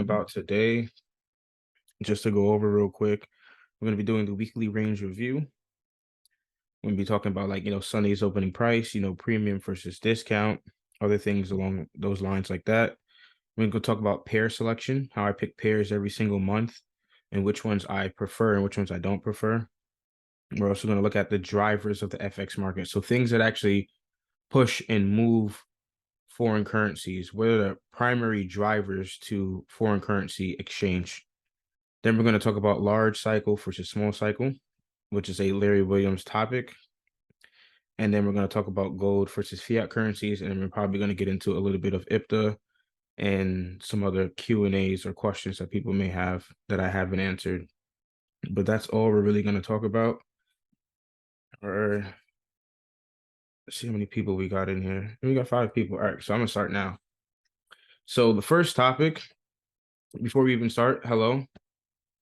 about today, just to go over real quick, we're going to be doing the weekly range review. We're going to be talking about Sunday's opening price, premium versus discount, other things along those lines like that. We're going to go talk about pair selection, how I pick pairs every single month, and which ones I prefer and which ones I don't prefer. We're also going to look at the drivers of the FX market. So things that actually push and move foreign currencies. What are the primary drivers to foreign currency exchange? Then we're going to talk about large cycle versus small cycle, which is a Larry Williams topic. And then we're going to talk about gold versus fiat currencies. And we're probably going to get into a little bit of IPDA and some other Q&As or questions that people may have that I haven't answered. But that's all we're really going to talk about. Or let's see how many people we got in here. We got 5 people. All right, so I'm going to start now. So the first topic, before we even start, hello,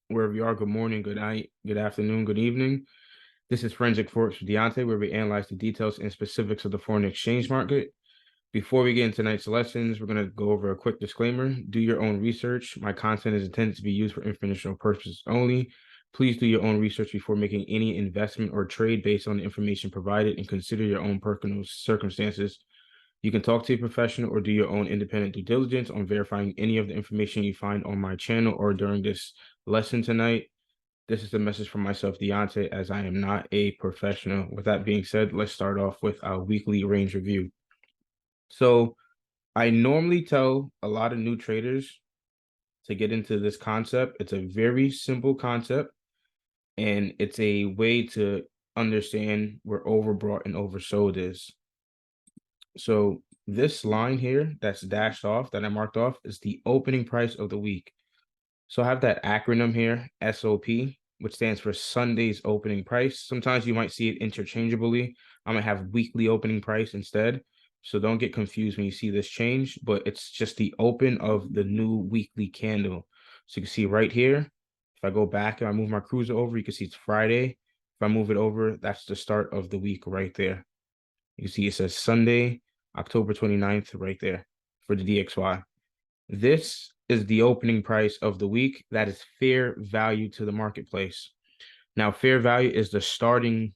wherever you are, good morning, good night, good afternoon, good evening. This is Forensic Forex with Deontay, where we analyze the details and specifics of the foreign exchange market. Before we get into tonight's lessons, we're going to go over a quick disclaimer. Do your own research. My content is intended to be used for informational purposes only. Please do your own research before making any investment or trade based on the information provided, and consider your own personal circumstances. You can talk to a professional or do your own independent due diligence on verifying any of the information you find on my channel or during this lesson tonight. This is a message from myself, Deontay, as I am not a professional. With that being said, let's start off with our weekly range review. So I normally tell a lot of new traders to get into this concept. It's a very simple concept, and it's a way to understand where overbought and oversold is. So this line here that's dashed off, that I marked off, is the opening price of the week. So I have that acronym here, SOP, which stands for Sunday's opening price. Sometimes you might see it interchangeably. I'm going to have weekly opening price instead. So don't get confused when you see this change, but it's just the open of the new weekly candle. So you can see right here, if I go back and I move my cruiser over, you can see it's Friday. If I move it over, that's the start of the week right there. You see it says Sunday, October 29th right there for the DXY. This is the opening price of the week. That is fair value to the marketplace. Now, fair value is the starting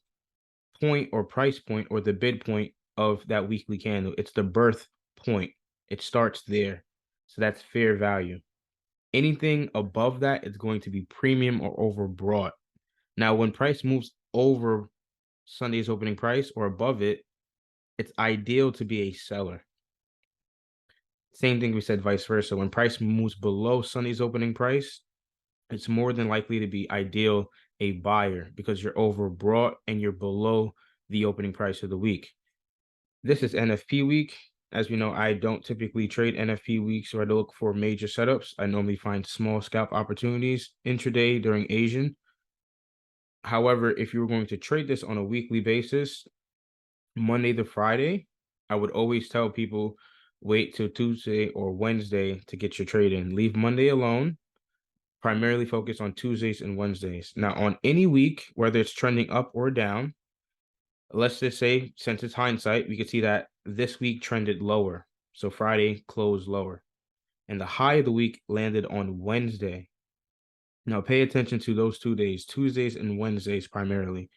point or price point or the bid point of that weekly candle. It's the birth point. It starts there. So that's fair value. Anything above that is going to be premium or overbought. Now, when price moves over Sunday's opening price or above it, it's ideal to be a seller. Same thing we said vice versa. When price moves below Sunday's opening price, it's more than likely to be ideal a buyer because you're overbought and you're below the opening price of the week. This is NFP week. As we know, I don't typically trade NFP weeks or I look for major setups. I normally find small scalp opportunities intraday during Asian. However, if you were going to trade this on a weekly basis, Monday to Friday, I would always tell people wait till Tuesday or Wednesday to get your trade in. Leave Monday alone. Primarily focus on Tuesdays and Wednesdays. Now, on any week, whether it's trending up or down, let's just say, since it's hindsight, we could see that this week trended lower. So Friday closed lower. And the high of the week landed on Wednesday. Now, pay attention to those 2 days, Tuesdays and Wednesdays primarily.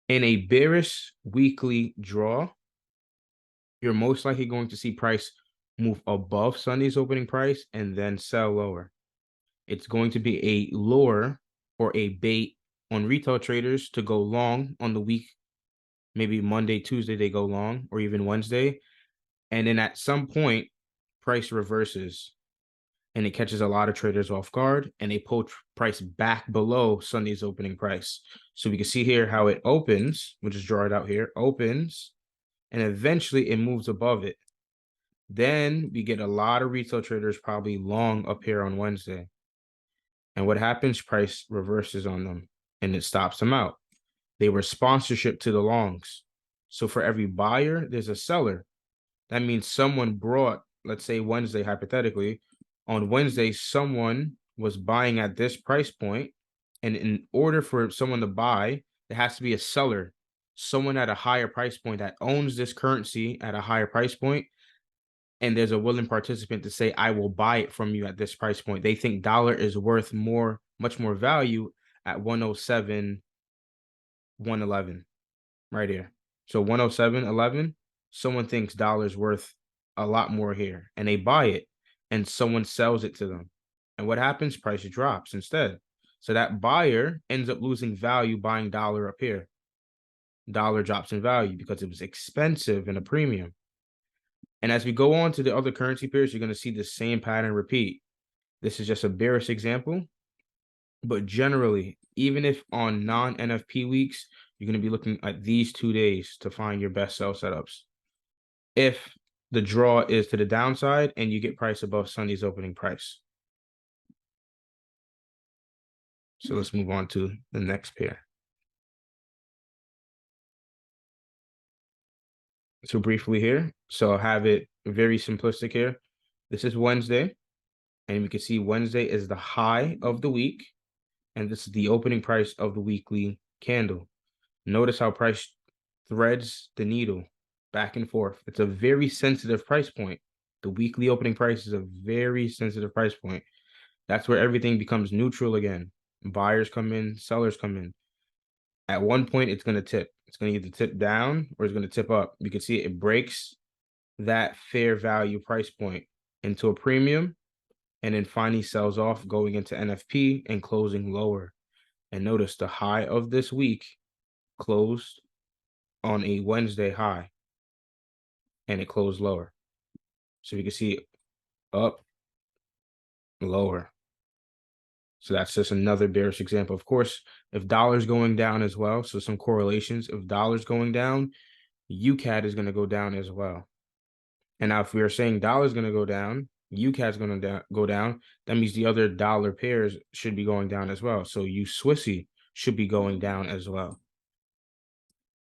In a bearish weekly draw, you're most likely going to see price move above Sunday's opening price and then sell lower. It's going to be a lure or a bait on retail traders to go long on the week. Maybe Monday, Tuesday, they go long, or even Wednesday. And then at some point, price reverses and it catches a lot of traders off guard and they pull price back below Sunday's opening price. So we can see here how it opens, we'll just draw it out here, opens, and eventually it moves above it. Then we get a lot of retail traders probably long up here on Wednesday. And what happens? Price reverses on them and it stops them out. They were sponsorship to the longs. So for every buyer, there's a seller. That means someone brought, let's say Wednesday, hypothetically, on Wednesday, someone was buying at this price point. And in order for someone to buy, there has to be a seller, someone at a higher price point that owns this currency at a higher price point and there's a willing participant to say, I will buy it from you at this price point. They think dollar is worth much more value at 107, 111 right here. So 107.11, someone thinks dollar's worth a lot more here, and they buy it, and someone sells it to them. And what happens? Price drops instead. So that buyer ends up losing value buying dollar up here. Dollar drops in value because it was expensive and a premium. And as we go on to the other currency pairs, you're going to see the same pattern repeat. This is just a bearish example, but generally, even if on non-NFP weeks, you're going to be looking at these 2 days to find your best sell setups. If the draw is to the downside and you get price above Sunday's opening price. So let's move on to the next pair. So briefly here, so I'll have it very simplistic here. This is Wednesday, and we can see Wednesday is the high of the week, and this is the opening price of the weekly candle. Notice how price threads the needle back and forth. It's a very sensitive price point. The weekly opening price is a very sensitive price point. That's where everything becomes neutral again. Buyers come in, sellers come in. At one point, it's going to tip. It's going to either tip down or it's going to tip up. You can see it breaks that fair value price point into a premium and then finally sells off going into NFP and closing lower. And notice the high of this week closed on a Wednesday high and it closed lower. So you can see up, lower. So that's just another bearish example. Of course, if dollar's going down as well, so some correlations, if dollar's going down, UCAD is going to go down as well. And now if we are saying dollar's going to go down, UCAD is going to go down, that means the other dollar pairs should be going down as well. So USWSI should be going down as well.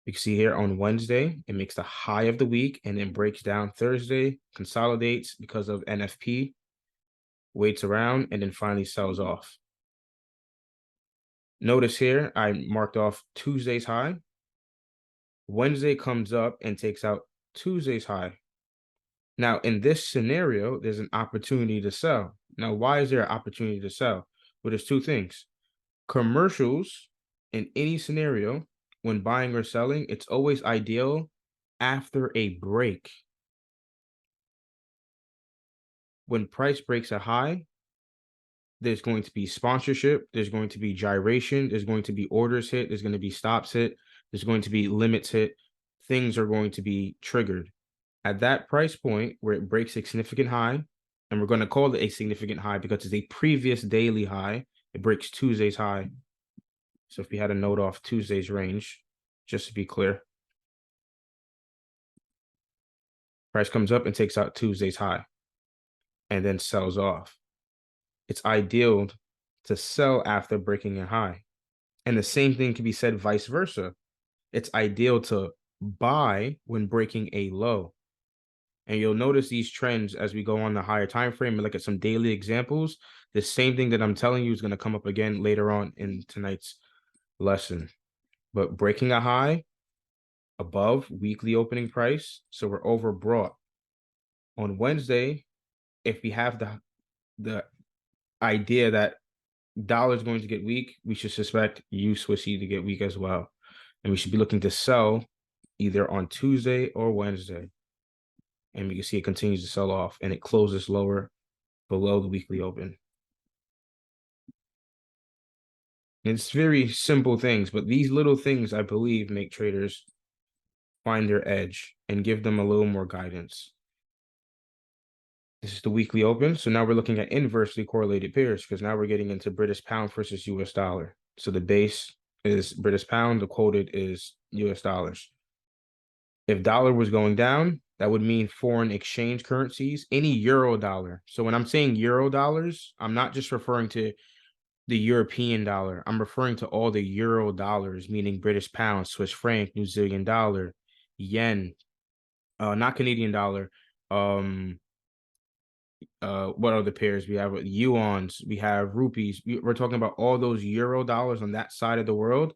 You can see here on Wednesday, it makes the high of the week and then breaks down Thursday, consolidates because of NFP, waits around, and then finally sells off. Notice here, I marked off Tuesday's high. Wednesday comes up and takes out Tuesday's high. Now, in this scenario, there's an opportunity to sell. Now, why is there an opportunity to sell? Well, there's two things. Commercials, in any scenario, when buying or selling, it's always ideal after a break. When price breaks a high, there's going to be sponsorship, there's going to be gyration, there's going to be orders hit, there's going to be stops hit, there's going to be limits hit. Things are going to be triggered. At that price point where it breaks a significant high, and we're going to call it a significant high because it's a previous daily high, it breaks Tuesday's high. So if we had a note off Tuesday's range, just to be clear, price comes up and takes out Tuesday's high and then sells off. It's ideal to sell after breaking a high. And the same thing can be said vice versa. It's ideal to buy when breaking a low. And you'll notice these trends as we go on the higher time frame and look at some daily examples. The same thing that I'm telling you is going to come up again later on in tonight's lesson. But breaking a high above weekly opening price, so we're overbought. On Wednesday, if we have the idea that dollar is going to get weak, we should suspect USWSI to get weak as well. And we should be looking to sell either on Tuesday or Wednesday. And we can see it continues to sell off and it closes lower below the weekly open. It's very simple things, but these little things, I believe, make traders find their edge and give them a little more guidance. This is the weekly open. So now we're looking at inversely correlated pairs because now we're getting into British pound versus US dollar. So the base is British pound, the quoted is US dollars. If dollar was going down, that would mean foreign exchange currencies, any euro dollar. So when I'm saying euro dollars, I'm not just referring to the European dollar. I'm referring to all the euro dollars, meaning British pound, Swiss franc, New Zealand dollar, yen, not Canadian dollar. What other pairs we have? Yuans, we have rupees. We're talking about all those euro dollars on that side of the world.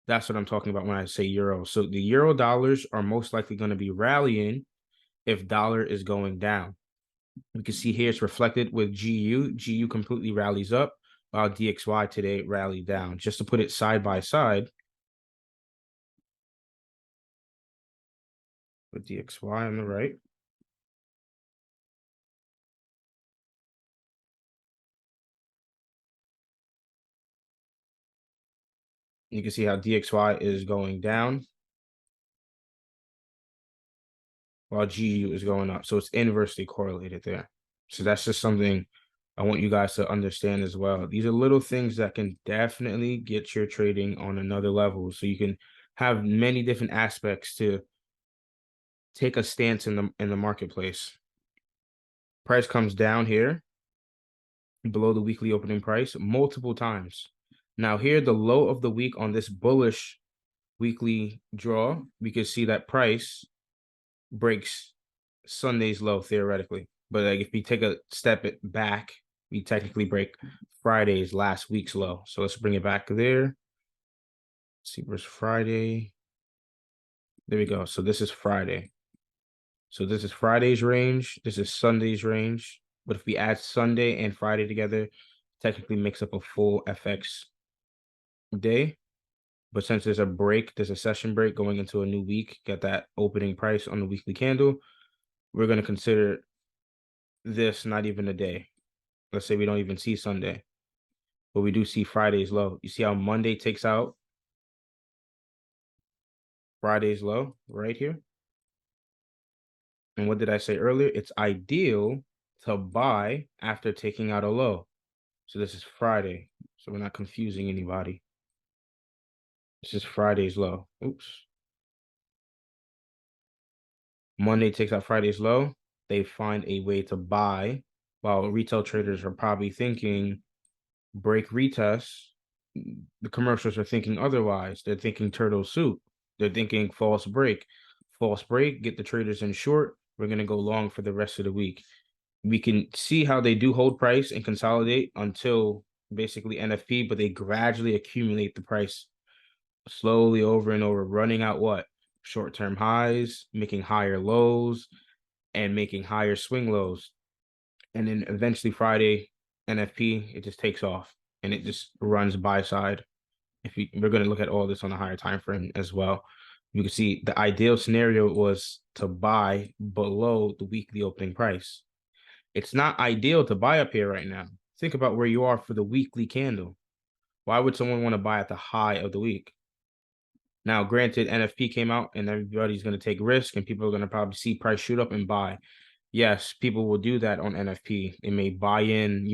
That's what I'm talking about when I say euro. So the euro dollars are most likely going to be rallying if dollar is going down. You can see here it's reflected with GU. GU completely rallies up while DXY today rallied down. Just to put it side by side with DXY on the right. You can see how DXY is going down while GU is going up. So it's inversely correlated there. So that's just something I want you guys to understand as well. These are little things that can definitely get your trading on another level. So you can have many different aspects to take a stance in the marketplace. Price comes down here below the weekly opening price multiple times. Now here, the low of the week on this bullish weekly draw, we can see that price breaks Sunday's low theoretically. But like if we take a step back, we technically break Friday's last week's low. So let's bring it back there. Let's see, where's Friday? There we go. So this is Friday. So this is Friday's range. This is Sunday's range. But if we add Sunday and Friday together, technically makes up a full FX day. But since there's a break, there's a session break going into a new week, get that opening price on the weekly candle, we're going to consider this not even a day. Let's say we don't even see Sunday, but we do see Friday's low. You see how Monday takes out Friday's low right here? And what did I say earlier? It's ideal to buy after taking out a low. So this is Friday. So we're not confusing anybody. This is Friday's low. Oops. Monday takes out Friday's low. They find a way to buy, while retail traders are probably thinking break retest. The commercials are thinking otherwise. They're thinking turtle soup. They're thinking false break. False break, get the traders in short. We're going to go long for the rest of the week. We can see how they do hold price and consolidate until basically NFP, but they gradually accumulate the price slowly over and over, running out what? Short-term highs, making higher lows, and making higher swing lows. And then eventually Friday, NFP, it just takes off and it just runs buy side. We're going to look at all this on a higher time frame as well. You can see the ideal scenario was to buy below the weekly opening price. It's not ideal to buy up here right now. Think about where you are for the weekly candle. Why would someone want to buy at the high of the week? Now, granted, NFP came out and everybody's going to take risk and people are going to probably see price shoot up and buy. Yes, people will do that on NFP. They may buy in,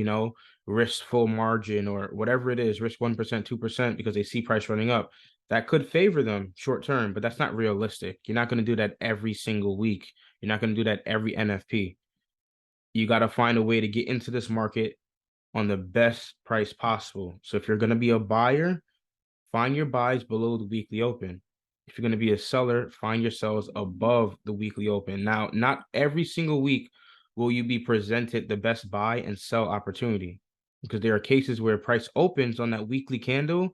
risk full margin or whatever it is, risk 1%, 2% because they see price running up. That could favor them short term, but that's not realistic. You're not going to do that every single week. You're not going to do that every NFP. You got to find a way to get into this market on the best price possible. So if you're going to be a buyer, find your buys below the weekly open. If you're going to be a seller, find your sells above the weekly open. Now, not every single week will you be presented the best buy and sell opportunity because there are cases where price opens on that weekly candle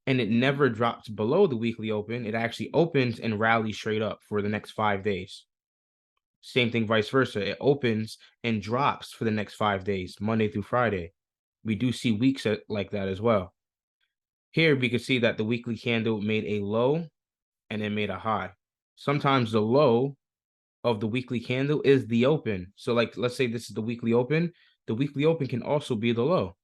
and it never drops below the weekly open. It actually opens and rallies straight up for the next 5 days. Same thing, vice versa. It opens and drops for the next 5 days, Monday through Friday. We do see weeks like that as well. Here, we can see that the weekly candle made a low and then made a high. Sometimes the low of the weekly candle is the open. So like, let's say this is the weekly open. The weekly open can also be the low.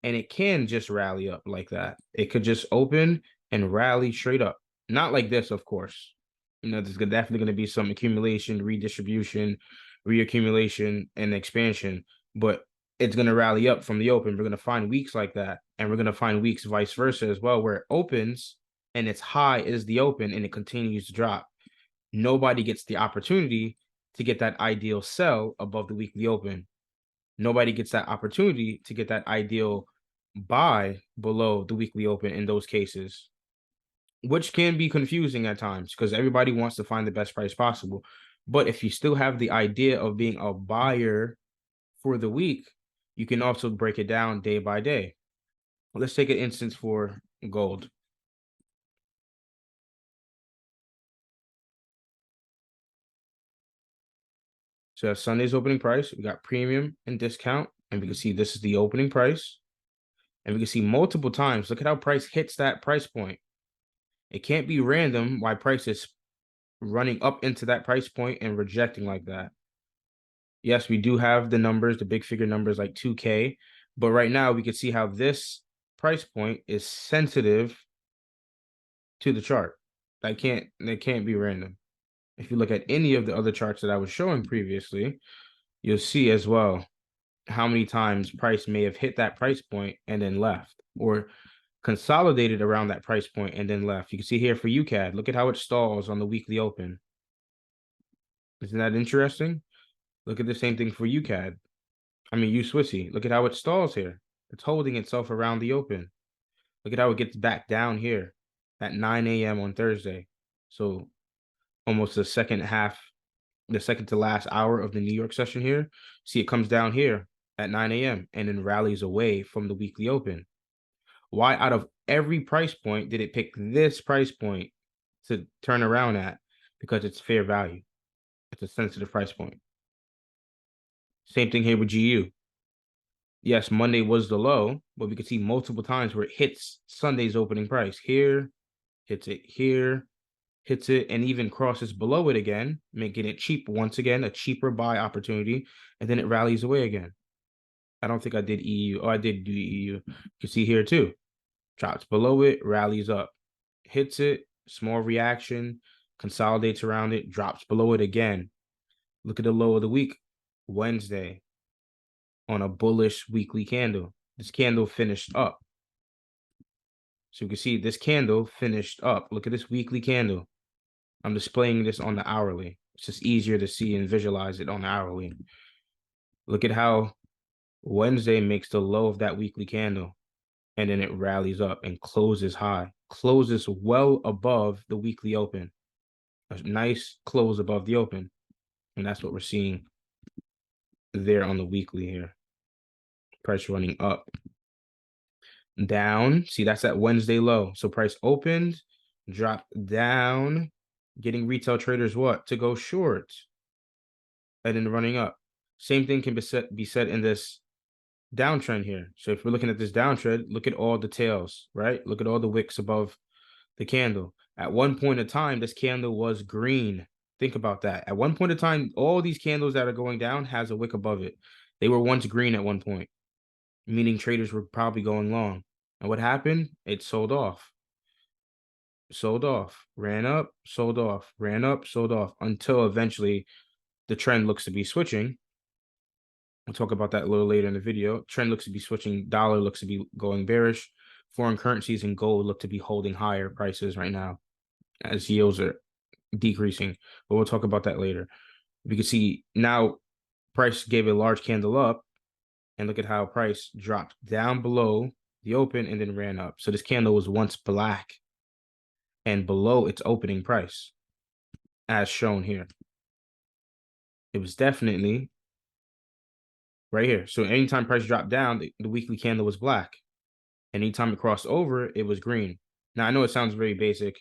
And it can just rally up like that. It could just open and rally straight up. Not like this, of course. There's definitely going to be some accumulation, redistribution, reaccumulation, and expansion. But it's going to rally up from the open. We're going to find weeks like that. And we're going to find weeks vice versa as well, where it opens and its high is the open and it continues to drop. Nobody gets the opportunity to get that ideal sell above the weekly open. Nobody gets that opportunity to get that ideal buy below the weekly open in those cases, which can be confusing at times because everybody wants to find the best price possible. But if you still have the idea of being a buyer for the week, you can also break it down day by day. Let's take an instance for gold. So that's Sunday's opening price. We got premium and discount, and we can see this is the opening price. And we can see multiple times. Look at how price hits that price point. It can't be random why price is running up into that price point and rejecting like that. Yes, we do have the numbers, the big figure numbers like 2K, but right now we can see how this price point is sensitive to the chart. That can't be random. If you look at any of the other charts that I was showing previously, you'll see as well how many times price may have hit that price point and then left, or consolidated around that price point and then left. You can see here for UCAD, look at how it stalls on the weekly open. Isn't that interesting? Look at the same thing for UCAD. I mean, USwissy. Look at how it stalls here. It's holding itself around the open. Look at how it gets back down here at 9 a.m. on Thursday. So almost the second to last hour of the New York session here. See, it comes down here at 9 a.m. and then rallies away from the weekly open. Why out of every price point did it pick this price point to turn around at? Because it's fair value. It's a sensitive price point. Same thing here with GU. Yes, Monday was the low, but we could see multiple times where it hits Sunday's opening price. Here, hits it here, hits it, and even crosses below it again, making it cheap once again, a cheaper buy opportunity, and then it rallies away again. I don't think I did EU. Oh, I did do EU. You can see here too. Drops below it, rallies up, hits it, small reaction, consolidates around it, drops below it again. Look at the low of the week, Wednesday, on a bullish weekly candle. This candle finished up. So you can see this candle finished up. Look at this weekly candle. I'm displaying this on the hourly. It's just easier to see and visualize it on the hourly. Look at how Wednesday makes the low of that weekly candle, and then it rallies up and closes high, closes well above the weekly open. A nice close above the open. And that's what we're seeing there on the weekly here. Price running up. Down. See, that's that Wednesday low. So price opened, dropped down, getting retail traders what? To go short. And then running up. Same thing can be said in this downtrend here. So if we're looking at this downtrend, look at all the tails, right? Look at all the wicks above the candle. At one point in time, this candle was green. Think about that. At one point in time, all these candles that are going down has a wick above it. They were once green at one point, meaning traders were probably going long. And what happened? It sold off. Sold off, ran up, sold off, ran up, sold off, until eventually the trend looks to be switching. We'll talk about that a little later in the video. Trend looks to be switching. Dollar looks to be going bearish. Foreign currencies and gold look to be holding higher prices right now as yields are decreasing. But we'll talk about that later. We can see now price gave a large candle up, and look at how price dropped down below the open and then ran up. So this candle was once black and below its opening price, as shown here. It was definitely right here. So anytime price dropped down, the weekly candle was black. And anytime it crossed over, it was green. Now, I know it sounds very basic,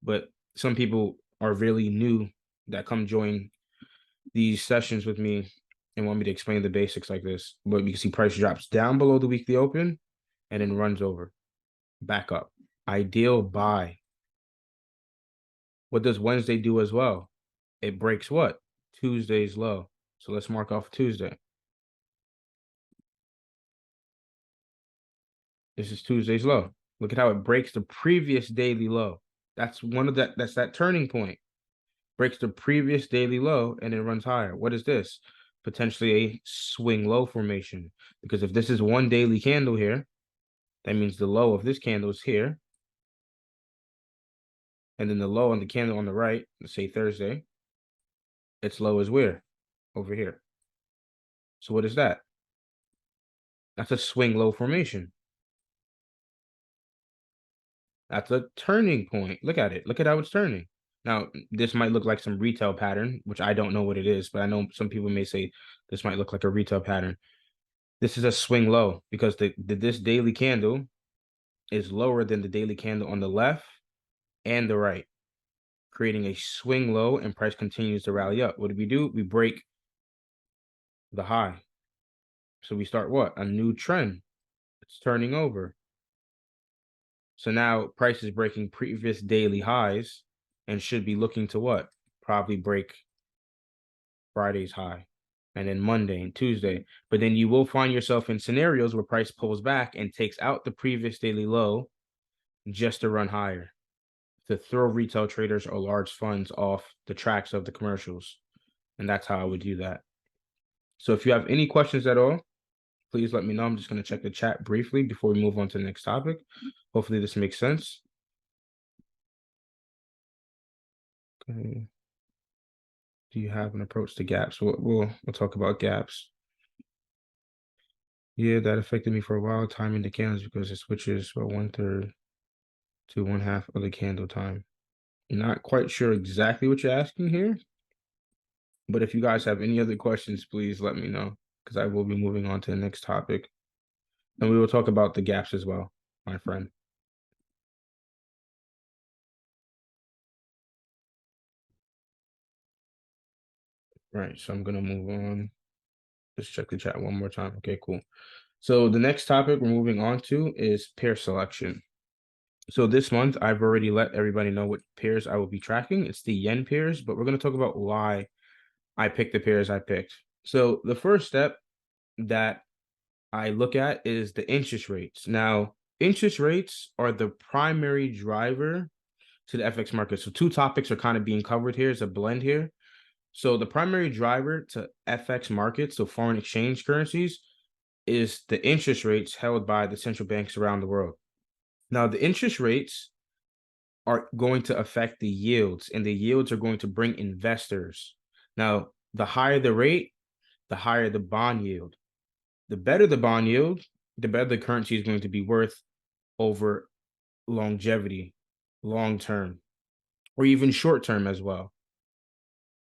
but some people are really new that come join these sessions with me and want me to explain the basics like this. But you can see price drops down below the weekly open and then runs over, back up. Ideal buy. What does Wednesday do as well? It breaks what? Tuesday's low. So let's mark off Tuesday. This is Tuesday's low. Look at how it breaks the previous daily low. That's that turning point. Breaks the previous daily low and then runs higher. What is this? Potentially a swing low formation. Because if this is one daily candle here, that means the low of this candle is here. And then the low on the candle on the right, let's say Thursday, its low is where? Over here. So what is that? That's a swing low formation. That's a turning point. Look at it. Look at how it's turning. Now, this might look like some retail pattern, which I don't know what it is, but I know some people may say this might look like a retail pattern. This is a swing low because this daily candle is lower than the daily candle on the left and the right, creating a swing low, and price continues to rally up. What do? We break the high. So we start what? A new trend. It's turning over. So now price is breaking previous daily highs and should be looking to what? Probably break Friday's high and then Monday and Tuesday. But then you will find yourself in scenarios where price pulls back and takes out the previous daily low just to run higher, to throw retail traders or large funds off the tracks of the commercials. And that's how I would do that. So if you have any questions at all, please let me know. I'm just going to check the chat briefly before we move on to the next topic. Hopefully this makes sense. Okay. Do you have an approach to gaps? We'll talk about gaps. Yeah, that affected me for a while, timing the candles, because it switches from 1/3 to 1/2 of the candle time. Not quite sure exactly what you're asking here, but if you guys have any other questions, please let me know, because I will be moving on to the next topic. And we will talk about the gaps as well, my friend. Right, so I'm gonna move on. Just check the chat one more time. Okay, cool. So the next topic we're moving on to is pair selection. So this month, I've already let everybody know what pairs I will be tracking. It's the yen pairs, but we're going to talk about why I picked the pairs I picked. So the first step that I look at is the interest rates. Now, interest rates are the primary driver to the FX market. So two topics are kind of being covered here. It's a blend here. So the primary driver to FX markets, so foreign exchange currencies, is the interest rates held by the central banks around the world. Now, the interest rates are going to affect the yields, and the yields are going to bring investors. Now, the higher the rate, the higher the bond yield. The better the bond yield, the better the currency is going to be worth over longevity, long term, or even short term as well.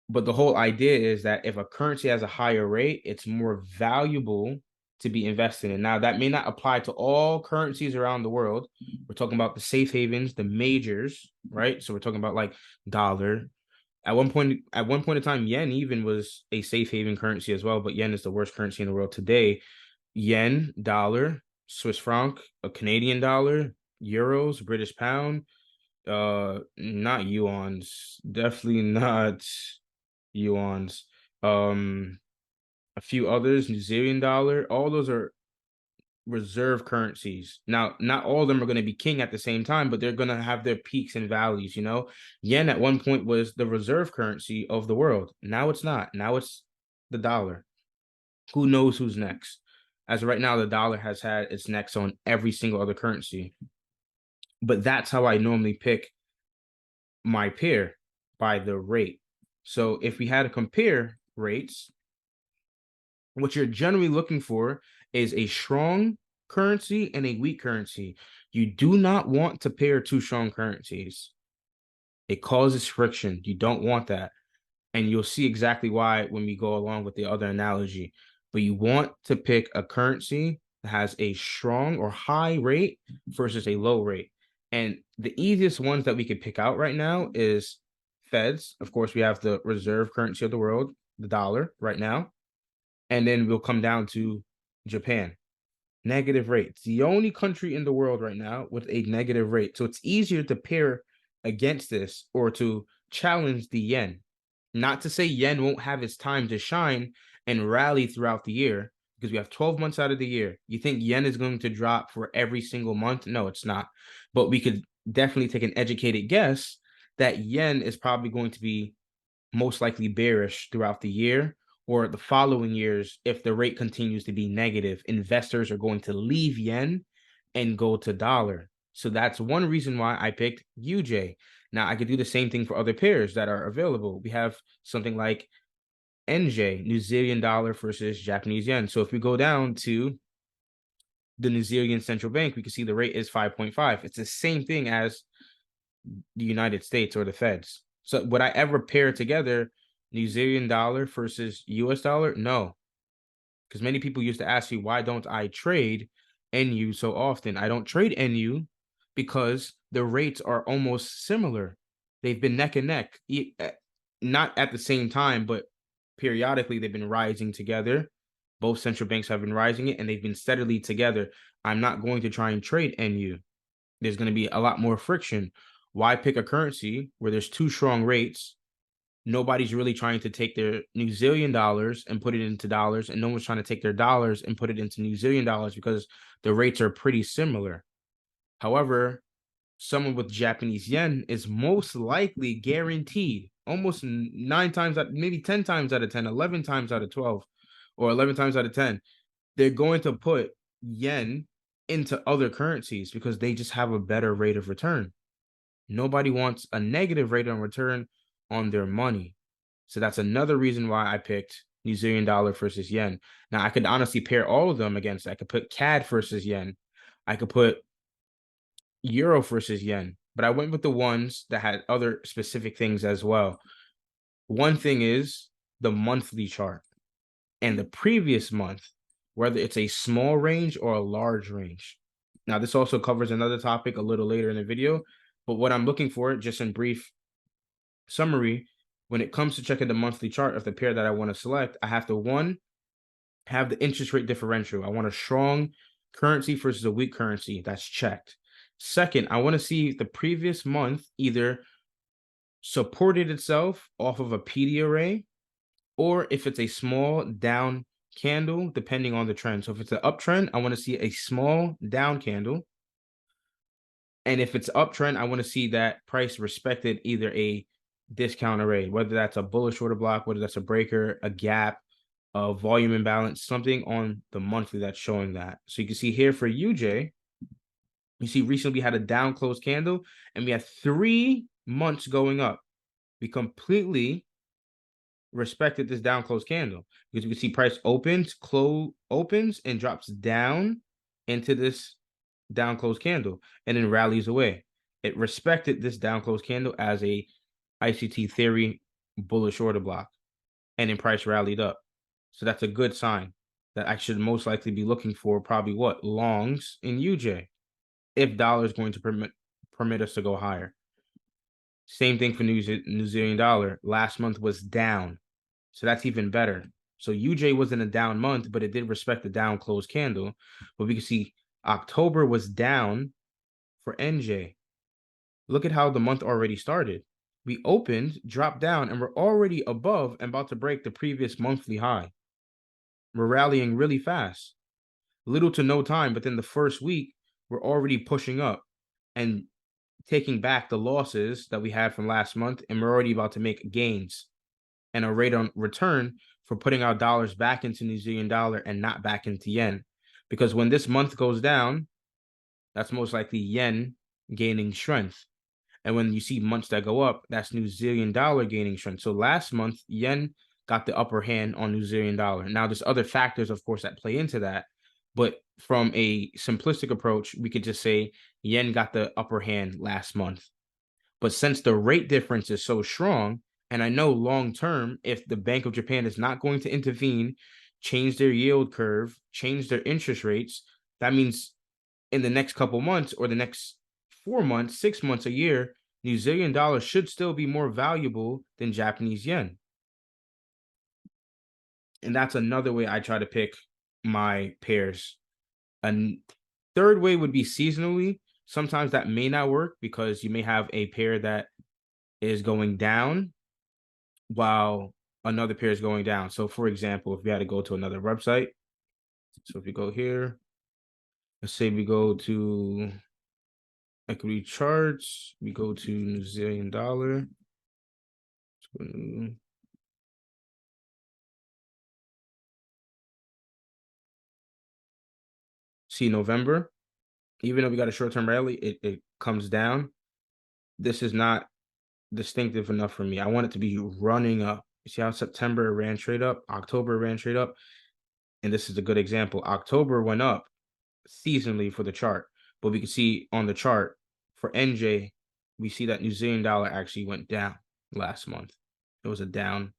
But the whole idea is that if a currency has a higher rate, it's more valuable to be invested in. Now, that may not apply to all currencies around the world. We're talking about the safe havens, the majors, right? So we're talking about like dollar. At one point in time, yen even was a safe haven currency as well, but yen is the worst currency in the world today. Yen, dollar, Swiss franc, a Canadian dollar, euros, British pound, not yuans, definitely not yuans. A few others, New Zealand dollar, all those are reserve currencies. Now, not all of them are going to be king at the same time, but they're going to have their peaks and valleys, you know? Yen at one point was the reserve currency of the world. Now it's not. Now it's the dollar. Who knows who's next? As of right now, the dollar has had its next on every single other currency. But that's how I normally pick my pair, by the rate. So if we had to compare rates, what you're generally looking for is a strong currency and a weak currency. You do not want to pair two strong currencies. It causes friction. You don't want that. And you'll see exactly why when we go along with the other analogy. But you want to pick a currency that has a strong or high rate versus a low rate. And the easiest ones that we could pick out right now is Feds. Of course, we have the reserve currency of the world, the dollar, right now. And then we'll come down to Japan. Negative rate. It's the only country in the world right now with a negative rate. So it's easier to pair against this or to challenge the yen. Not to say yen won't have its time to shine and rally throughout the year, because we have 12 months out of the year. You think yen is going to drop for every single month? No, it's not. But we could definitely take an educated guess that yen is probably going to be most likely bearish throughout the year or the following years. If the rate continues to be negative, investors are going to leave yen and go to dollar. So that's one reason why I picked UJ. Now I could do the same thing for other pairs that are available. We have something like NJ, New Zealand dollar versus Japanese yen. So if we go down to the New Zealand central bank, we can see the rate is 5.5. It's the same thing as the United States or the Feds. So would I ever pair together New Zealand dollar versus US dollar? No. Because many people used to ask me, why don't I trade NU so often? I don't trade NU because the rates are almost similar. They've been neck and neck, not at the same time, but periodically they've been rising together. Both central banks have been rising it, and they've been steadily together. I'm not going to try and trade NU. There's going to be a lot more friction. Why pick a currency where there's two strong rates? Nobody's really trying to take their New Zealand dollars and put it into dollars, and no one's trying to take their dollars and put it into New Zealand dollars because the rates are pretty similar. However, someone with Japanese yen is most likely guaranteed almost 9 times out, maybe 10 times out of 10, 11 times out of 12, or 11 times out of 10. They're going to put yen into other currencies because they just have a better rate of return. Nobody wants a negative rate on return on their money. So that's another reason why I picked New Zealand dollar versus yen. Now, I could honestly pair all of them against. I could put CAD versus yen. I could put euro versus yen, but I went with the ones that had other specific things as well. One thing is the monthly chart and the previous month, whether it's a small range or a large range. Now, this also covers another topic a little later in the video, but what I'm looking for, just in brief summary, when it comes to checking the monthly chart of the pair that I want to select, I have to, one, have the interest rate differential. I want a strong currency versus a weak currency. That's checked. Second, I want to see if the previous month either supported itself off of a PD array, or if it's a small down candle, depending on the trend. So if it's an uptrend, I want to see a small down candle. And if it's uptrend, I want to see that price respected either a discount array, whether that's a bullish order block, whether that's a breaker, a gap, a volume imbalance, something on the monthly that's showing that. So you can see here for UJ, you see recently we had a down close candle and we had 3 months going up. We completely respected this down close candle because you can see price opens and drops down into this down close candle and then rallies away. It respected this down close candle as a ICT theory bullish order block, and then price rallied up. So that's a good sign that I should most likely be looking for probably what? Longs in UJ if dollar is going to permit us to go higher. Same thing for New Zealand dollar. Last month was down. So that's even better. So UJ wasn't a down month, but it did respect the down close candle. But we can see October was down for NJ. Look at how the month already started. We opened, dropped down, and we're already above and about to break the previous monthly high. We're rallying really fast. Little to no time, but then the first week, we're already pushing up and taking back the losses that we had from last month, and we're already about to make gains and a rate on return for putting our dollars back into New Zealand dollar and not back into yen. Because when this month goes down, that's most likely yen gaining strength. And when you see months that go up, that's New Zealand dollar gaining strength. So last month, yen got the upper hand on New Zealand dollar. Now, there's other factors, of course, that play into that. But from a simplistic approach, we could just say yen got the upper hand last month. But since the rate difference is so strong, and I know long term, if the Bank of Japan is not going to intervene, change their yield curve, change their interest rates, that means in the next couple months or the next 4 months, 6 months, a year, New Zealand dollar should still be more valuable than Japanese yen. And that's another way I try to pick my pairs. A third way would be seasonally. Sometimes that may not work because you may have a pair that is going down while another pair is going down. So, for example, if we had to go to another website, so if we go here, let's say we go to equity charts, we go to New Zealand dollar. See November, even though we got a short-term rally, it comes down. This is not distinctive enough for me. I want it to be running up. You see how September ran straight up, October ran straight up, and this is a good example. October went up seasonally for the chart, but we can see on the chart for NJ, we see that New Zealand dollar actually went down last month. It was a down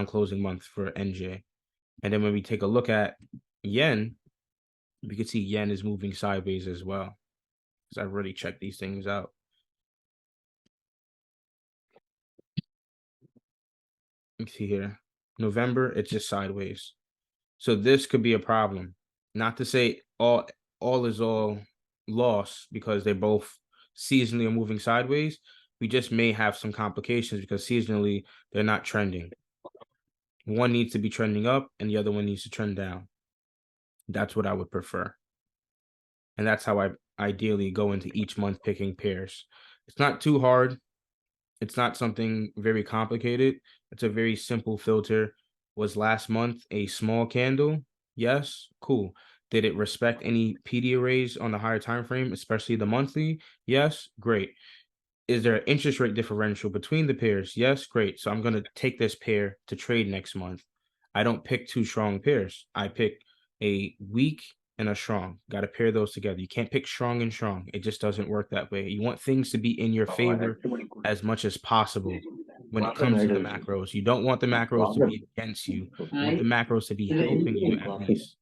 closing month for NJ. And then when we take a look at yen, we can see yen is moving sideways as well. Because I've already checked these things out. You see here, November, it's just sideways. So this could be a problem. Not to say all is all loss because they both seasonally are moving sideways. We just may have some complications because seasonally they're not trending. One needs to be trending up and the other one needs to trend down. That's what I would prefer. And that's how I ideally go into each month picking pairs. It's not too hard. It's not something very complicated. It's a very simple filter. Was last month a small candle? Yes, cool. Did it respect any PDA raise on the higher time frame, especially the monthly? Yes, great. Is there an interest rate differential between the pairs? Yes, great. So I'm going to take this pair to trade next month. I don't pick two strong pairs. I pick a weak and a strong. Got to pair those together. You can't pick strong and strong. It just doesn't work that way. You want things to be in your favor as much as possible when it comes to the macros. You don't want the macros to be against you. You want the macros to be helping you at least.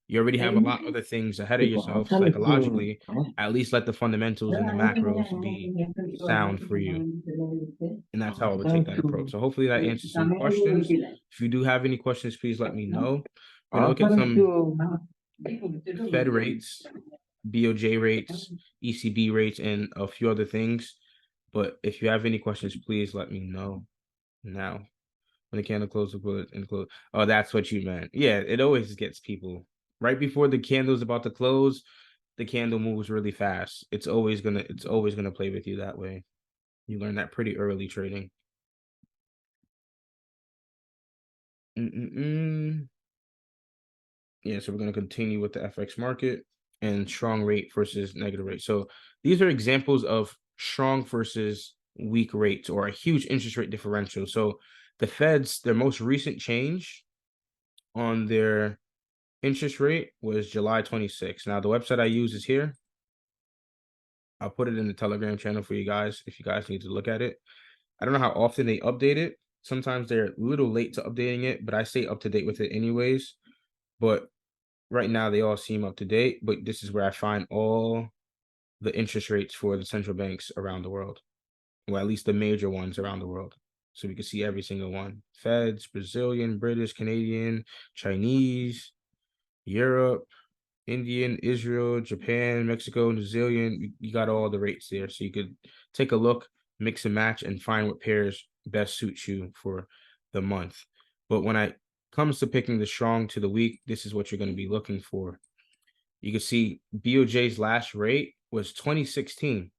You already have a lot of other things ahead of yourself psychologically. At least let the fundamentals and the macros be sound for you. And that's how I would take that approach. So hopefully that answers some questions. If you do have any questions, please let me know. We're going to look at some Fed rates, BOJ rates, ECB rates, and a few other things. But if you have any questions, please let me know now. When the candle closes, and close. Oh, that's what you meant. Yeah, it always gets people. Right before the candle's about to close, the candle moves really fast. It's always gonna play with you that way. You learn that pretty early trading. Yeah, so we're gonna continue with the FX market and strong rate versus negative rate. So these are examples of strong versus weak rates or a huge interest rate differential. So the Fed's their most recent change on their interest rate was July 26th. Now the website I use is here. I'll put it in the Telegram channel for you guys if you guys need to look at it. I don't know how often they update it. Sometimes they're a little late to updating it, but I stay up to date with it anyways. But right now they all seem up to date, but this is where I find all the interest rates for the central banks around the world, or at least the major ones around the world. So we can see every single one. Feds, Brazilian, British, Canadian, Chinese, Europe, Indian, Israel, Japan, Mexico, New Zealand. You got all the rates there. So you could take a look, mix and match, and find what pairs best suits you for the month. But when it comes to picking the strong to the weak, this is what you're going to be looking for. You can see BOJ's last rate was 2016,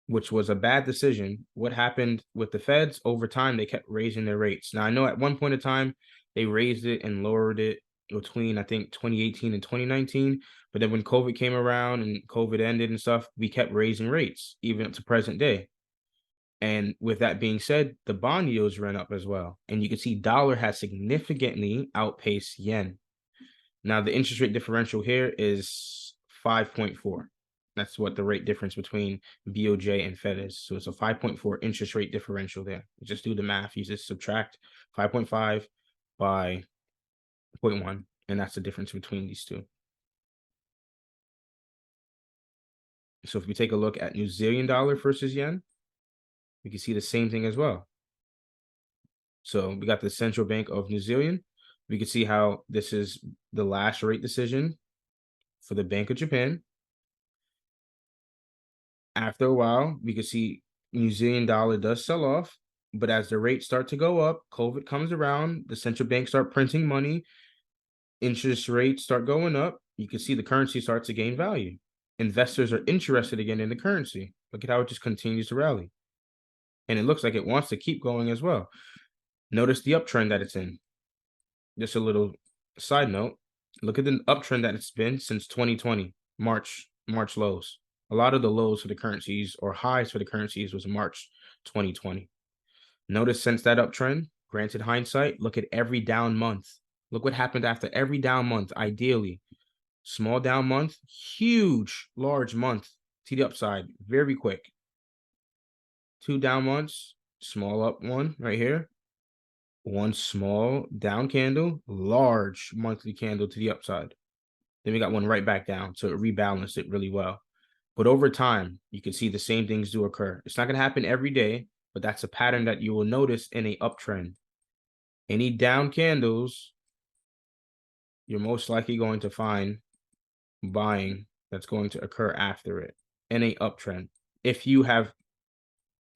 which was a bad decision. What happened with the Feds? Over time, they kept raising their rates. Now, I know at one point in time, they raised it and lowered it between, I think, 2018 and 2019. But then when COVID came around and COVID ended and stuff, we kept raising rates, even up to present day. And with that being said, the bond yields ran up as well. And you can see dollar has significantly outpaced yen. Now, the interest rate differential here is 5.4. That's what the rate difference between BOJ and Fed is. So it's a 5.4 interest rate differential there. You just do the math. You just subtract 5.5 by 0.1, and that's the difference between these two. So if we take a look at New Zealand dollar versus yen, we can see the same thing as well. So we got the Central Bank of New Zealand. We can see how this is the last rate decision for the Bank of Japan. After a while, we can see New Zealand dollar does sell off, but as the rates start to go up, COVID comes around, the central banks start printing money, interest rates start going up, you can see the currency starts to gain value. Investors are interested again in the currency. Look at how it just continues to rally. And it looks like it wants to keep going as well. Notice the uptrend that it's in. Just a little side note. Look at the uptrend that it's been since 2020, March lows. A lot of the lows for the currencies or highs for the currencies was March 2020. Notice since that uptrend, granted hindsight, look at every down month. Look what happened after every down month, ideally. Small down month, huge, large month to the upside, very quick. 2 down months, small up one right here. One small down candle, large monthly candle to the upside. Then we got one right back down, so it rebalanced it really well. But over time, you can see the same things do occur. It's not going to happen every day, but that's a pattern that you will notice in a uptrend. Any down candles you're most likely going to find buying that's going to occur after it in a uptrend. If you have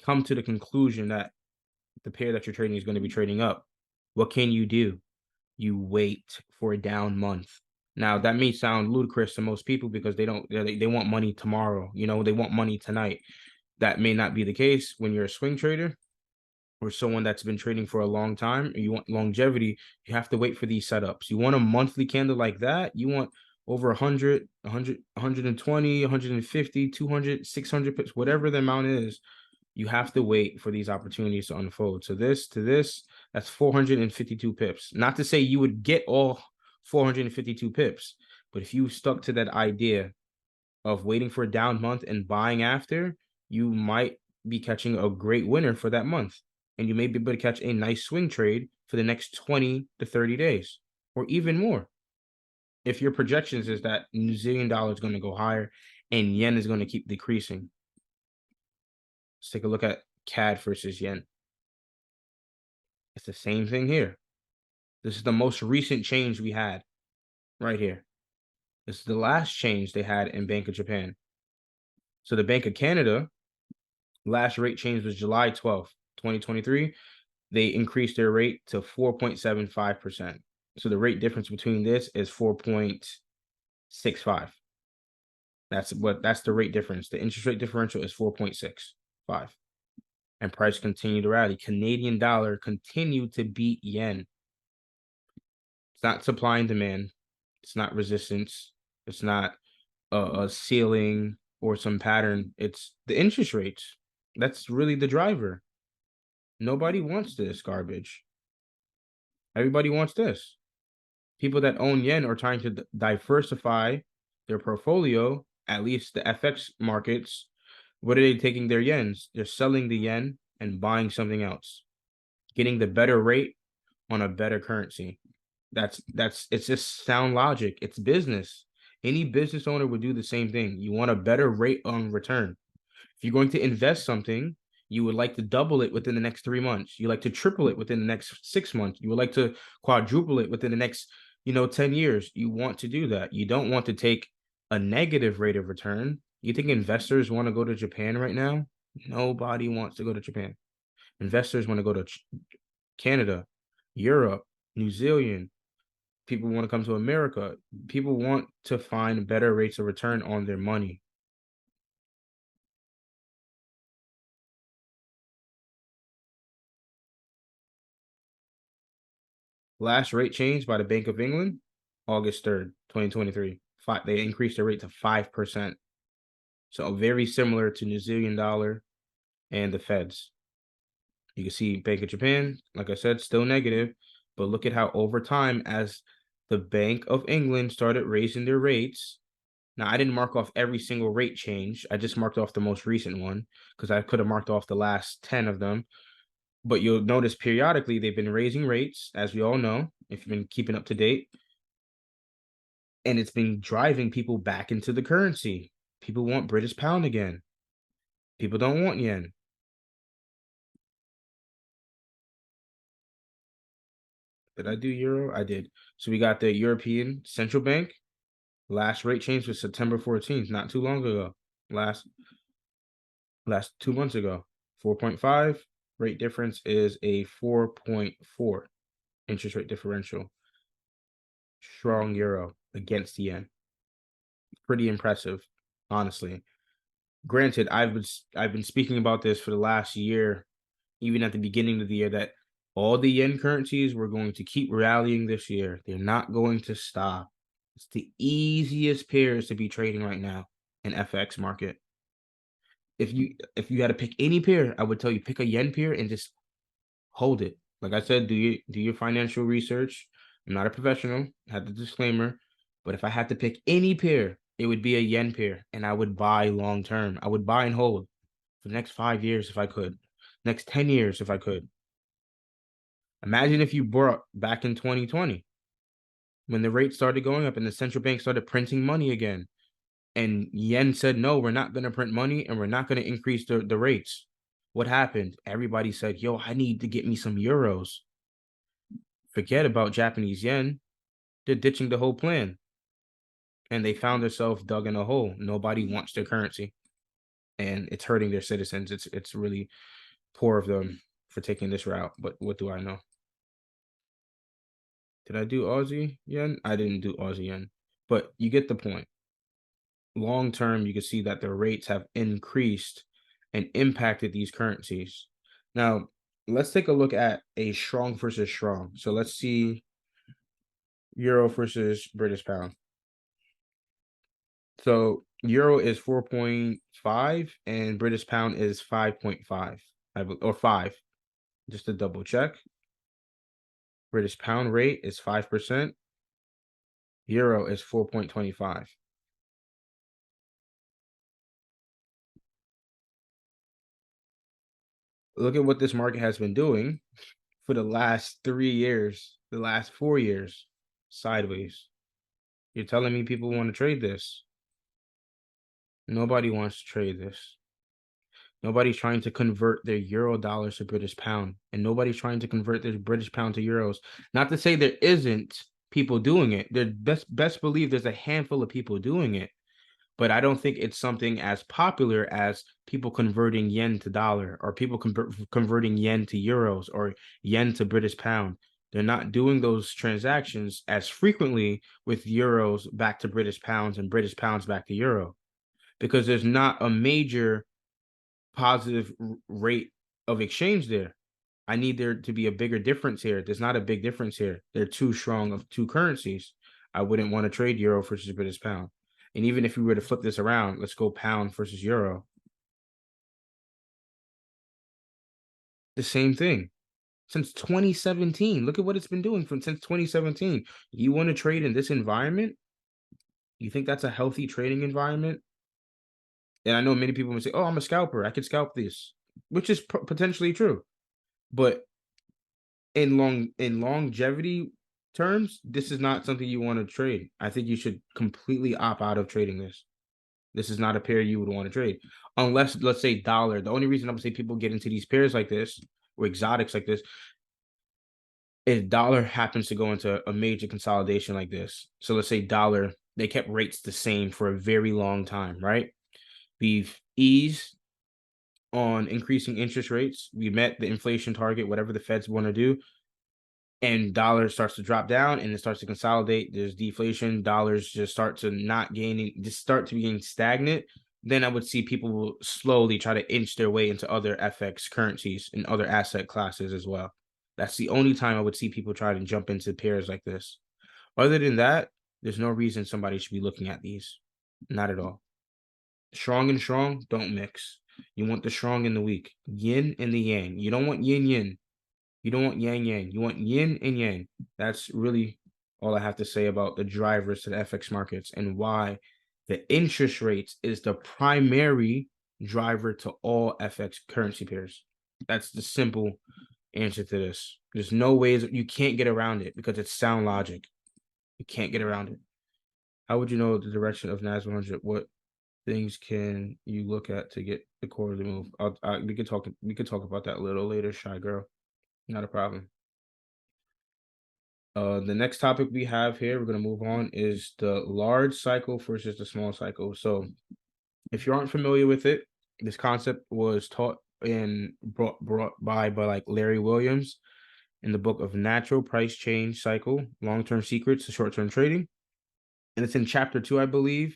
come to the conclusion that the pair that you're trading is going to be trading up, what can you do? You wait for a down month. Now that may sound ludicrous to most people because they want money tomorrow. They want money tonight. That may not be the case when you're a swing trader or someone that's been trading for a long time, and you want longevity. You have to wait for these setups. You want a monthly candle like that. You want over 100, 100, 120, 150, 200, 600 pips, whatever the amount is. You have to wait for these opportunities to unfold. So this, that's 452 pips. Not to say you would get all 452 pips, but if you stuck to that idea of waiting for a down month and buying after, you might be catching a great winner for that month. And you may be able to catch a nice swing trade for the next 20 to 30 days or even more. If your projections is that New Zealand dollar is going to go higher and yen is going to keep decreasing. Let's take a look at CAD versus yen. It's the same thing here. This is the most recent change we had right here. This is the last change they had in Bank of Japan. So the Bank of Canada, last rate change was July 12th, 2023. They increased their rate to 4.75%. So the rate difference between this is 4.65. That's the rate difference. The interest rate differential is 4.65. And price continued to rally. Canadian dollar continued to beat yen. It's not supply and demand. It's not resistance. It's not a ceiling or some pattern. It's the interest rates. That's really the driver. Nobody wants this garbage. Everybody wants this. People that own yen are trying to diversify their portfolio, at least the FX markets. What are they taking their yens? They're selling the yen and buying something else, getting the better rate on a better currency. It's just sound logic. It's business. Any business owner would do the same thing. You want a better rate on return. If you're going to invest something, you would like to double it within the next 3 months. You like to triple it within the next 6 months. You would like to quadruple it within the next, 10 years. You want to do that. You don't want to take a negative rate of return. You think investors want to go to Japan right now? Nobody wants to go to Japan. Investors want to go to Canada, Europe, New Zealand. People want to come to America. People want to find better rates of return on their money. Last rate change by the Bank of England, August 3rd, 2023. They increased their rate to 5%. So very similar to New Zealand dollar and the Feds. You can see Bank of Japan, like I said, still negative, but look at how over time, as the Bank of England started raising their rates. Now, I didn't mark off every single rate change. I just marked off the most recent one because I could have marked off the last 10 of them. But you'll notice periodically they've been raising rates, as we all know, if you've been keeping up to date. And it's been driving people back into the currency. People want British pound again. People don't want yen. Did I do euro? I did. So we got the European Central Bank. Last rate change was September 14th, not too long ago. Last 2 months ago. 4.5. Rate difference is a 4.4 interest rate differential. Strong euro against the yen. Pretty impressive, honestly. Granted, I've been speaking about this for the last year, even at the beginning of the year, that all the yen currencies were going to keep rallying this year. They're not going to stop. It's the easiest pairs to be trading right now in FX market. If you had to pick any pair, I would tell you pick a yen pair and just hold it. Like I said, do your financial research. I'm not a professional. I had the disclaimer. But if I had to pick any pair, it would be a yen pair, and I would buy long term. I would buy and hold for the next 5 years if I could, next 10 years if I could. Imagine if you bought back in 2020 when the rate started going up and the central bank started printing money again. And yen said, no, we're not going to print money and we're not going to increase the rates. What happened? Everybody said, yo, I need to get me some euros. Forget about Japanese yen. They're ditching the whole plan. And they found themselves dug in a hole. Nobody wants their currency. And it's hurting their citizens. It's really poor of them for taking this route. But what do I know? Did I do Aussie yen? I didn't do Aussie yen. But you get the point. Long term, you can see that the rates have increased and impacted these currencies. Now, let's take a look at a strong versus strong. So let's see Euro versus British pound. So Euro is 4.5 and British pound is 5.5, or 5, just to double check. British pound rate is 5%. Euro is 4.25. Look at what this market has been doing for the last 3 years, the last 4 years, sideways. You're telling me people want to trade this? Nobody wants to trade this. Nobody's trying to convert their euro dollars to British pound, and nobody's trying to convert their British pound to euros. Not to say there isn't people doing it. There best believe there's a handful of people doing it, but I don't think it's something as popular as people converting yen to dollar, or people converting yen to euros, or yen to British pound. They're not doing those transactions as frequently with euros back to British pounds and British pounds back to euro, because there's not a major positive rate of exchange there. I need there to be a bigger difference here. There's not a big difference here. They're too strong of two currencies. I wouldn't want to trade euro versus British pound. And even if we were to flip this around, let's go pound versus euro. The same thing. Since 2017, look at what it's been doing since 2017. You want to trade in this environment? You think that's a healthy trading environment? And I know many people would say, "Oh, I'm a scalper. I could scalp this," which is potentially true. But in longevity terms, this is not something you want to trade. I think you should completely opt out of trading this. This is not a pair you would want to trade. Unless, let's say, dollar. The only reason I'm gonna say people get into these pairs like this, or exotics like this, is dollar happens to go into a major consolidation like this. So let's say dollar, they kept rates the same for a very long time, right? We've eased on increasing interest rates. We met the inflation target, whatever the Feds want to do, and dollar starts to drop down and it starts to consolidate. There's deflation. Dollars just start to not gaining, just start to being stagnant. Then I would see people will slowly try to inch their way into other FX currencies and other asset classes as well. That's the only time I would see people try to jump into pairs like this. Other than that, there's no reason somebody should be looking at these. Not at all. Strong and strong don't mix. You want the strong and the weak. Yin and the yang. You don't want yin yin. You don't want yang yang. You want yin and yang. That's really all I have to say about the drivers to the FX markets and why the interest rates is the primary driver to all FX currency pairs. That's the simple answer to this. There's no ways you can't get around it because it's sound logic. You can't get around it. How would you know the direction of NAS 100? What things can you look at to get the quarterly move? We could talk. We could talk about that a little later, shy girl. Not a problem. The next topic we have here, we're going to move on, is the large cycle versus the small cycle. So if you aren't familiar with it, this concept was taught and brought by like Larry Williams in the book of Natural Price Change Cycle, Long-Term Secrets to Short-Term Trading. And it's in chapter 2, I believe.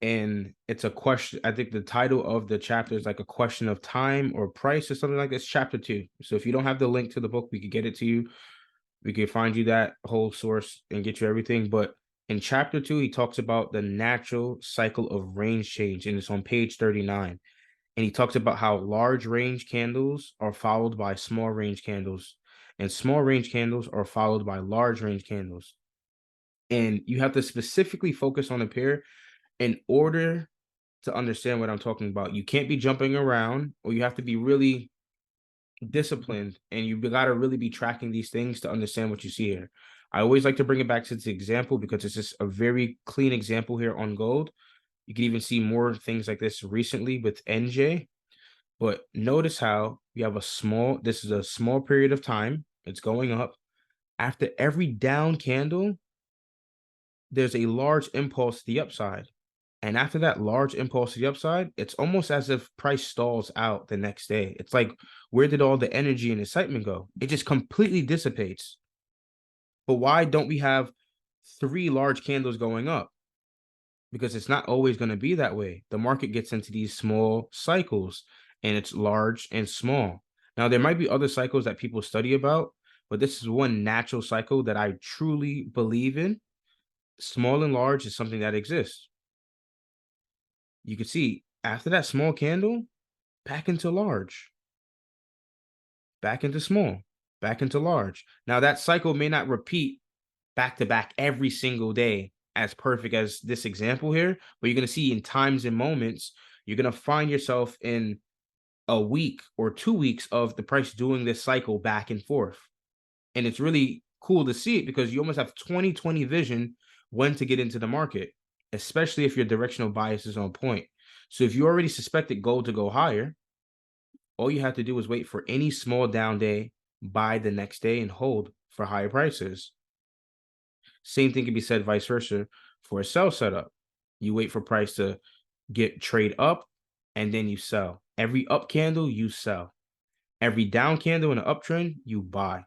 And it's a question. I think the title of the chapter is like a question of time or price or something like this. Chapter 2. So if you don't have the link to the book, we could get it to you. We can find you that whole source and get you everything. But in chapter 2, he talks about the natural cycle of range change, and it's on page 39. And he talks about how large range candles are followed by small range candles, and small range candles are followed by large range candles. And you have to specifically focus on a pair in order to understand what I'm talking about. You can't be jumping around, or you have to be really disciplined, and you got to really be tracking these things to understand what you see here. I always like to bring it back to this example because it's just a very clean example here on gold. You can even see more things like this recently with NJ. But notice how you have this is a small period of time. It's going up. After every down candle, there's a large impulse to the upside. And after that large impulse to the upside, it's almost as if price stalls out the next day. It's like, where did all the energy and excitement go? It just completely dissipates. But why don't we have three large candles going up? Because it's not always going to be that way. The market gets into these small cycles and it's large and small. Now, there might be other cycles that people study about, but this is one natural cycle that I truly believe in. Small and large is something that exists. You can see after that small candle, back into large, back into small, back into large. Now, that cycle may not repeat back to back every single day as perfect as this example here, but you're going to see in times and moments, you're going to find yourself in a week or 2 weeks of the price doing this cycle back and forth. And it's really cool to see it because you almost have 20/20 vision when to get into the market, especially if your directional bias is on point. So if you already suspected gold to go higher, all you have to do is wait for any small down day, buy the next day, and hold for higher prices. Same thing can be said vice versa for a sell setup. You wait for price to get trade up, and then you sell. Every up candle, you sell. Every down candle in an uptrend, you buy.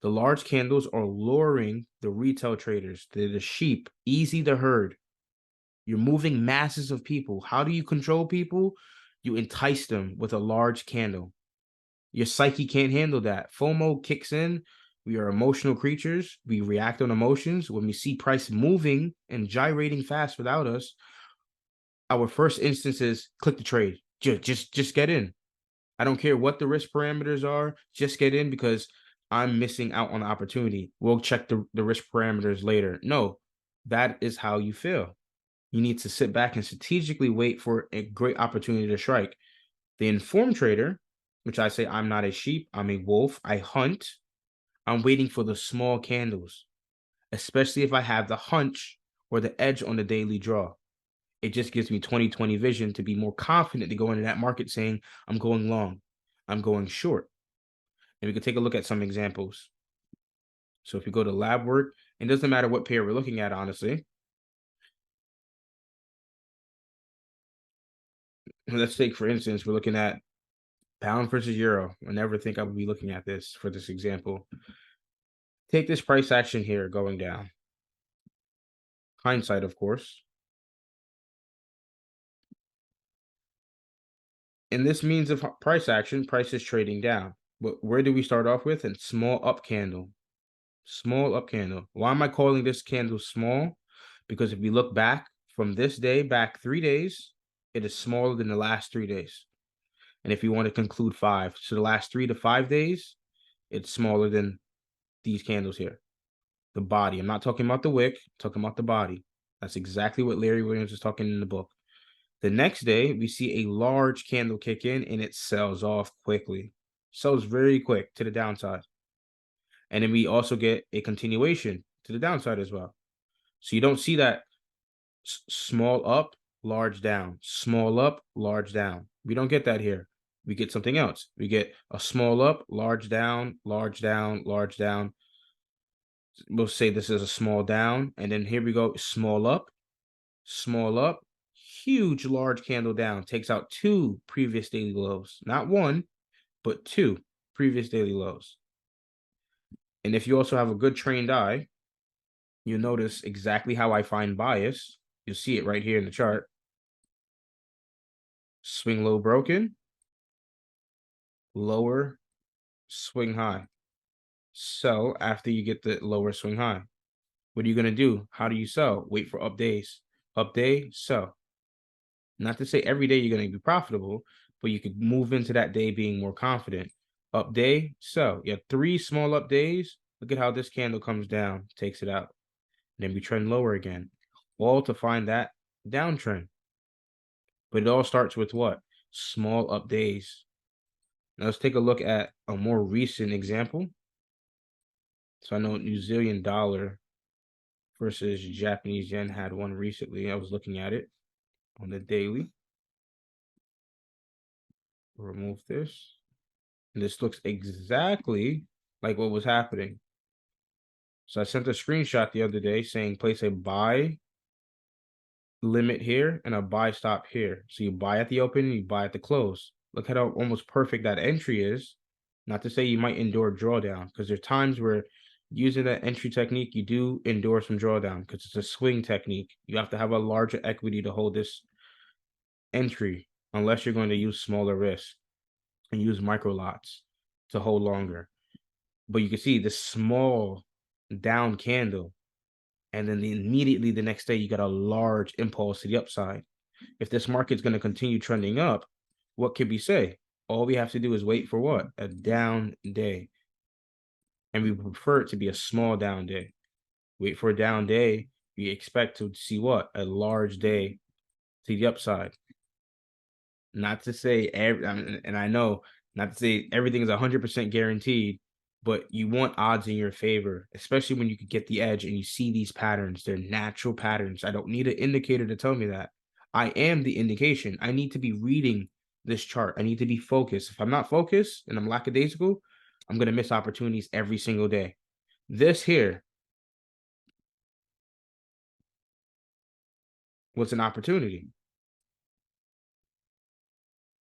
The large candles are luring the retail traders. They're the sheep, easy to herd. You're moving masses of people. How do you control people? You entice them with a large candle. Your psyche can't handle that. FOMO kicks in. We are emotional creatures. We react on emotions. When we see price moving and gyrating fast without us, our first instance is click the trade. Just get in. I don't care what the risk parameters are. Just get in because I'm missing out on the opportunity. We'll check the risk parameters later. No, that is how you feel. You need to sit back and strategically wait for a great opportunity to strike. The informed trader, which I say I'm not a sheep, I'm a wolf. I hunt. I'm waiting for the small candles, especially if I have the hunch or the edge on the daily draw. It just gives me 20/20 vision to be more confident to go into that market saying, I'm going long, I'm going short. And we can take a look at some examples. So if we go to lab work, it doesn't matter what pair we're looking at, honestly. Let's take, for instance, we're looking at pound versus euro. I never think I would be looking at this for this example. Take this price action here going down. Hindsight, of course. And this means of price action, price is trading down. But where do we start off with? A small up candle. Small up candle. Why am I calling this candle small? Because if we look back from this day back 3 days, it is smaller than the last 3 days. And if you want to conclude 5, so the last 3 to 5 days, it's smaller than these candles here. The body. I'm not talking about the wick, I'm talking about the body. That's exactly what Larry Williams is talking in the book. The next day, we see a large candle kick in and it sells off quickly. Sells very quick to the downside. And then we also get a continuation to the downside as well. So you don't see that small up, large down, small up, large down. We don't get that here. We get something else. We get a small up, large down, large down, large down. We'll say this is a small down. And then here we go, small up, huge large candle down. Takes out 2 previous daily lows. Not 1, but 2 previous daily lows. And if you also have a good trained eye, you'll notice exactly how I find bias. You'll see it right here in the chart. Swing low broken, lower swing high. Sell after you get the lower swing high. What are you going to do? How do you sell? Wait for up days. Up day, sell. Not to say every day you're going to be profitable, but you could move into that day being more confident. Up day, sell. You have 3 small up days. Look at how this candle comes down, takes it out. Then we trend lower again, all to find that downtrend. But it all starts with what? Small up days. Now let's take a look at a more recent example. So I know New Zealand dollar versus Japanese yen had one recently. I was looking at it on the daily. Remove this. And this looks exactly like what was happening. So I sent a screenshot the other day saying place a buy limit here and a buy stop here. So you buy at the open and you buy at the close. Look at how almost perfect that entry is. Not to say you might endure drawdown, because there's times where using that entry technique, you do endure some drawdown because it's a swing technique. You have to have a larger equity to hold this entry, unless you're going to use smaller risk and use micro lots to hold longer. But you can see the small down candle, and then immediately the next day you got a large impulse to the upside. If this market's going to continue trending up, what could we say? All we have to do is wait for what? A down day. And we prefer it to be a small down day. Wait for a down day. We expect to see what? A large day to the upside. Not to say and I know not to say everything is 100% guaranteed, but you want odds in your favor, especially when you could get the edge and you see these patterns. They're natural patterns. I don't need an indicator to tell me that. I am the indication. I need to be reading this chart. I need to be focused. If I'm not focused and I'm lackadaisical, I'm going to miss opportunities every single day. This here was an opportunity.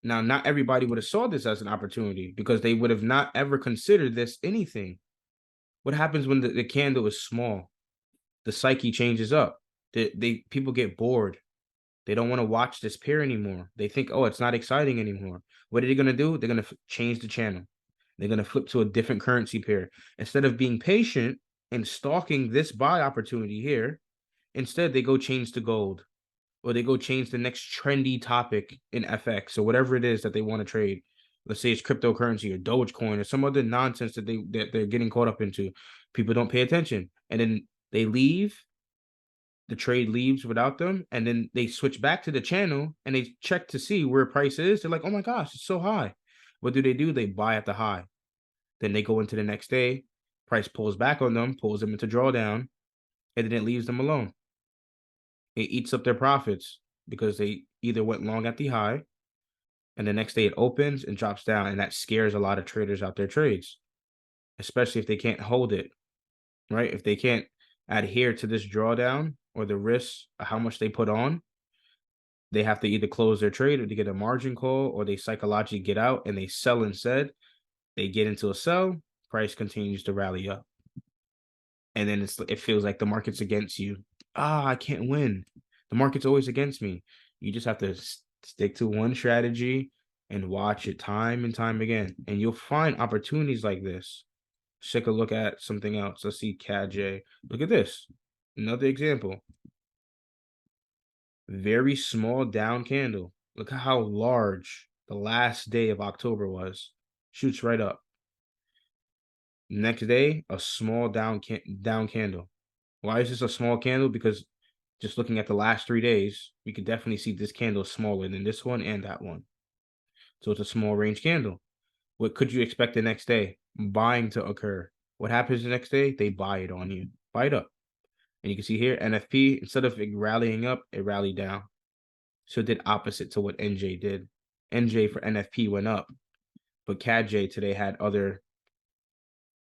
Now, not everybody would have saw this as an opportunity because they would have not ever considered this anything. What happens when the candle is small? The psyche changes up. People get bored. They don't want to watch this pair anymore. They think, oh, it's not exciting anymore. What are they going to do? They're going to change the channel. They're going to flip to a different currency pair. Instead of being patient and stalking this buy opportunity here, instead they go change to gold, or they go change the next trendy topic in FX or whatever it is that they want to trade. Let's say it's cryptocurrency or Dogecoin or some other nonsense that they're getting caught up into. People don't pay attention, and then they leave. The trade leaves without them, and then they switch back to the channel and they check to see where price is. They're like, "Oh my gosh, it's so high." What do? They buy at the high. Then they go into the next day. Price pulls back on them, pulls them into drawdown, and then it leaves them alone. It eats up their profits because they either went long at the high, and the next day it opens and drops down, and that scares a lot of traders out their trades, especially if they can't hold it, right? If they can't adhere to this drawdown or the risk of how much they put on, they have to either close their trade or to get a margin call, or they psychologically get out and they sell instead. They get into a sell, price continues to rally up, and then it feels like the market's against you. I can't win. The market's always against me. You just have to stick to one strategy and watch it time and time again, and you'll find opportunities like this. Let's take a look at something else. Let's see CAD-J. Look at this. Another example. Very small down candle. Look at how large the last day of October was. Shoots right up. Next day, a small down candle. Why is this a small candle? Because just looking at the last 3 days, we could definitely see this candle smaller than this one and that one. So it's a small range candle. What could you expect the next day? Buying to occur. What happens the next day? They buy it on you. Buy it up. And you can see here, NFP, instead of it rallying up, it rallied down. So it did opposite to what NJ did. NJ for NFP went up, but CAD-J today had other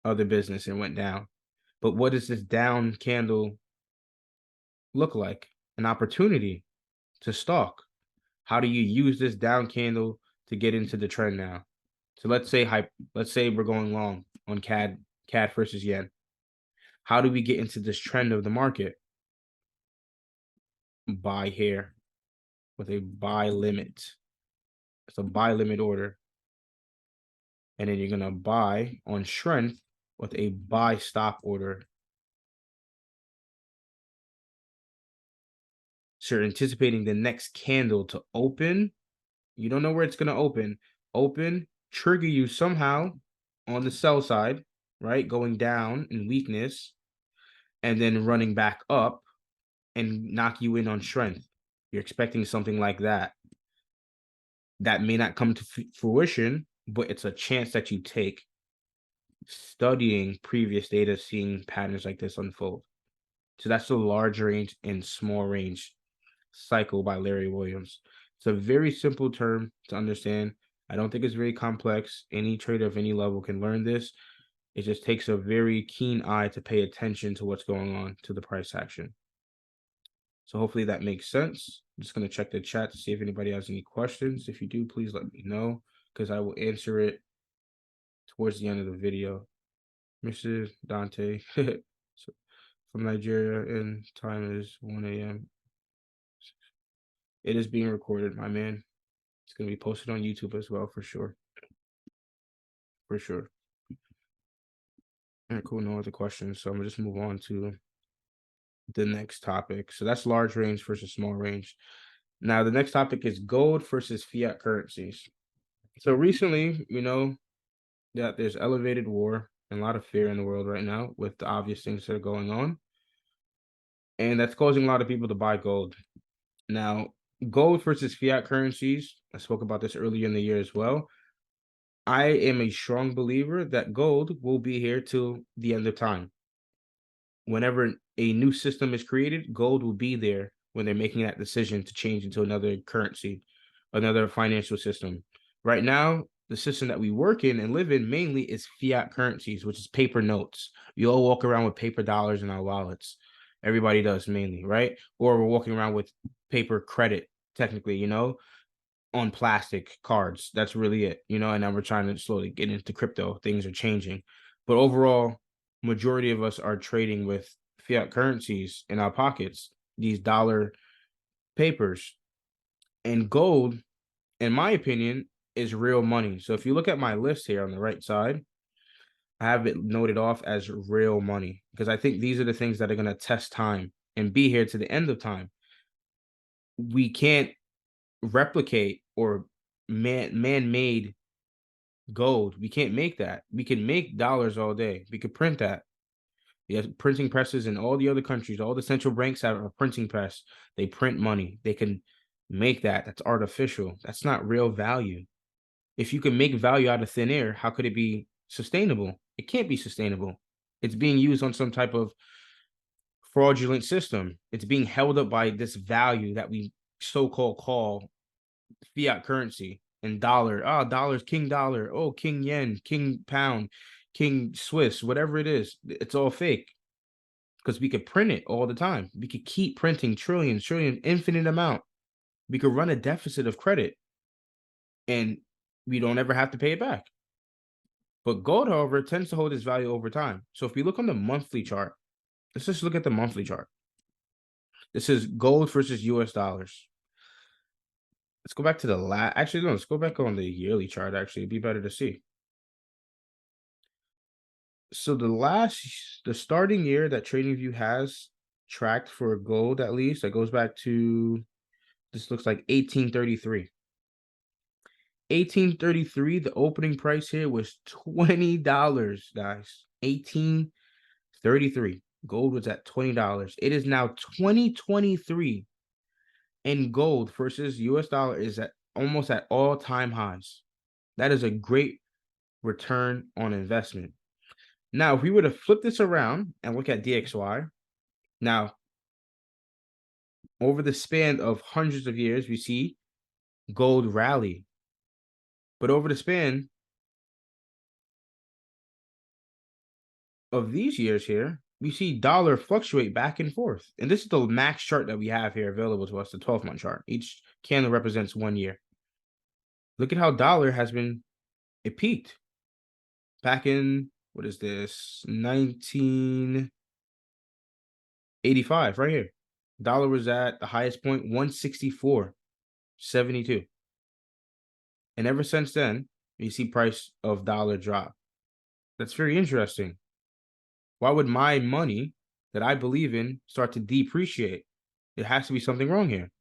business and went down. But what does this down candle look like? An opportunity to stalk. How do you use this down candle to get into the trend now? So let's say we're going long on CAD versus yen. How do we get into this trend of the market? Buy here with a buy limit. It's a buy limit order. And then you're going to buy on strength with a buy stop order. So you're anticipating the next candle to open. You don't know where it's going to open, trigger you somehow on the sell side, right? Going down in weakness, and then running back up and knock you in on strength. You're expecting something like that. That may not come to fruition, but it's a chance that you take studying previous data, seeing patterns like this unfold. So that's the large range and small range cycle by Larry Williams. It's a very simple term to understand. I don't think it's very complex. Any trader of any level can learn this. It just takes a very keen eye to pay attention to what's going on to the price action. So hopefully that makes sense. I'm just going to check the chat to see if anybody has any questions. If you do, please let me know because I will answer it towards the end of the video. Mr. Dante so from Nigeria, and time is 1 a.m. It is being recorded, my man. It's going to be posted on YouTube as well, for sure. For sure. All right, cool. No other questions. So I'm going to just move on to the next topic. So that's large range versus small range. Now, the next topic is gold versus fiat currencies. So recently, you know that there's elevated war and a lot of fear in the world right now with the obvious things that are going on. And that's causing a lot of people to buy gold. Now, gold versus fiat currencies, I spoke about this earlier in the year as well. I am a strong believer that gold will be here till the end of time. Whenever a new system is created, gold will be there when they're making that decision to change into another currency, another financial system. Right now, the system that we work in and live in mainly is fiat currencies, which is paper notes. You all walk around with paper dollars in our wallets. Everybody does mainly, right? Or we're walking around with paper credit, technically, on plastic cards. That's really it, and now we're trying to slowly get into crypto. Things are changing. But overall, majority of us are trading with fiat currencies in our pockets, these dollar papers. And gold, in my opinion, is real money. So if you look at my list here on the right side, I have it noted off as real money because I think these are the things that are going to test time and be here to the end of time. We can't replicate or man-made gold. We can't make that. We can make dollars all day. We could print that. We have printing presses in all the other countries. All the central banks have a printing press. They print money. They can make that. That's artificial. That's not real value. If you can make value out of thin air, how could it be sustainable? It can't be sustainable. It's being used on some type of fraudulent system. It's being held up by this value that we so-called call fiat currency and dollar. Oh, dollars, king dollar. Oh, king yen, king pound, king Swiss, whatever it is. It's all fake because we could print it all the time. We could keep printing trillions, infinite amount. We could run a deficit of credit and we don't ever have to pay it back. But gold, however, tends to hold its value over time. So if we look on the monthly chart, let's just look at the monthly chart. This is gold versus US dollars. Let's go back to the last. Actually, no, let's go back on the yearly chart. Actually, it'd be better to see. So the starting year that TradingView has tracked for gold, at least, that goes back to, this looks like 1833. 1833, the opening price here was $20, guys. 1833. Gold was at $20. It is now 2023, and gold versus US dollar is at almost at all-time highs. That is a great return on investment. Now, if we were to flip this around and look at DXY, now, over the span of hundreds of years, we see gold rally. But over the span of these years here, we see dollar fluctuate back and forth. And this is the max chart that we have here available to us, the 12-month chart. Each candle represents 1 year. Look at how dollar has been, it peaked back in, what is this, 1985, right here. Dollar was at the highest point, 164.72. And ever since then, you see price of dollar drop. That's very interesting. Why would my money that I believe in start to depreciate? There has to be something wrong here.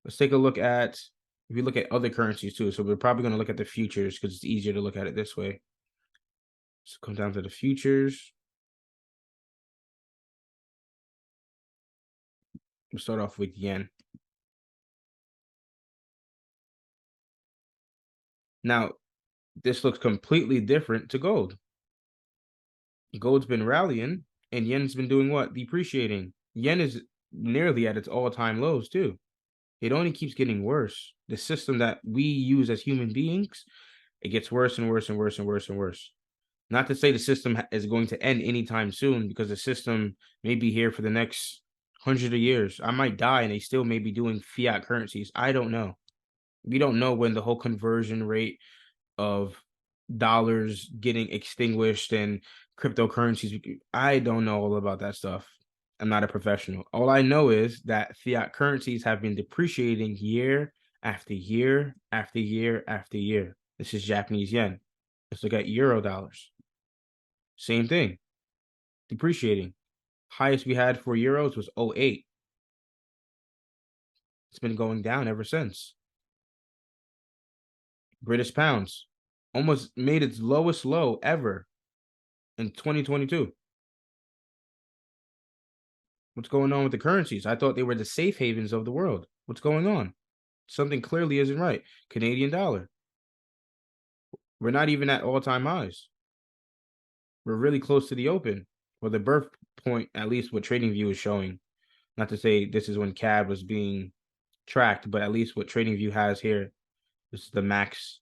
Let's take a look at, if you look at other currencies too. So we're probably going to look at the futures because it's easier to look at it this way. So come down to the futures. We'll start off with yen. Now, this looks completely different to gold. Gold's been rallying and yen's been doing what? Depreciating. Yen is nearly at its all-time lows too. It only keeps getting worse. The system that we use as human beings, it gets worse and worse and worse and worse and worse. Not to say the system is going to end anytime soon, because the system may be here for the next hundred of years. I might die and they still may be doing fiat currencies. I don't know. We don't know when the whole conversion rate of dollars getting extinguished and cryptocurrencies. I don't know all about that stuff. I'm not a professional. All I know is that fiat currencies have been depreciating year after year after year after year. This is Japanese yen. Let's look at euro dollars. Same thing, depreciating. Highest we had for euros was '08. It's been going down ever since. British pounds almost made its lowest low ever in 2022. What's going on with the currencies? I thought they were the safe havens of the world. What's going on? Something clearly isn't right. Canadian dollar. We're not even at all-time highs. We're really close to the open, or the birth point, at least what TradingView is showing. Not to say this is when CAD was being tracked, but at least what TradingView has here, this is the max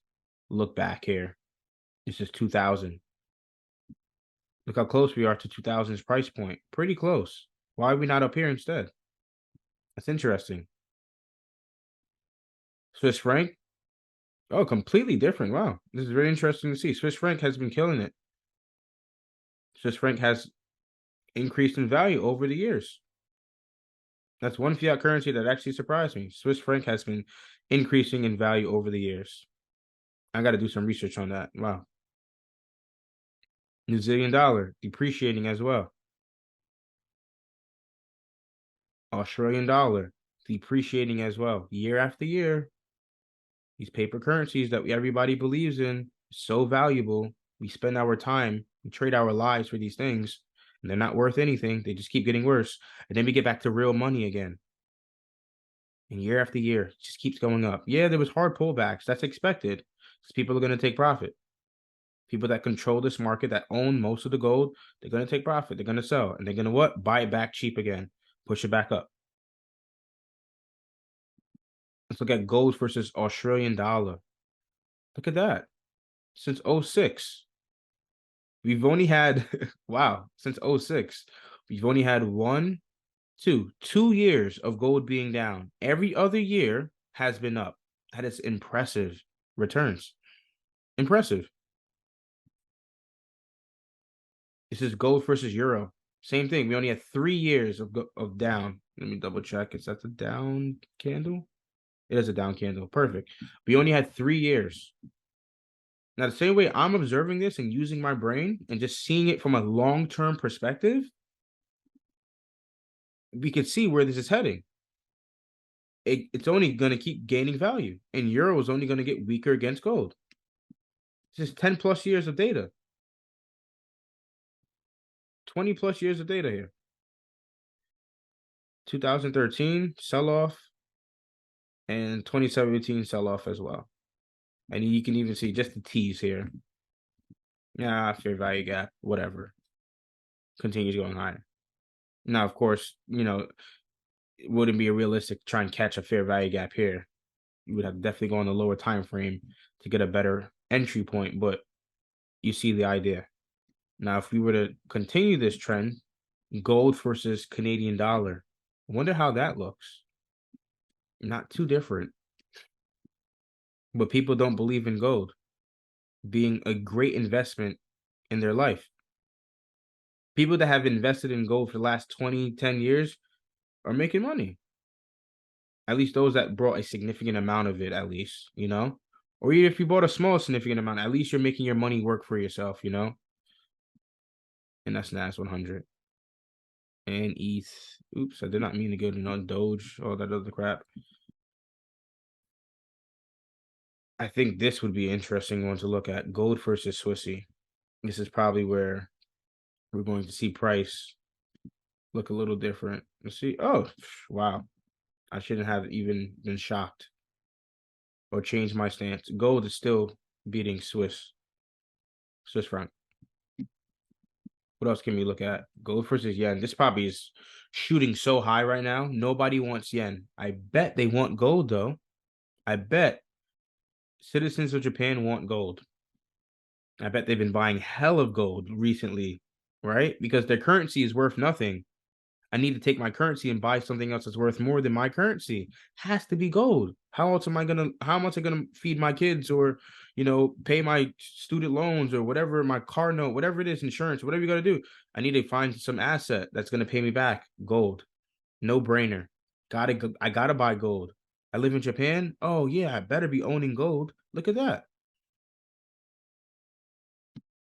look back here. This is 2000. Look how close we are to 2000's price point. Pretty close. Why are we not up here instead? That's interesting. Swiss franc. Oh, completely different. Wow. This is very interesting to see. Swiss franc has been killing it. Swiss franc has increased in value over the years. That's one fiat currency that actually surprised me. Swiss franc has been increasing in value over the years. I got to do some research on that. Wow. New Zealand dollar depreciating as well. Australian dollar depreciating as well, year after year. These paper currencies that everybody believes in, so valuable. We spend our time, we trade our lives for these things, and they're not worth anything. They just keep getting worse. And then we get back to real money again. And year after year, it just keeps going up. Yeah, there was hard pullbacks. That's expected, because people are going to take profit. People that control this market, that own most of the gold, they're going to take profit. They're going to sell. And they're going to what? Buy it back cheap again. Push it back up. Let's look at gold versus Australian dollar. Look at that. Since '06, we've only had, wow, since '06, we've only had two years of gold being down. Every other year has been up. That is impressive returns. Impressive. This is gold versus euro. Same thing. We only had 3 years of down. Let me double check. Is that the down candle? It is a down candle. Perfect. We only had 3 years. Now, the same way I'm observing this and using my brain and just seeing it from a long-term perspective, we can see where this is heading. It's only going to keep gaining value, and euro is only going to get weaker against gold. This is 10 plus years of data, 20 plus years of data here. 2013 sell off, and 2017 sell off as well. And you can even see just the T's here. Yeah, fair value gap, whatever. Continues going higher. Now, of course, it wouldn't be realistic to try and catch a fair value gap here. You would have to definitely go on the lower time frame to get a better entry point, but you see the idea. Now, if we were to continue this trend, gold versus Canadian dollar, I wonder how that looks. Not too different. But people don't believe in gold being a great investment in their life. People that have invested in gold for the last 10 years are making money. At least those that brought a significant amount of it, at least, Or even if you bought a small significant amount, at least you're making your money work for yourself, And that's NAS 100. And ETH. Oops, I did not mean to go to Doge, all that other crap. I think this would be an interesting one to look at. Gold versus Swissy. This is probably where we're going to see price look a little different. Let's see. Oh, wow. I shouldn't have even been shocked or changed my stance. Gold is still beating Swiss franc. What else can we look at? Gold versus yen. This probably is shooting so high right now. Nobody wants yen. I bet they want gold, though. I bet citizens of Japan want gold. I bet they've been buying hell of gold recently, right? Because their currency is worth nothing. I need to take my currency and buy something else that's worth more than my currency. Has to be gold. How else am I gonna? How much am I gonna feed my kids, or pay my student loans, or whatever, my car note, whatever it is, insurance, whatever you gotta do? I need to find some asset that's gonna pay me back. Gold, no brainer. I gotta buy gold. I live in Japan. Oh yeah, I better be owning gold. Look at that.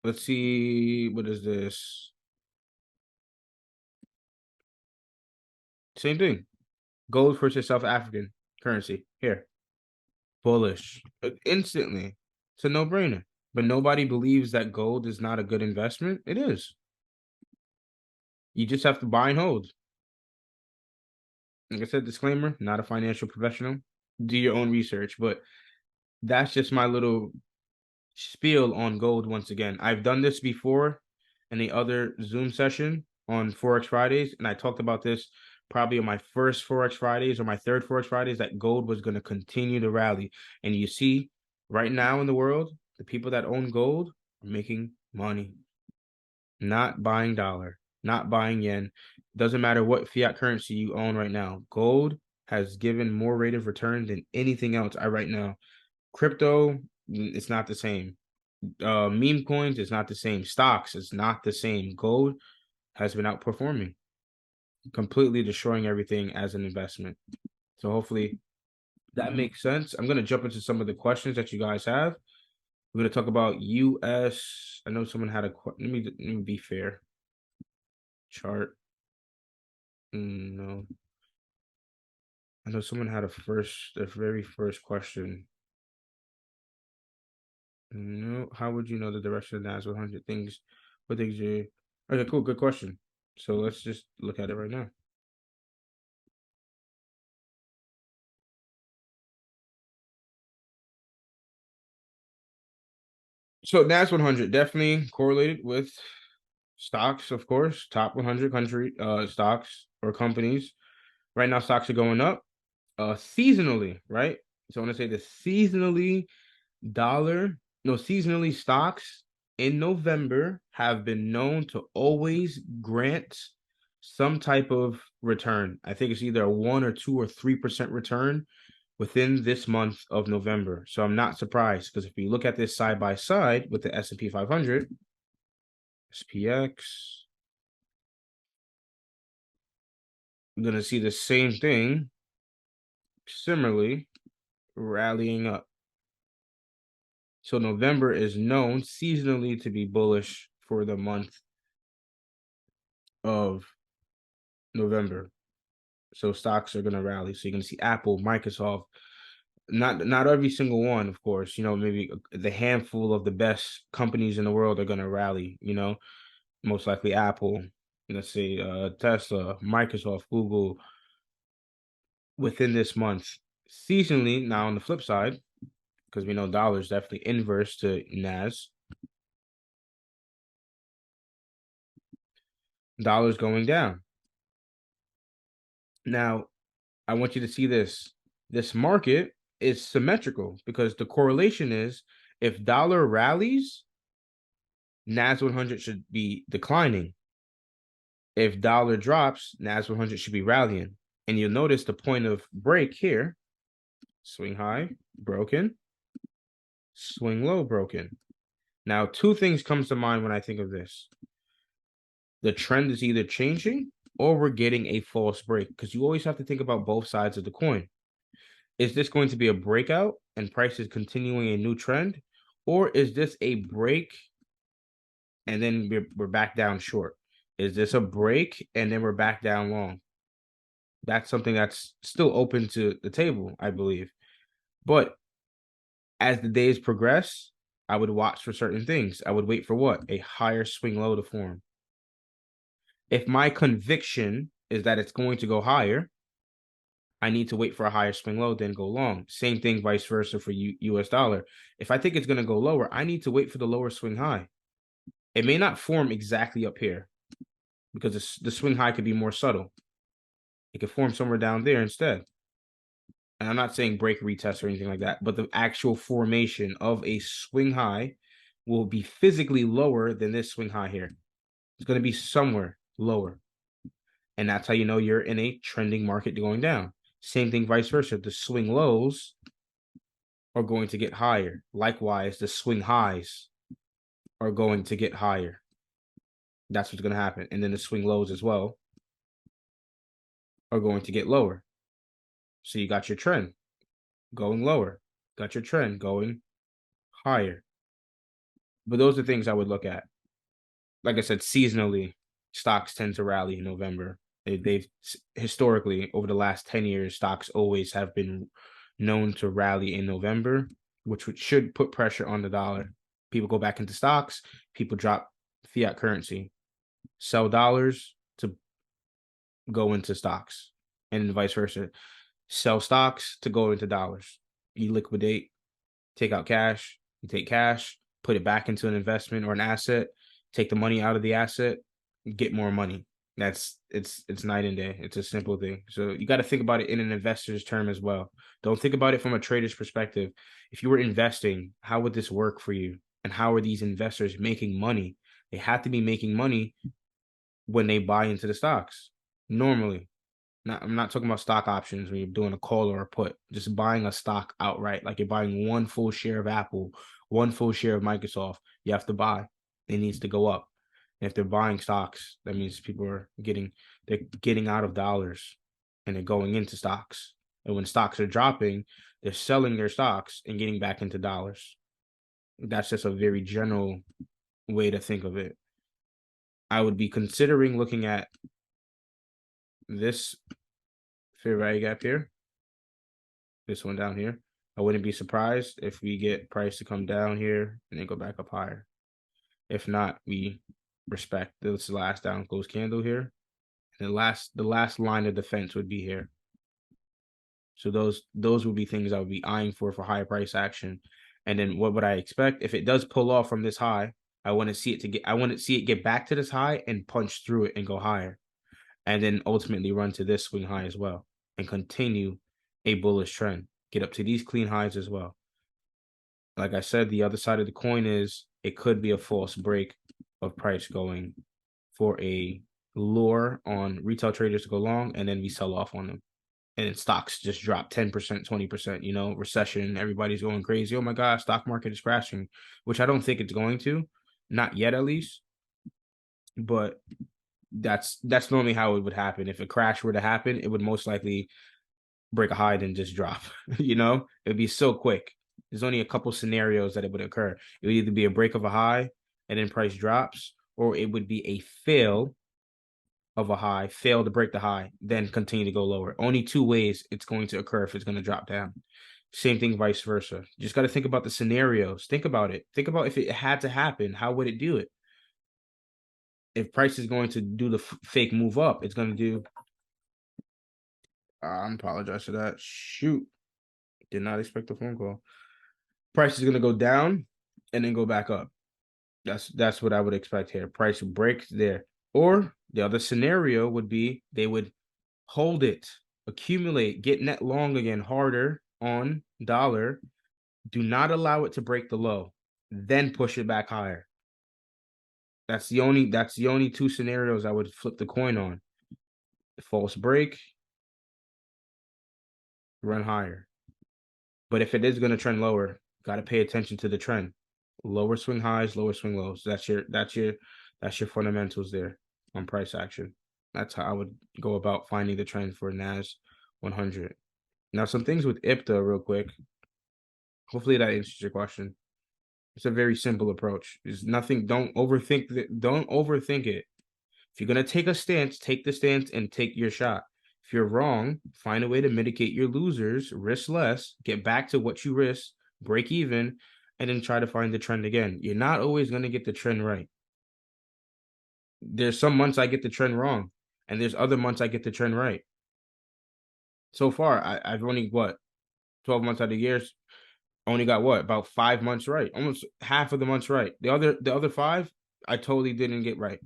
Let's see. What is this? Same thing. Gold versus South African currency. Here. Bullish. Instantly. It's a no-brainer. But nobody believes that gold is not a good investment. It is. You just have to buy and hold. Like I said, disclaimer, not a financial professional. Do your own research. But that's just my little spiel on gold once again. I've done this before in the other Zoom session on Forex Fridays, and I talked about this probably on my first Forex Fridays or my third Forex Fridays, that gold was going to continue to rally. And you see, right now in the world, the people that own gold are making money, not buying dollar, not buying yen. Doesn't matter what fiat currency you own right now. Gold has given more rate of return than anything else right now. Crypto, it's not the same. Meme coins is not the same. Stocks is not the same. Gold has been outperforming, completely destroying everything as an investment. So hopefully that makes sense. I'm going to jump into some of the questions that you guys have. We're going to talk about US. I know someone had a let me be fair. Chart. No. I know someone had the very first question. No, how would you know the direction of the NAS 100 things? What things you? Okay, cool, good question. So let's just look at it right now. So NAS 100 definitely correlated with stocks, of course, top 100 country stocks or companies. Right now, stocks are going up. Seasonally, right? So I want to say the seasonally stocks in November have been known to always grant some type of return. I think it's either a 1 or 2 or 3% return within this month of November. So I'm not surprised, because if you look at this side by side with the S&P 500, SPX, I'm going to see the same thing similarly rallying up. So November is known seasonally to be bullish for the month of November. So stocks are going to rally. So you're going to see Apple, Microsoft, not every single one, of course. Maybe the handful of the best companies in the world are going to rally. Most likely Apple, let's say Tesla, Microsoft, Google, within this month. Seasonally, now on the flip side, because we know dollar is definitely inverse to NAS, dollar's going down. Now, I want you to see this. This market is symmetrical, because the correlation is, if dollar rallies, NAS 100 should be declining. If dollar drops, NAS 100 should be rallying. And you'll notice the point of break here, swing high, broken, swing low, broken. Now, two things comes to mind when I think of this. The trend is either changing or we're getting a false break, because you always have to think about both sides of the coin. Is this going to be a breakout and price is continuing a new trend? Or is this a break and then we're back down short? Is this a break and then we're back down long? That's something that's still open to the table, I believe. But as the days progress, I would watch for certain things. I would wait for what? A higher swing low to form. If my conviction is that it's going to go higher, I need to wait for a higher swing low, then go long. Same thing, vice versa for US dollar. If I think it's going to go lower, I need to wait for the lower swing high. It may not form exactly up here, because the swing high could be more subtle. It could form somewhere down there instead. And I'm not saying break retest or anything like that, but the actual formation of a swing high will be physically lower than this swing high here. It's going to be somewhere lower. And that's how you know you're in a trending market going down. Same thing, vice versa. The swing lows are going to get higher. Likewise, the swing highs are going to get higher. That's what's going to happen. And then the swing lows as well are going to get lower. So you got your trend going lower, got your trend going higher. But those are things I would look at. Like I said, seasonally, stocks tend to rally in November. They've historically, over the last 10 years, stocks always have been known to rally in November, which should put pressure on the dollar. People go back into stocks, people drop fiat currency, sell dollars to go into stocks, and vice versa. Sell stocks to go into dollars. You liquidate, take out cash, you take cash, put it back into an investment or an asset, take the money out of the asset, get more money. It's night and day. It's a simple thing. So you got to think about it in an investor's term as well. Don't think about it from a trader's perspective. If you were investing, how would this work for you? And how are these investors making money? They have to be making money when they buy into the stocks. Normally, I'm not talking about stock options when you're doing a call or a put, just buying a stock outright. Like you're buying one full share of Apple, one full share of Microsoft. You have to buy. It needs to go up. And if they're buying stocks, that means people are getting out of dollars and they're going into stocks. And when stocks are dropping, they're selling their stocks and getting back into dollars. That's just a very general way to think of it. I would be considering looking at this fair value gap here, this one down here. I wouldn't be surprised if we get price to come down here and then go back up higher. If not, we respect this last down close candle here. And the last line of defense would be here. So those would be things I would be eyeing for higher price action. And then what would I expect? If it does pull off from this high, I want to see it get back to this high and punch through it and go higher. And then ultimately run to this swing high as well and continue a bullish trend. Get up to these clean highs as well. Like I said, the other side of the coin is it could be a false break of price going for a lure on retail traders to go long, and then we sell off on them. And stocks just drop 10%, 20%, recession, everybody's going crazy. Oh my God, stock market is crashing, which I don't think it's going to, not yet at least. But that's normally how it would happen. If a crash were to happen, it would most likely break a high and just drop. It'd be so quick. There's only a couple scenarios that it would occur. It would either be a break of a high and then price drops, or it would be a fail of a high, fail to break the high, then continue to go lower. Only two ways it's going to occur if it's going to drop down. Same thing, vice versa. You just got to think about the scenarios. Think about it. Think about if it had to happen, how would it do it? If price is going to do the fake move up, it's going to do. I apologize for that. Shoot. Did not expect a phone call. Price is going to go down and then go back up. That's what I would expect here. Price breaks there. Or the other scenario would be they would hold it, accumulate, get net long again harder on dollar. Do not allow it to break the low, then push it back higher. That's the only two scenarios I would flip the coin on. False break, run higher. But if it is going to trend lower, got to pay attention to the trend. Lower swing highs, lower swing lows. That's your fundamentals there on price action. That's how I would go about finding the trend for NAS 100. Now, some things with IPDA real quick. Hopefully that answers your question. It's a very simple approach. There's nothing. Don't overthink it. Don't overthink it. If you're gonna take a stance, take the stance and take your shot. If you're wrong, find a way to mitigate your losers, risk less, get back to what you risk, break even, and then try to find the trend again. You're not always gonna get the trend right. There's some months I get the trend wrong, and there's other months I get the trend right. So far, I've only 12 months out of the years, only got about 5 months right, almost half of the months right. The other 5, I totally didn't get right.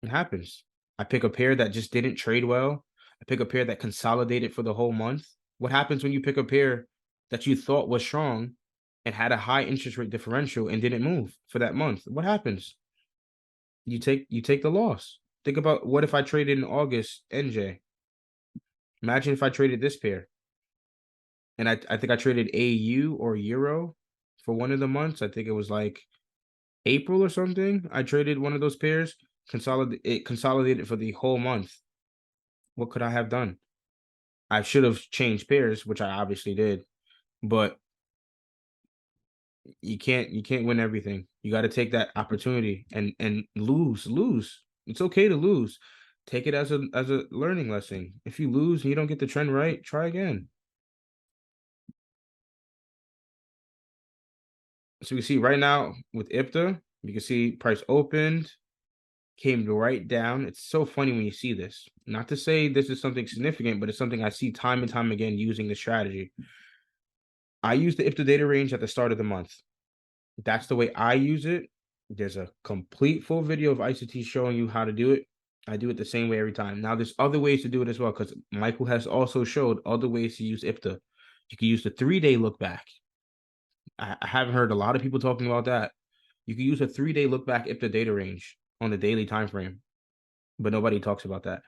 It happens. I pick a pair that just didn't trade well. I pick a pair that consolidated for the whole month. What happens when you pick a pair that you thought was strong and had a high interest rate differential and didn't move for that month, what happens? You take the loss. Think about, what if I traded in August, NJ? Imagine if I traded this pair, and I think I traded AU or Euro for one of the months. I think it was like April or something. I traded one of those pairs, consolidated for the whole month. What could I have done? I should have changed pairs, which I obviously did, but you can't win everything. You got to take that opportunity and lose. It's okay to lose. Take it as a learning lesson. If you lose and you don't get the trend right, try again. So we see right now with IPDA, you can see price opened, came right down. It's so funny when you see this. Not to say this is something significant, but it's something I see time and time again using the strategy. I use the IPDA data range at the start of the month. That's the way I use it. There's a complete full video of ICT showing you how to do it. I do it the same way every time. Now, there's other ways to do it as well, because Michael has also showed other ways to use IPDA. You can use the 3-day look back. I haven't heard a lot of people talking about that. You can use a 3-day look back IPDA data range on the daily time frame, but nobody talks about that.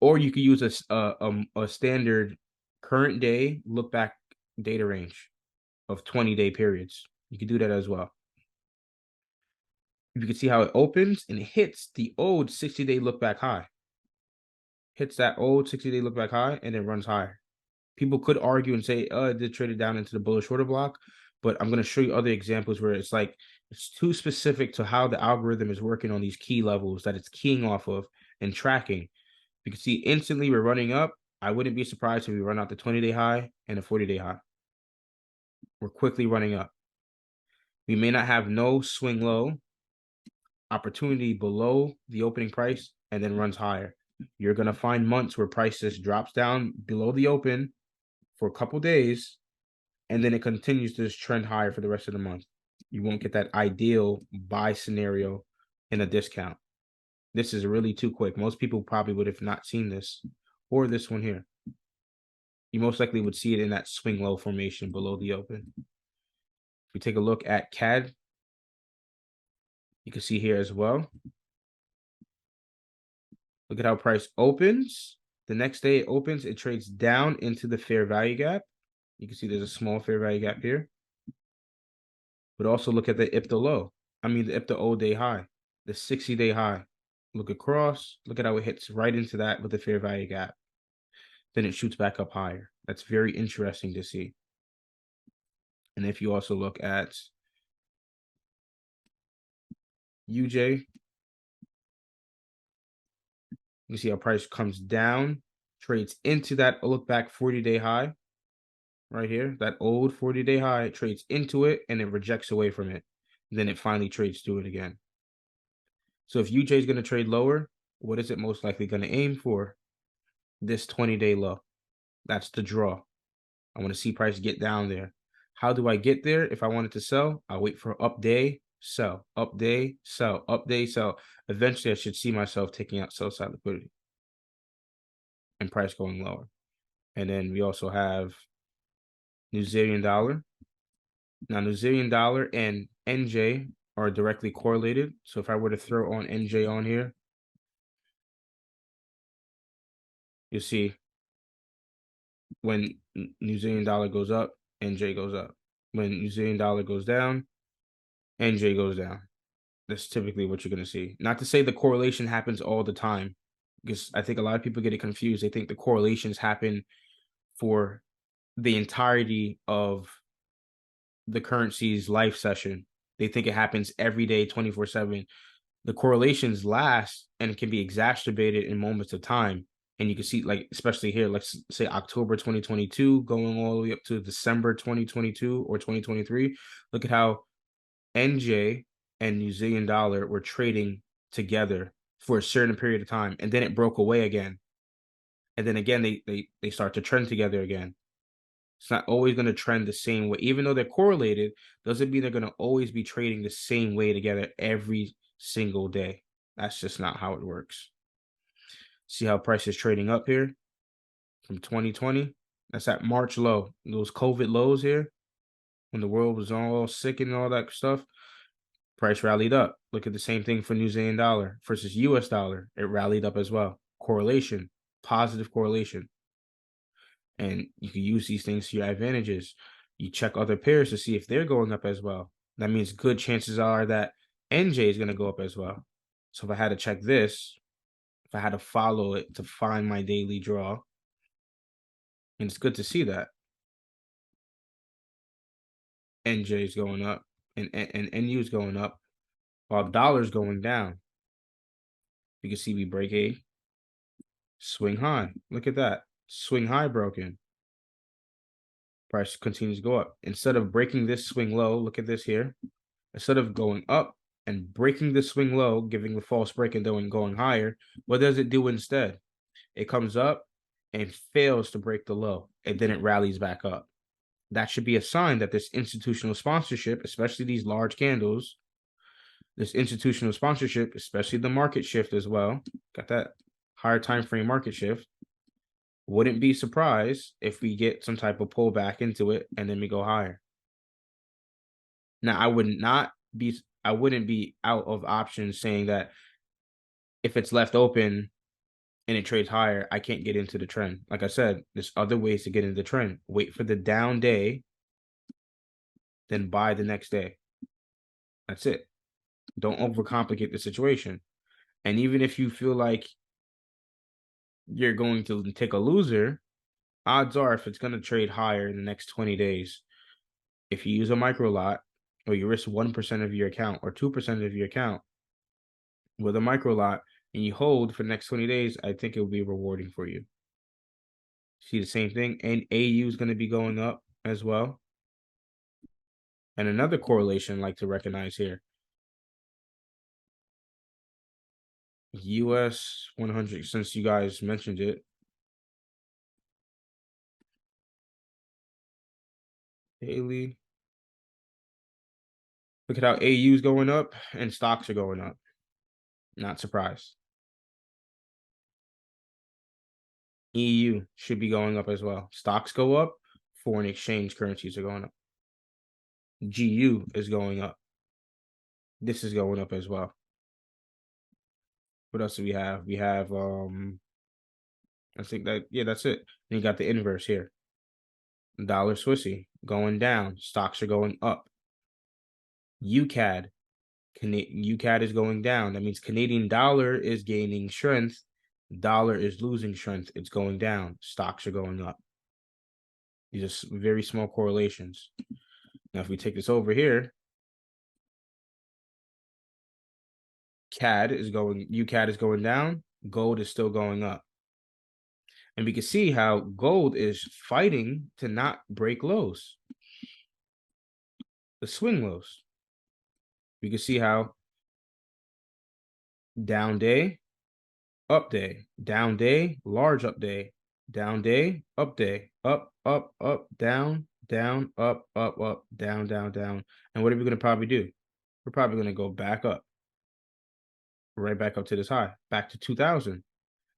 Or you could use a standard current day look back data range of 20-day periods. You can do that as well. You can see how it opens and it hits the old 60-day look back high. Hits that old 60-day look back high and then runs higher. People could argue and say, it did trade it down into the bullish order block, but I'm going to show you other examples where it's like it's too specific to how the algorithm is working on these key levels that it's keying off of and tracking. You can see instantly we're running up. I wouldn't be surprised if we run out the 20-day high and a 40-day high. We're quickly running up. We may not have no swing low, opportunity below the opening price, and then runs higher. You're going to find months where price just drops down below the open for a couple days, and then it continues to just trend higher for the rest of the month. You won't get that ideal buy scenario in a discount. This is really too quick. Most people probably would have not seen this, or this one here. You most likely would see it in that swing low formation below the open. If we take a look at CAD, you can see here as well. Look at how price opens. The next day it opens, it trades down into the fair value gap. You can see there's a small fair value gap here. But also look at the IPDA low. The IPDA old day high, the 60-day high. Look across, look at how it hits right into that with the fair value gap. Then it shoots back up higher. That's very interesting to see. And if you also look at UJ, you see how price comes down, trades into that look back 40-day high right here, that old 40-day high. It trades into it and it rejects away from it. Then it finally trades to it again. So if UJ is going to trade lower, what is it most likely going to aim for? This 20-day low. That's the draw. I want to see price get down there. How do I get there? If I wanted to sell, I'll wait for up day, sell, up day, sell, up day, sell. Eventually, I should see myself taking out sell side liquidity and price going lower. And then we also have New Zealand dollar. Now, New Zealand dollar and NJ are directly correlated. So if I were to throw on NJ on here, you'll see when New Zealand dollar goes up, NJ goes up. When New Zealand dollar goes down, NJ goes down. That's typically what you're going to see. Not to say the correlation happens all the time, because I think a lot of people get it confused. They think the correlations happen for the entirety of the currency's life session. They think it happens every day, 24/7. The correlations last and can be exacerbated in moments of time. And you can see, like, especially here, let's say October 2022 going all the way up to December 2022 or 2023. Look at how NJ and New Zealand dollar were trading together for a certain period of time, and then it broke away again. And then again, they start to trend together again. It's not always going to trend the same way. Even though they're correlated, doesn't mean they're going to always be trading the same way together every single day. That's just not how it works. See how price is trading up here from 2020? That's at March low. Those COVID lows here. When the world was all sick and all that stuff, price rallied up. Look at the same thing for New Zealand dollar versus US dollar. It rallied up as well. Correlation, positive correlation. And you can use these things to your advantages. You check other pairs to see if they're going up as well. That means good chances are that NJ is going to go up as well. So if I had to check this, if I had to follow it to find my daily draw, and it's good to see that NJ is going up and NU is going up while dollar's going down. You can see we break a swing high. Look at that. Swing high broken. Price continues to go up. Instead of breaking this swing low, look at this here. Instead of going up and breaking the swing low, giving the false break and then going higher, what does it do instead? It comes up and fails to break the low, and then it rallies back up. That should be a sign that this institutional sponsorship, especially these large candles, this institutional sponsorship, especially the market shift as well, got that higher time frame market shift, wouldn't be surprised if we get some type of pullback into it and then we go higher. Now, I wouldn't be out of options saying that if it's left open and it trades higher, I can't get into the trend. Like I said, there's other ways to get into the trend. Wait for the down day, then buy the next day. That's it. Don't overcomplicate the situation. And even if you feel like you're going to take a loser, odds are if it's going to trade higher in the next 20 days, if you use a micro lot or you risk 1% of your account or 2% of your account with a micro lot and you hold for the next 20 days, I think it will be rewarding for you. See the same thing. And AU is going to be going up as well. And another correlation I'd like to recognize here. US 100, since you guys mentioned it. Daily. Look at how AU is going up and stocks are going up. Not surprised. EU should be going up as well. Stocks go up, foreign exchange currencies are going up. GU is going up. This is going up as well. What else do we have? We have I think that's it. And you got the inverse here. Dollar Swissy going down. Stocks are going up. UCAD. UCAD is going down. That means Canadian dollar is gaining strength. Dollar is losing strength. It's going down. Stocks are going up. These are very small correlations. Now, if we take this over here, UCAD is going down. Gold is still going up. And we can see how gold is fighting to not break lows. The swing lows. We can see how down day, up day, down day, large up day, down day, up day, up, down, up, down, down. And what are we going to probably do? We're probably going to go back up, right back up to this high, back to 2000,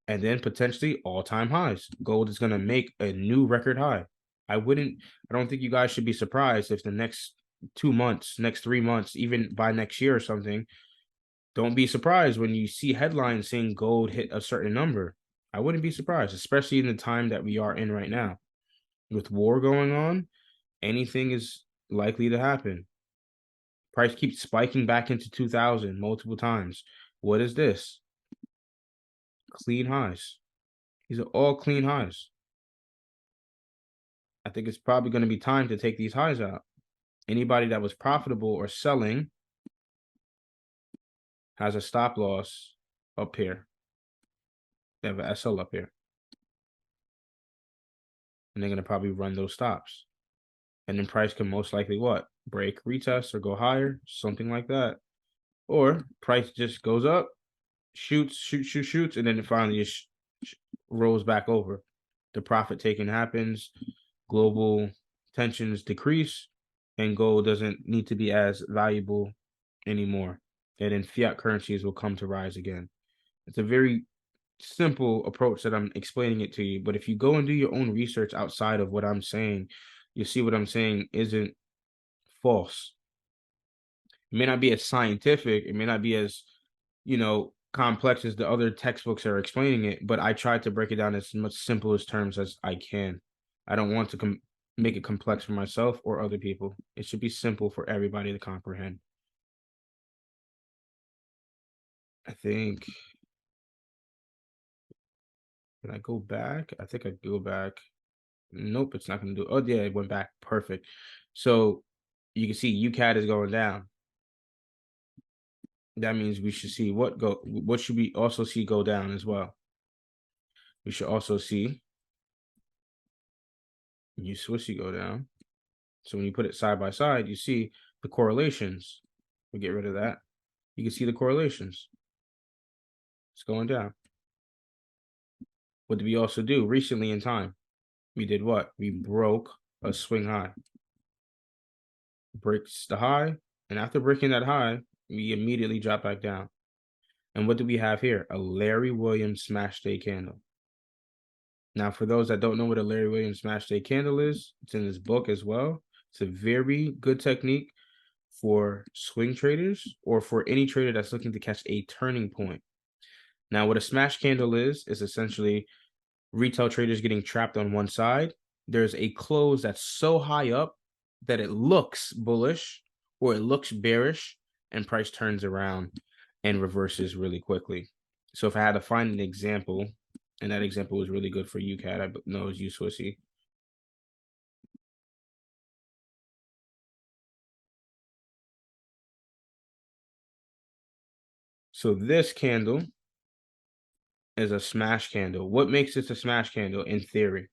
and then potentially all-time highs. Gold is going to make a new record high. I don't think you guys should be surprised if the next 2 months, next 3 months, even by next year or something, don't be surprised when you see headlines saying gold hit a certain number. I wouldn't be surprised, especially in the time that we are in right now. With war going on, anything is likely to happen. Price keeps spiking back into 2000 multiple times. What is this? Clean highs. These are all clean highs. I think it's probably going to be time to take these highs out. Anybody that was profitable or selling has a stop loss up here. They have an SL up here. And they're going to probably run those stops. And then price can most likely what? Break, retest, or go higher, something like that. Or price just goes up, shoots, and then it finally just rolls back over. The profit taking happens, global tensions decrease, and gold doesn't need to be as valuable anymore. And then fiat currencies will come to rise again. It's a very simple approach that I'm explaining it to you. But if you go and do your own research outside of what I'm saying, you see what I'm saying isn't false. It may not be as scientific. It may not be as, complex as the other textbooks are explaining it, but I try to break it down as much simplest terms as I can. I don't want to make it complex for myself or other people. It should be simple for everybody to comprehend. I think, can I go back? I think I go back. Nope, it's not going to do. Oh, yeah, it went back. Perfect. So you can see UCAD is going down. That means we should see what should we also see go down as well? We should also see USWSI go down. So when you put it side by side, you see the correlations. We get rid of that. You can see the correlations. It's going down. What did we also do recently in time? We did what? We broke a swing high. Breaks the high, and after breaking that high, we immediately drop back down. And what do we have here? A Larry Williams smash day candle. Now, for those that don't know what a Larry Williams smash day candle is, it's in his book as well. It's a very good technique for swing traders or for any trader that's looking to catch a turning point. Now, what a smash candle is essentially retail traders getting trapped on one side. There's a close that's so high up that it looks bullish or it looks bearish, and price turns around and reverses really quickly. So if I had to find an example, and that example was really good for UCAD, I know it's USWSI. So this candle is a smash candle. What makes this a smash candle in theory?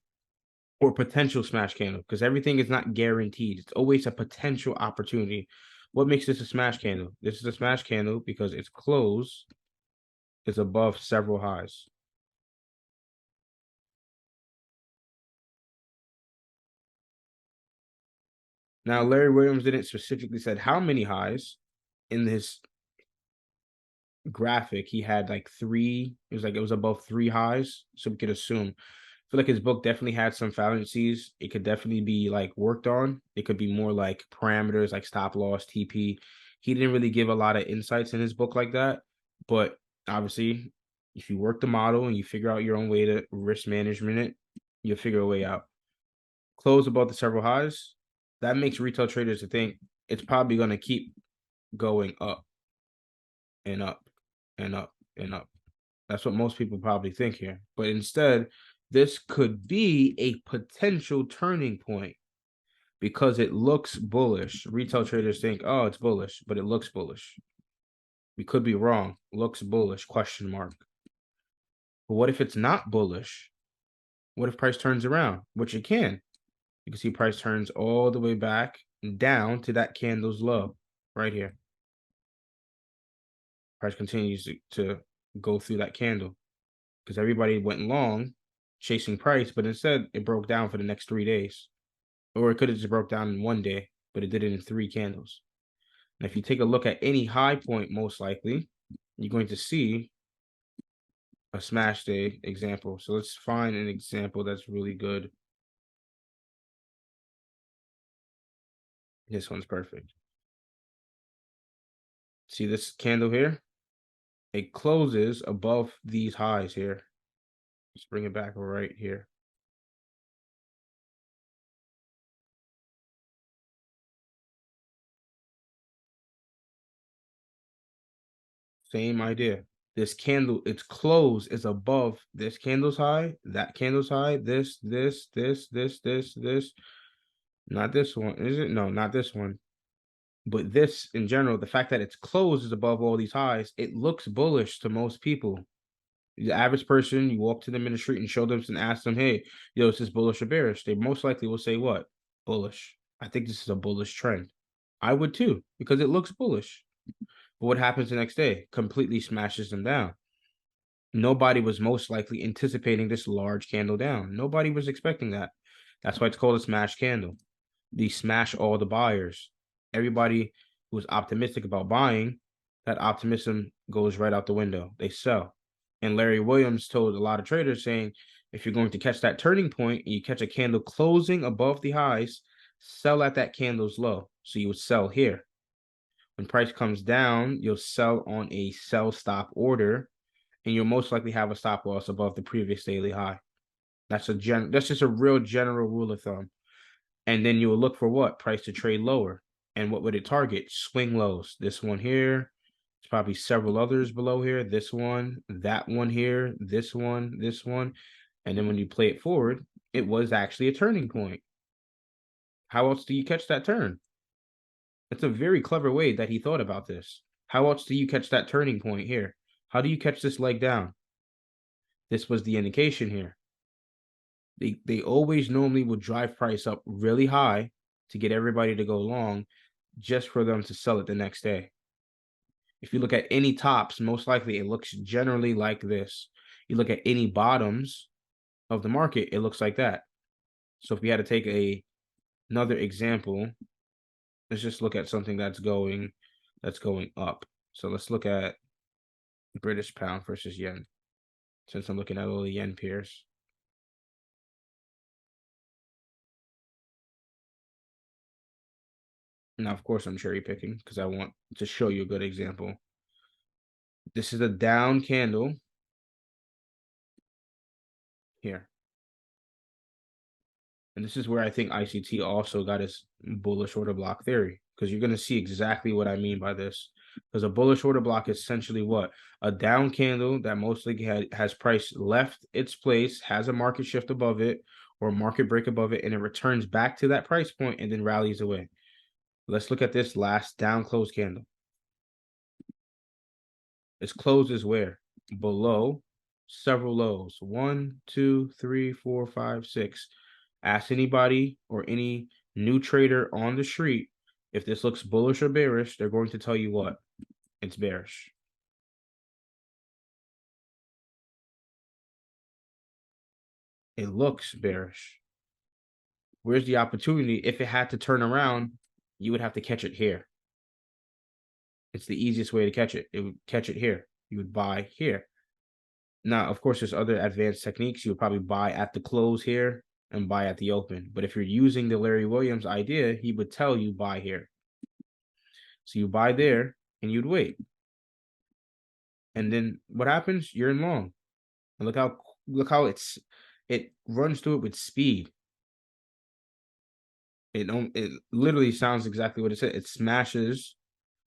Or potential smash candle, because everything is not guaranteed. It's always a potential opportunity. What makes this a smash candle? This is a smash candle because its close is above several highs. Now, Larry Williams didn't specifically said how many highs. In his graphic, he had like three. It was above three highs, so we could assume. I feel like his book definitely had some fallacies. It could definitely be like worked on. It could be more like parameters like stop loss, TP. He didn't really give a lot of insights in his book like that. But obviously, if you work the model and you figure out your own way to risk management it, you'll figure a way out. Close above the several highs. That makes retail traders to think it's probably going to keep going up and up and up and up. That's what most people probably think here. But instead, this could be a potential turning point because it looks bullish. Retail traders think, oh, it's bullish, but it looks bullish. We could be wrong. Looks bullish, question mark. But what if it's not bullish? What if price turns around? Which it can. You can see price turns all the way back down to that candle's low right here. Price continues to go through that candle because everybody went long chasing price, but instead it broke down for the next 3 days. Or it could have just broke down in one day, but it did it in 3 candles. And if you take a look at any high point, most likely, you're going to see a smash day example. So let's find an example that's really good. This one's perfect. See this candle here? It closes above these highs here. Let's bring it back right here. Same idea. This candle, its close is above this candle's high, that candle's high, this. Not this one, is it? No, not this one. But this in general, the fact that its close is above all these highs, it looks bullish to most people. The average person, you walk to them in the street and show them and ask them, hey, yo, is this bullish or bearish? They most likely will say what? Bullish. I think this is a bullish trend. I would too, because it looks bullish. But what happens the next day? Completely smashes them down. Nobody was most likely anticipating this large candle down. Nobody was expecting that. That's why it's called a smash candle. They smash all the buyers. Everybody who was optimistic about buying, that optimism goes right out the window. They sell. And Larry Williams told a lot of traders saying, if you're going to catch that turning point and you catch a candle closing above the highs, sell at that candle's low. So you would sell here. When price comes down, you'll sell on a sell stop order, and you'll most likely have a stop loss above the previous daily high. That's just a real general rule of thumb. And then you will look for what? Price to trade lower. And what would it target? Swing lows. This one here. There's probably several others below here. This one, that one here, this one, this one. And then when you play it forward, it was actually a turning point. How else do you catch that turn? It's a very clever way that he thought about this. How else do you catch that turning point here? How do you catch this leg down? This was the indication here. They always normally would drive price up really high to get everybody to go long just for them to sell it the next day. If you look at any tops, most likely it looks generally like this. You look at any bottoms of the market, it looks like that. So if we had to take another example, let's just look at something that's going up. So let's look at British pound versus yen, since I'm looking at all the yen pairs. Now, of course, I'm cherry picking because I want to show you a good example. This is a down candle here. And this is where I think ICT also got its bullish order block theory, because you're going to see exactly what I mean by this. Because a bullish order block is essentially what? A down candle that mostly has price left its place, has a market shift above it, or a market break above it, and it returns back to that price point and then rallies away. Let's look at this last down close candle. Its close is where? Below several lows. 1, 2, 3, 4, 5, 6. Ask anybody or any new trader on the street if this looks bullish or bearish. They're going to tell you what? It's bearish. It looks bearish. Where's the opportunity? If it had to turn around, you would have to catch it here. It's the easiest way to catch it. It would catch it here. You would buy here. Now, of course, there's other advanced techniques. You would probably buy at the close here and buy at the open. But if you're using the Larry Williams idea, he would tell you buy here. So you buy there and you'd wait. And then what happens? You're in long. And look how it runs through it with speed. It literally sounds exactly what it said. It smashes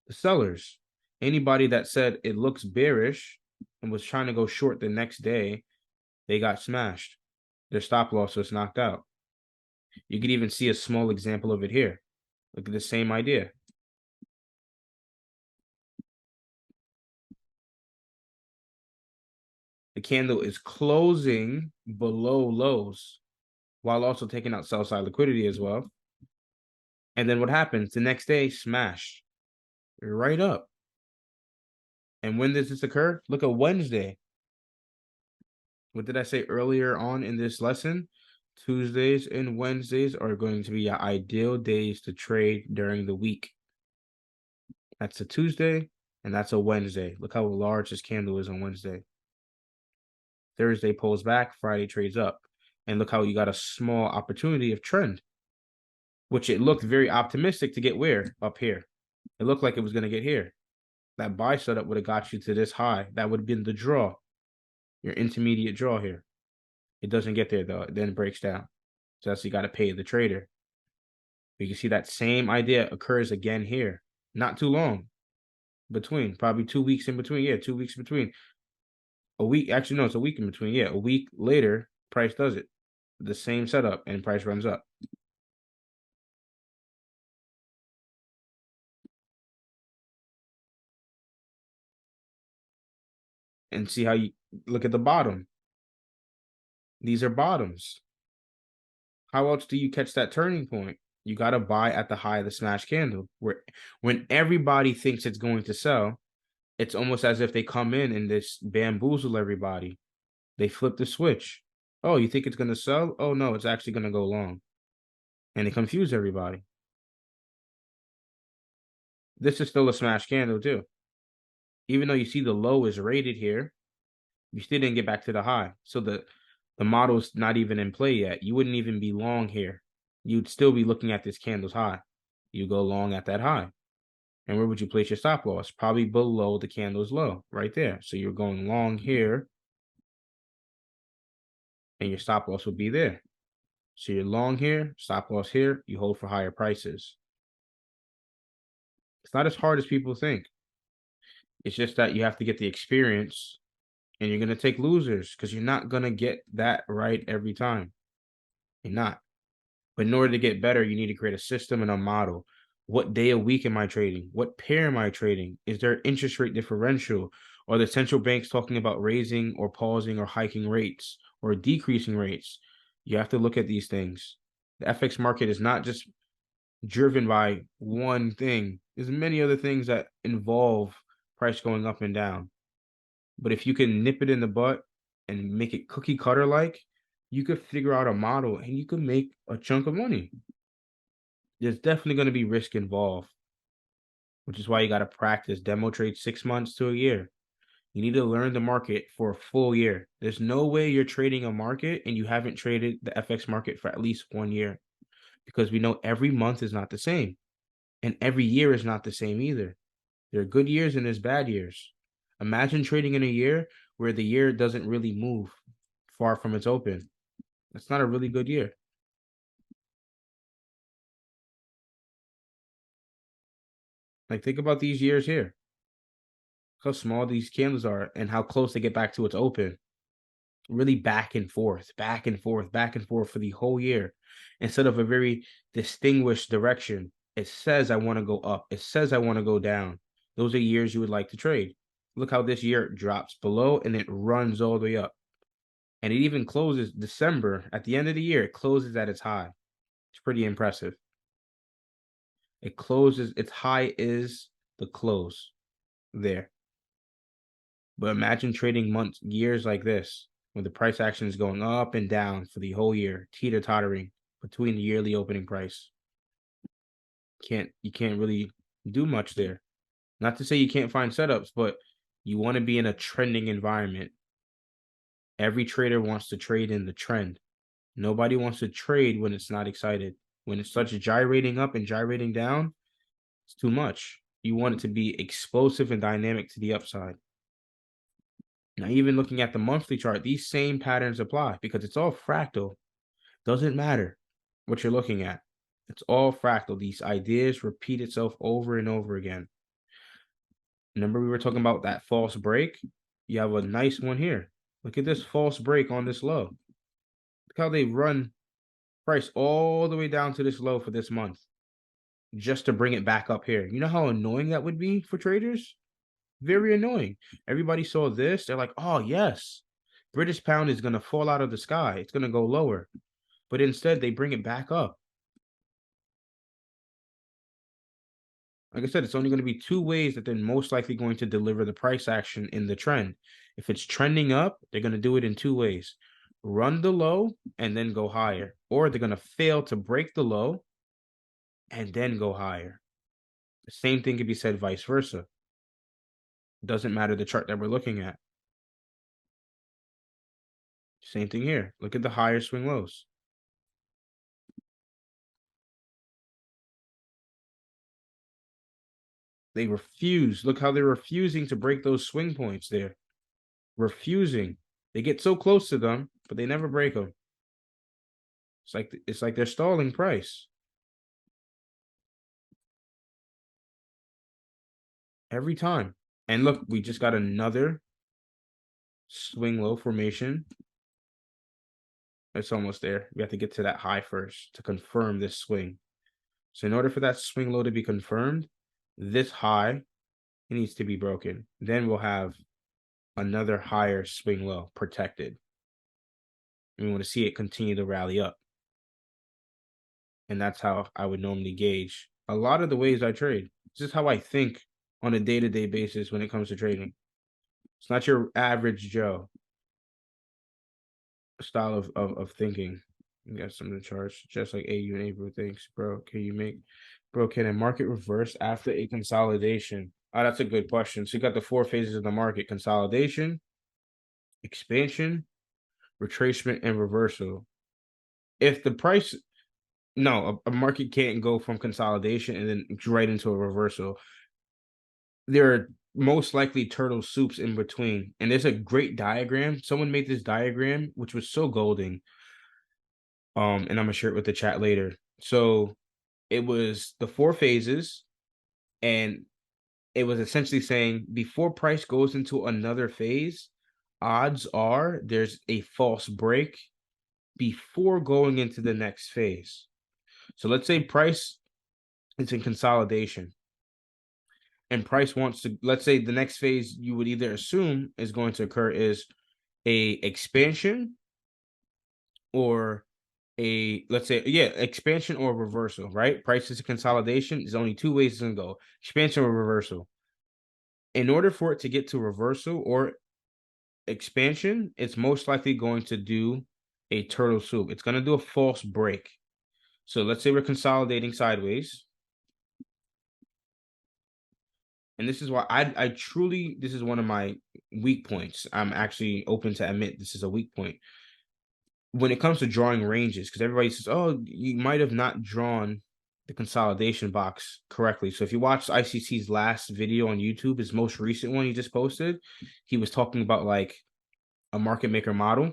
the sellers. Anybody that said it looks bearish and was trying to go short the next day, they got smashed. Their stop loss was knocked out. You could even see a small example of it here. Look at the same idea. The candle is closing below lows while also taking out sell side liquidity as well. And then what happens? The next day, smash right up. And when does this occur? Look at Wednesday. What did I say earlier on in this lesson? Tuesdays and Wednesdays are going to be your ideal days to trade during the week. That's a Tuesday and that's a Wednesday. Look how large this candle is on Wednesday. Thursday pulls back, Friday trades up. And look how you got a small opportunity of trend, which it looked very optimistic to get where? Up here. It looked like it was going to get here. That buy setup would have got you to this high. That would have been the draw, your intermediate draw here. It doesn't get there though. It then breaks down. So that's you got to pay the trader. You can see that same idea occurs again here. Not too long between, probably 2 weeks in between. Yeah, 2 weeks in between. A week, actually, no, it's a week in between. Yeah, a week later, price does it. The same setup and price runs up. And see how you look at the bottom. These are bottoms. How else do you catch that turning point? You got to buy at the high of the smash candle, where when everybody thinks it's going to sell, it's almost as if they come in and just bamboozle everybody. They flip the switch. Oh, you think it's going to sell? Oh, no, it's actually going to go long. And they confuse everybody. This is still a smash candle, too. Even though you see the low is rated here, you still didn't get back to the high. So the model's not even in play yet. You wouldn't even be long here. you'd still be looking at this candle's high. You go long at that high. And where would you place your stop loss? Probably below the candle's low, right there. So you're going long here, and your stop loss would be there. So you're long here, stop loss here, you hold for higher prices. It's not as hard as people think. It's just that you have to get the experience, and you're going to take losers because you're not going to get that right every time. You're not. But in order to get better, you need to create a system and a model. What day of week am I trading? What pair am I trading? Is there interest rate differential? Are the central banks talking about raising or pausing or hiking rates or decreasing rates? You have to look at these things. The FX market is not just driven by one thing. There's many other things that involve price going up and down. But if you can nip it in the butt and make it cookie cutter like, you could figure out a model and you could make a chunk of money. There's definitely going to be risk involved, which is why you got to practice demo trade 6 months to a year. You need to learn the market for a full year. There's no way you're trading a market and you haven't traded the FX market for at least 1 year, because we know every month is not the same and every year is not the same either. There are good years and there's bad years. Imagine trading in a year where the year doesn't really move far from its open. That's not a really good year. Like, think about these years here, how small these candles are and how close they get back to its open. Really back and forth, back and forth, back and forth for the whole year, instead of a very distinguished direction. It says I want to go up. It says I want to go down. Those are years you would like to trade. Look how this year drops below and it runs all the way up. And it even closes December. At the end of the year, it closes at its high. It's pretty impressive. It closes, its high is the close there. But imagine trading months, years like this, when the price action is going up and down for the whole year, teeter-tottering between the yearly opening price. You can't really do much there. Not to say you can't find setups, but you want to be in a trending environment. Every trader wants to trade in the trend. Nobody wants to trade when it's not excited. When it starts gyrating up and gyrating down, it's too much. You want it to be explosive and dynamic to the upside. Now, even looking at the monthly chart, these same patterns apply because it's all fractal. Doesn't matter what you're looking at. It's all fractal. These ideas repeat itself over and over again. Remember, we were talking about that false break? You have a nice one here. Look at this false break on this low. Look how they run price all the way down to this low for this month just to bring it back up here. You know how annoying that would be for traders? Very annoying. Everybody saw this. They're like, oh, yes, British pound is going to fall out of the sky. It's going to go lower. But instead, they bring it back up. Like I said, it's only going to be two ways that they're most likely going to deliver the price action in the trend. If it's trending up, they're going to do it in two ways. Run the low and then go higher. Or they're going to fail to break the low and then go higher. The same thing could be said vice versa. Doesn't matter the chart that we're looking at. Same thing here. Look at the higher swing lows. They refuse. Look how they're refusing to break those swing points there. Refusing. They get so close to them, but they never break them. It's like they're stalling price. Every time. And look, we just got another swing low formation. It's almost there. We have to get to that high first to confirm this swing. So in order for that swing low to be confirmed, this high needs to be broken. Then we'll have another higher swing low protected. And we want to see it continue to rally up. And that's how I would normally gauge a lot of the ways I trade. This is how I think on a day-to-day basis when it comes to trading. It's not your average Joe style of thinking. You got some of the charts, just like AU and April thinks, bro. Can a market reverse after a consolidation? Oh, that's a good question. So you got the four phases of the market: consolidation, expansion, retracement, and reversal. If the price, No, a market can't go from consolidation and then right into a reversal. There are most likely turtle soups in between. And there's a great diagram. Someone made this diagram, which was so golden. And I'm gonna share it with the chat later. So it was the four phases, and it was essentially saying before price goes into another phase, odds are there's a false break before going into the next phase. So let's say price is in consolidation and price wants to, let's say the next phase you would either assume is going to occur is a expansion or let's say, yeah, expansion or reversal, right? Price is a consolidation. There's only two ways it can go: expansion or reversal. In order for it to get to reversal or expansion, it's most likely going to do a turtle soup. It's going to do a false break. So let's say we're consolidating sideways. And this is why I truly, this is one of my weak points. I'm actually open to admit this is a weak point when it comes to drawing ranges, because everybody says, oh, you might have not drawn the consolidation box correctly. So if you watch ICC's last video on YouTube, his most recent one he just posted, he was talking about like a market maker model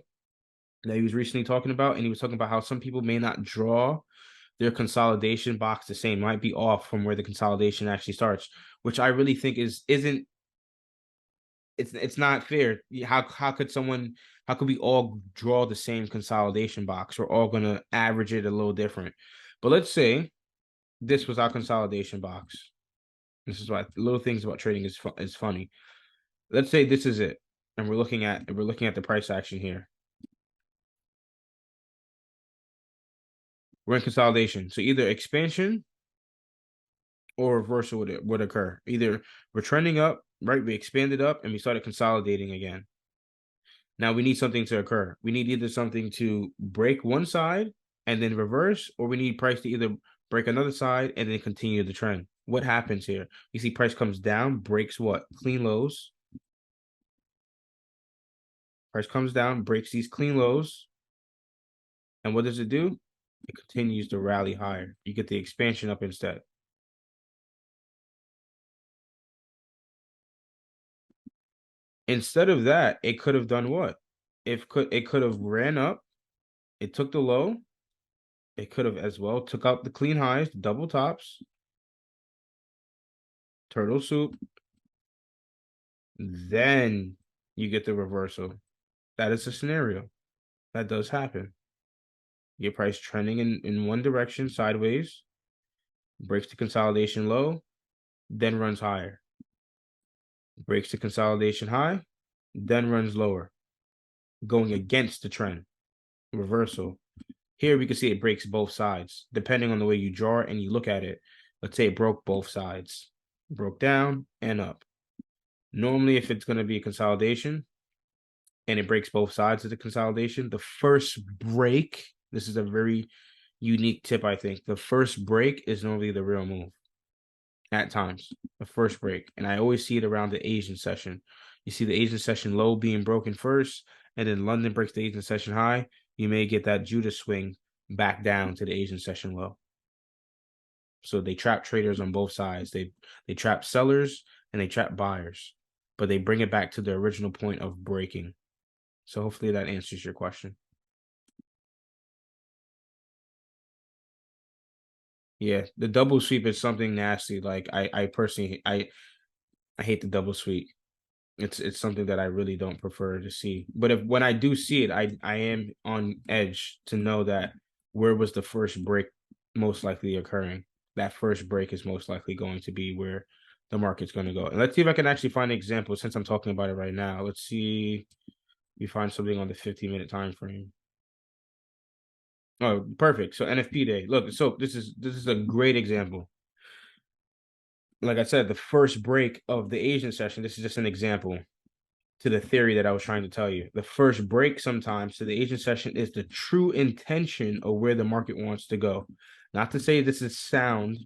that he was recently talking about. And he was talking about how some people may not draw their consolidation box the same, might be off from where the consolidation actually starts, which I really think isn't it's not fair. How could someone, how could we all draw the same consolidation box? We're all gonna average it a little different. But let's say this was our consolidation box. This is why little things about trading is funny. Let's say this is it, and we're looking at the price action here. We're in consolidation, so either expansion or reversal would occur. Either we're trending up, right? We expanded up and we started consolidating again. Now we need something to occur. We need either something to break one side and then reverse, or we need price to either break another side and then continue the trend. What happens here? You see price comes down, breaks what? Clean lows. Price comes down, breaks these clean lows. And what does it do? It continues to rally higher. You get the expansion up instead. Instead of that, it could have done what? It could have ran up, it took the low, it could have as well took out the clean highs, double tops, turtle soup, then you get the reversal. That is a scenario that does happen. Your price trending in one direction sideways, breaks the consolidation low, then runs higher. Breaks the consolidation high, then runs lower, going against the trend. Reversal. Here we can see it breaks both sides, depending on the way you draw it and you look at it. Let's say it broke both sides, broke down and up. Normally, if it's going to be a consolidation and it breaks both sides of the consolidation, the first break, this is a very unique tip, I think. The first break is normally the real move at times, the first break. And I always see it around the Asian session. You see the Asian session low being broken first, and then London breaks the Asian session high. You may get that Judas swing back down to the Asian session low. So they trap traders on both sides. They trap sellers and they trap buyers, but they bring it back to the original point of breaking. So hopefully that answers your question. Yeah, the double sweep is something nasty. Like I personally, I hate the double sweep. It's something that I really don't prefer to see. But if when I do see it, I am on edge to know that where was the first break most likely occurring. That first break is most likely going to be where the market's going to go. And let's see if I can actually find an example since I'm talking about it right now. Let's see if we find something on the 15-minute time frame. Oh, perfect. So NFP day. Look, so this is a great example. Like I said, the first break of the Asian session, this is just an example to the theory that I was trying to tell you. The first break sometimes to the Asian session is the true intention of where the market wants to go. Not to say this is sound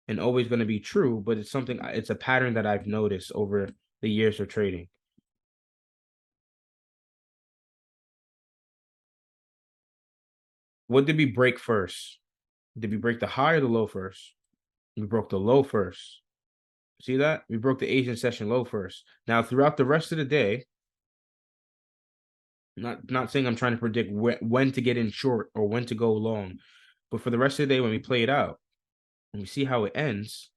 and always going to be true, but it's a pattern that I've noticed over the years of trading. What did we break first? Did we break the high or the low first? We broke the low first. See that? We broke the Asian session low first. Now, throughout the rest of the day, not saying I'm trying to predict when to get in short or when to go long, but for the rest of the day, when we play it out and we see how it ends,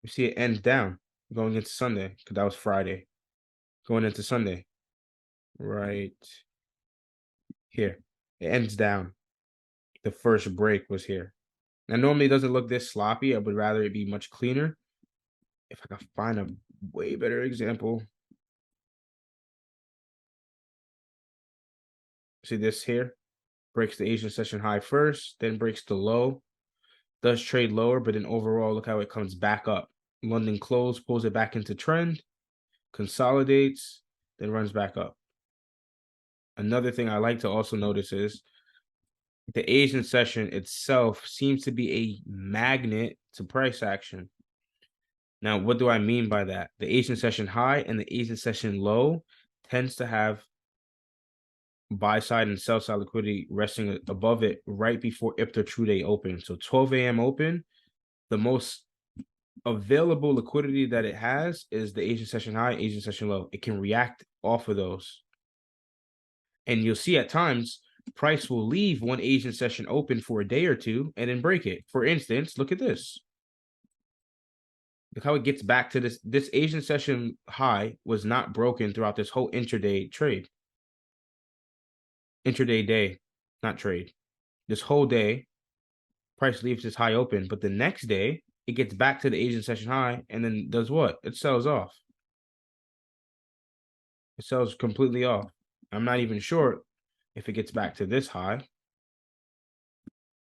we see it ends down going into Sunday because that was Friday. Going into Sunday, right here, it ends down. The first break was here. Now, normally it doesn't look this sloppy. I would rather it be much cleaner. If I can find a way better example, see this here breaks the Asian session high first, then breaks the low, does trade lower, but then overall, look how it comes back up. London close, pulls it back into trend, consolidates, then runs back up. Another thing I like to also notice is the Asian session itself seems to be a magnet to price action. Now, what do I mean by that? The Asian session high and the Asian session low tends to have buy side and sell side liquidity resting above it right before IPDA true day open. So 12 a.m. open, the most available liquidity that it has is the Asian session high, Asian session low. It can react off of those. And you'll see at times price will leave one Asian session open for a day or two and then break it. For instance, look at this. Look how it gets back to this. This Asian session high was not broken throughout this whole intraday trade. Intraday day, not trade. This whole day, price leaves this high open, but the next day it gets back to the Asian session high and then does what? It sells off. It sells completely off. I'm not even sure if it gets back to this high,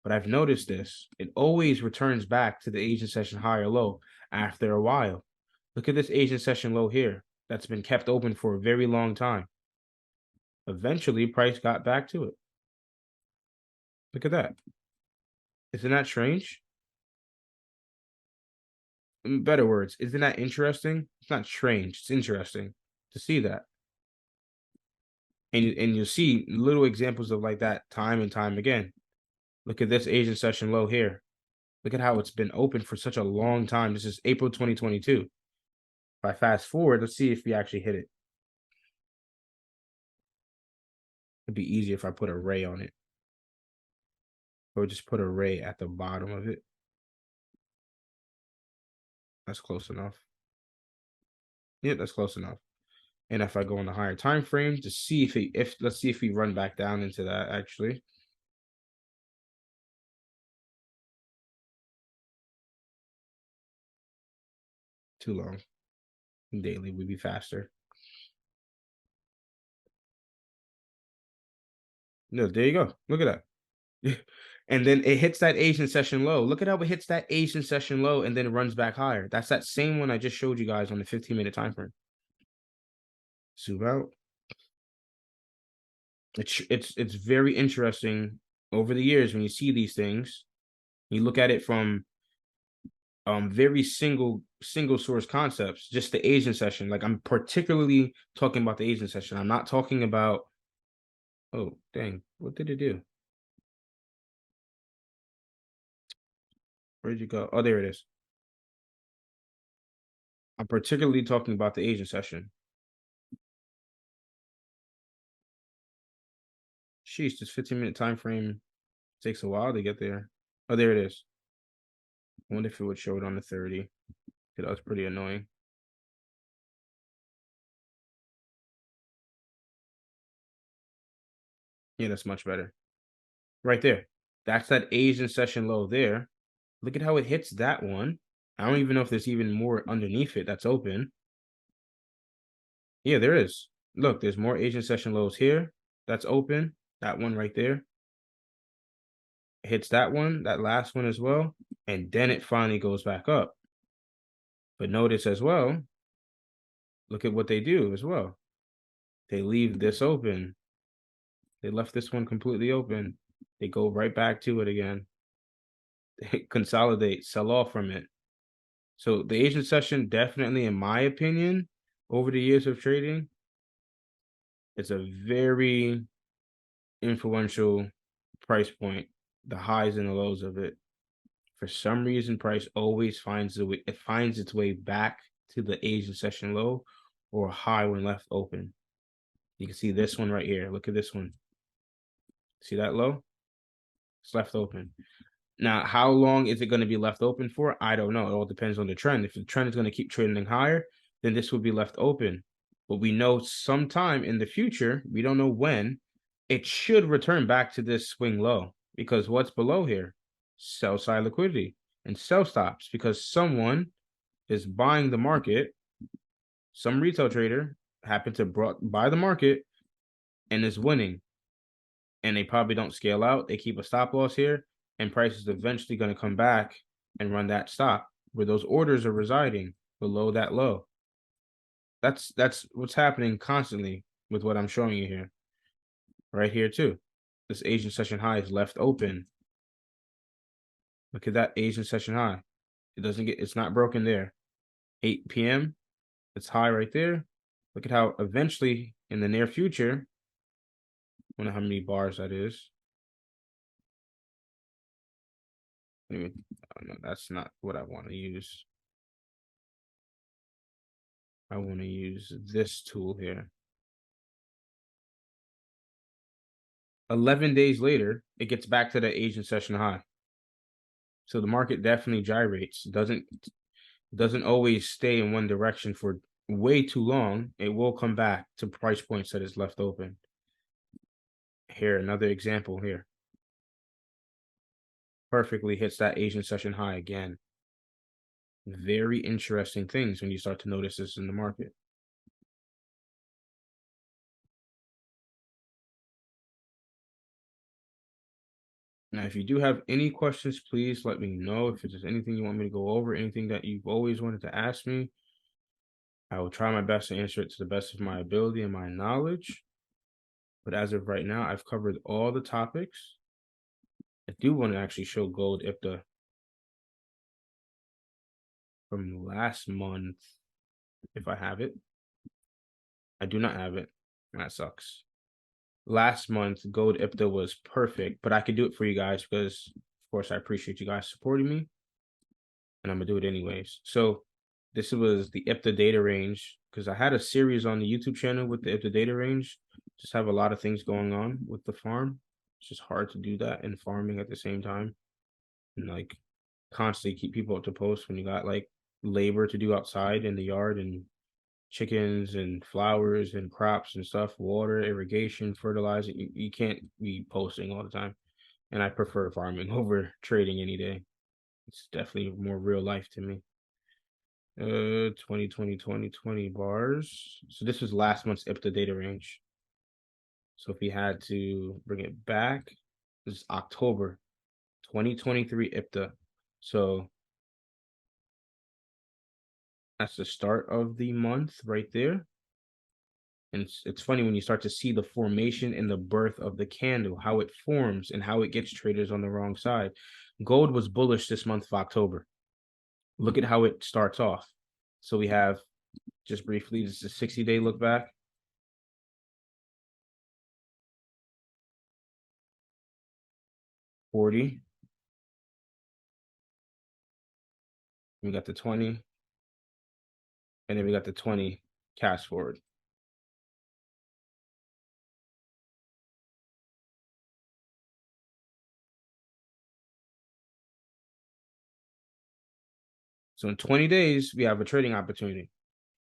but I've noticed this. It always returns back to the Asian session high or low after a while. Look at this Asian session low here that's been kept open for a very long time. Eventually, price got back to it. Look at that. Isn't that strange? In better words, isn't that interesting? It's not strange. It's interesting to see that. And you'll see little examples of like that time and time again. Look at this Asian session low here. Look at how it's been open for such a long time. This is April 2022. If I fast forward, let's see if we actually hit it. It'd be easier if I put a ray on it. Or just put a ray at the bottom of it. That's close enough. Yeah, that's close enough. And if I go on the higher time frame to see if let's see if we run back down into that actually. Too long. Daily would be faster. No, there you go. Look at that. And then it hits that Asian session low. Look at how it hits that Asian session low and then it runs back higher. That's that same one I just showed you guys on the 15-minute time frame. Zoom out. It's very interesting over the years when you see these things. You look at it from very single source concepts, just the Asian session. Like I'm particularly talking about the Asian session. I'm not talking about, oh dang, what did it do? Where'd you go? Oh, there it is. I'm particularly talking about the Asian session. Sheesh, this 15-minute time frame takes a while to get there. Oh, there it is. I wonder if it would show it on the 30. That was pretty annoying. Yeah, that's much better. Right there. That's that Asian session low there. Look at how it hits that one. I don't even know if there's even more underneath it that's open. Yeah, there is. Look, there's more Asian session lows here. That's open. That one right there. It hits that one, that last one as well. And then it finally goes back up. But notice as well, look at what they do as well. They leave this open. They left this one completely open. They go right back to it again. They consolidate, sell off from it. So the Asian session, definitely, in my opinion, over the years of trading, it's a very influential price point, the highs and the lows of it. For some reason, price always finds its way back to the Asian session low or high when left open. You can see this one right here. Look at this one. See that low? It's left open. Now, how long is it going to be left open for? I don't know. It all depends on the trend. If the trend is going to keep trending higher, then this will be left open. But we know sometime in the future, we don't know when, it should return back to this swing low, because what's below here? Sell side liquidity and sell stops, because someone is buying the market. Some retail trader happened to buy the market and is winning. And they probably don't scale out. They keep a stop loss here, and price is eventually going to come back and run that stop where those orders are residing below that low. That's what's happening constantly with what I'm showing you here. Right here too. This Asian session high is left open. Look at that Asian session high. It's not broken there. 8 p.m. It's high right there. Look at how eventually in the near future, I don't know how many bars that is. Anyway, no, that's not what I want to use. I want to use this tool here. 11 days later, it gets back to the Asian session high. So the market definitely gyrates. Doesn't always stay in one direction for way too long. It will come back to price points that is left open. Here, another example here. Perfectly hits that Asian session high again. Very interesting things when you start to notice this in the market. Now, if you do have any questions, please let me know. If there's anything you want me to go over, anything that you've always wanted to ask me, I will try my best to answer it to the best of my ability and my knowledge. But as of right now, I've covered all the topics. I do want to actually show gold IPDA from last month, if I have it. I do not have it. That sucks. Last month, gold IPDA was perfect, but I could do it for you guys because, of course, I appreciate you guys supporting me, and I'm gonna do it anyways. So this was the IPDA data range, because I had a series on the YouTube channel with the IPDA data range. Just have a lot of things going on with the farm. It's just hard to do that and farming at the same time, and like constantly keep people up to post when you got like labor to do outside in the yard, and chickens and flowers and crops and stuff, water, irrigation, fertilizer. You can't be posting all the time. And I prefer farming over trading any day. It's definitely more real life to me. 2020 bars. So this was last month's IPDA data range. So if we had to bring it back, this is October 2023 IPDA. So that's the start of the month right there. And it's funny when you start to see the formation and the birth of the candle, how it forms and how it gets traders on the wrong side. Gold was bullish this month of October. Look at how it starts off. So we have, just briefly, this is a 60-day look back. $40. We got the 20. And then we got the 20 cash forward. So in 20 days, we have a trading opportunity.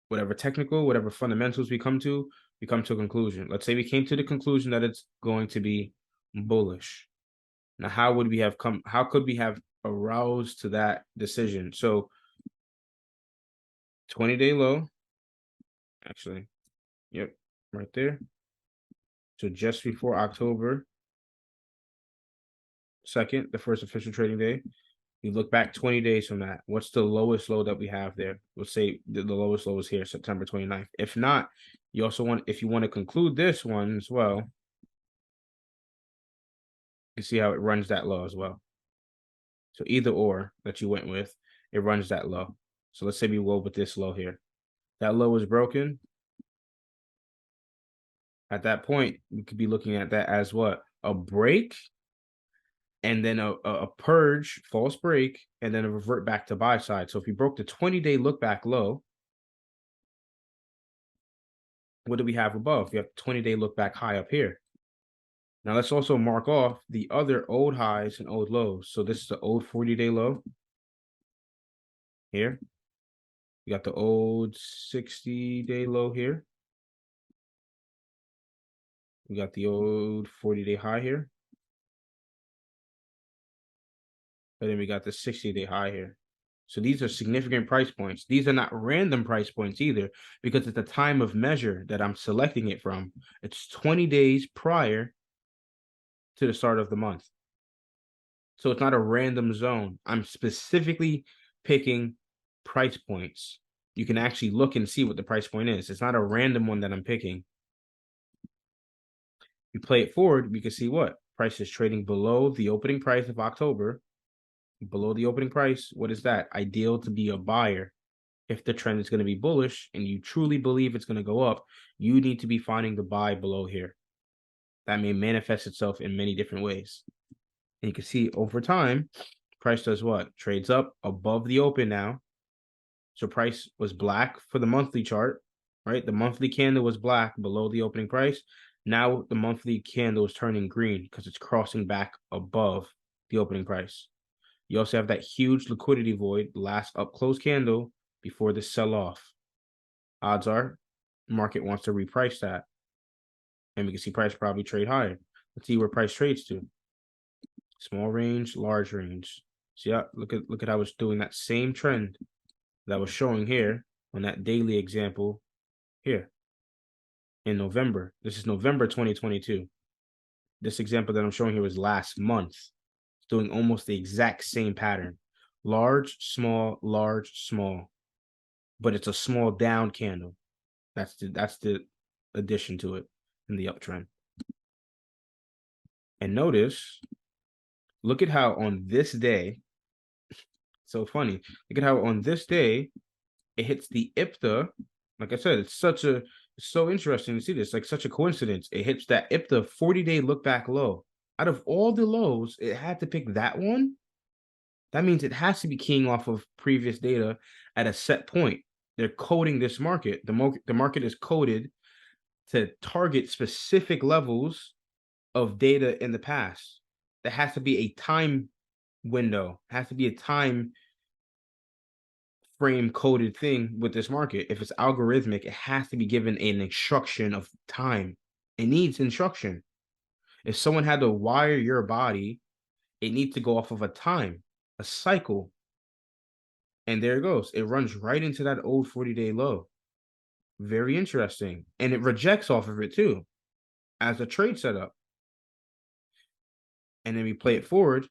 Whatever technical, whatever fundamentals we come to a conclusion. Let's say we came to the conclusion that it's going to be bullish. Now, how could we have aroused to that decision? So 20-day low, actually, yep, right there. So just before October 2nd, the first official trading day, you look back 20 days from that. What's the lowest low that we have there? Let's say the lowest low is here, September 29th. If not, you also if you want to conclude this one as well, you see how it runs that low as well. So either or that you went with, it runs that low. So let's say we go with this low here. That low is broken. At that point, we could be looking at that as what? A break, and then a purge, false break, and then a revert back to buy side. So if we broke the 20-day look back low, what do we have above? We have 20-day look back high up here. Now let's also mark off the other old highs and old lows. So this is the old 40-day low here. You got the old 60-day low here. We got the old 40-day high here. And then we got the 60-day high here. So these are significant price points. These are not random price points either, because it's the time of measure that I'm selecting it from. It's 20 days prior to the start of the month. So it's not a random zone. I'm specifically picking price points. You can actually look and see what the price point is. It's not a random one that I'm picking. You play it forward, we can see what? Price is trading below the opening price of October. Below the opening price, what is that? Ideal to be a buyer. If the trend is going to be bullish and you truly believe it's going to go up, you need to be finding the buy below here. That may manifest itself in many different ways. And you can see over time, price does what? Trades up above the open now. So price was black for the monthly chart, right? The monthly candle was black below the opening price. Now the monthly candle is turning green because it's crossing back above the opening price. You also have that huge liquidity void, last up close candle before the sell-off. Odds are market wants to reprice that. And we can see price probably trade higher. Let's see where price trades to. Small range, large range. So yeah, look at how it's doing that same trend that was showing here on that daily example here in November. This is November 2022. This example that I'm showing here was last month. It's doing almost the exact same pattern. Large, small, but it's a small down candle. That's the addition to it in the uptrend. And notice, look at how on this day, so funny. Look at how on this day it hits the IPDA. Like I said, it's so interesting to see this. Like such a coincidence. It hits that IPDA 40-day look back low. Out of all the lows, it had to pick that one. That means it has to be keying off of previous data at a set point. They're coding this market. The market is coded to target specific levels of data in the past. There has to be a time window, has to be a time frame coded thing with this market. If it's algorithmic, it has to be given an instruction of time. It needs instruction. If someone had to wire your body, it needs to go off of a time, a cycle. And there it goes. It runs right into that old 40-day low. Very interesting. And it rejects off of it too as a trade setup. And then we play it forward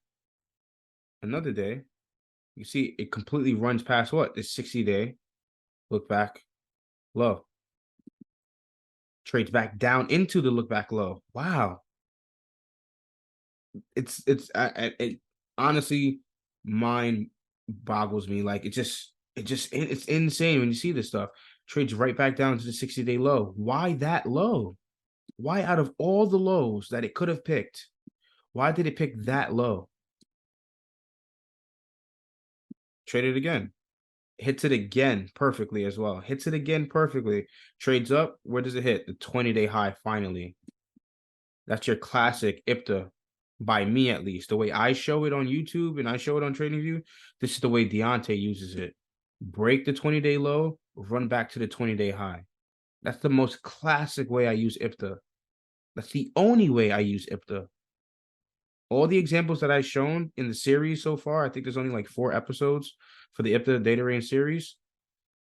another day. You see it completely runs past what? This 60-day look back low. Trades back down into the look back low. Wow. It honestly mind boggles me. Like it's insane when you see this stuff. Trades right back down to the 60-day low. Why that low? Why out of all the lows that it could have picked, why did it pick that low? Trade it again. Hits it again perfectly as well. Hits it again perfectly. Trades up. Where does it hit? The 20-day high finally. That's your classic IPDA, by me at least. The way I show it on YouTube and I show it on TradingView, this is the way Deontay uses it. Break the 20-day low, run back to the 20-day high. That's the most classic way I use IPDA. That's the only way I use IPDA. All the examples that I've shown in the series so far, I think there's only like 4 episodes for the IPDA data range series.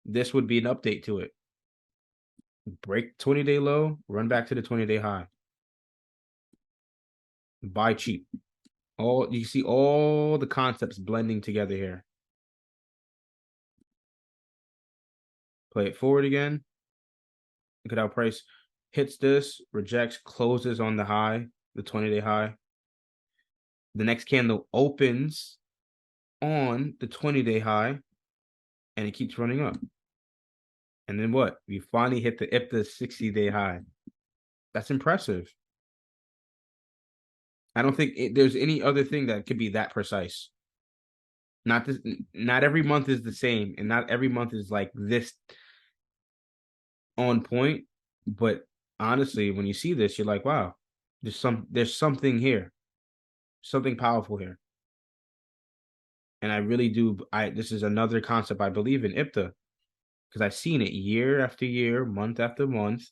This would be an update to it. Break 20-day low, run back to the 20-day high. Buy cheap. You see all the concepts blending together here. Play it forward again. Look at how price hits this, rejects, closes on the high, the 20-day high. The next candle opens on the 20-day high. and it keeps running up. And then what? We finally hit the IPDA 60-day high. That's impressive. I don't think there's any other thing that could be that precise. Not every month is the same, and not every month is like this on point. But honestly, when you see this, you're like, wow, there's something here, something powerful here. And I really do. This is another concept I believe in IPDA, because I've seen it year after year, month after month.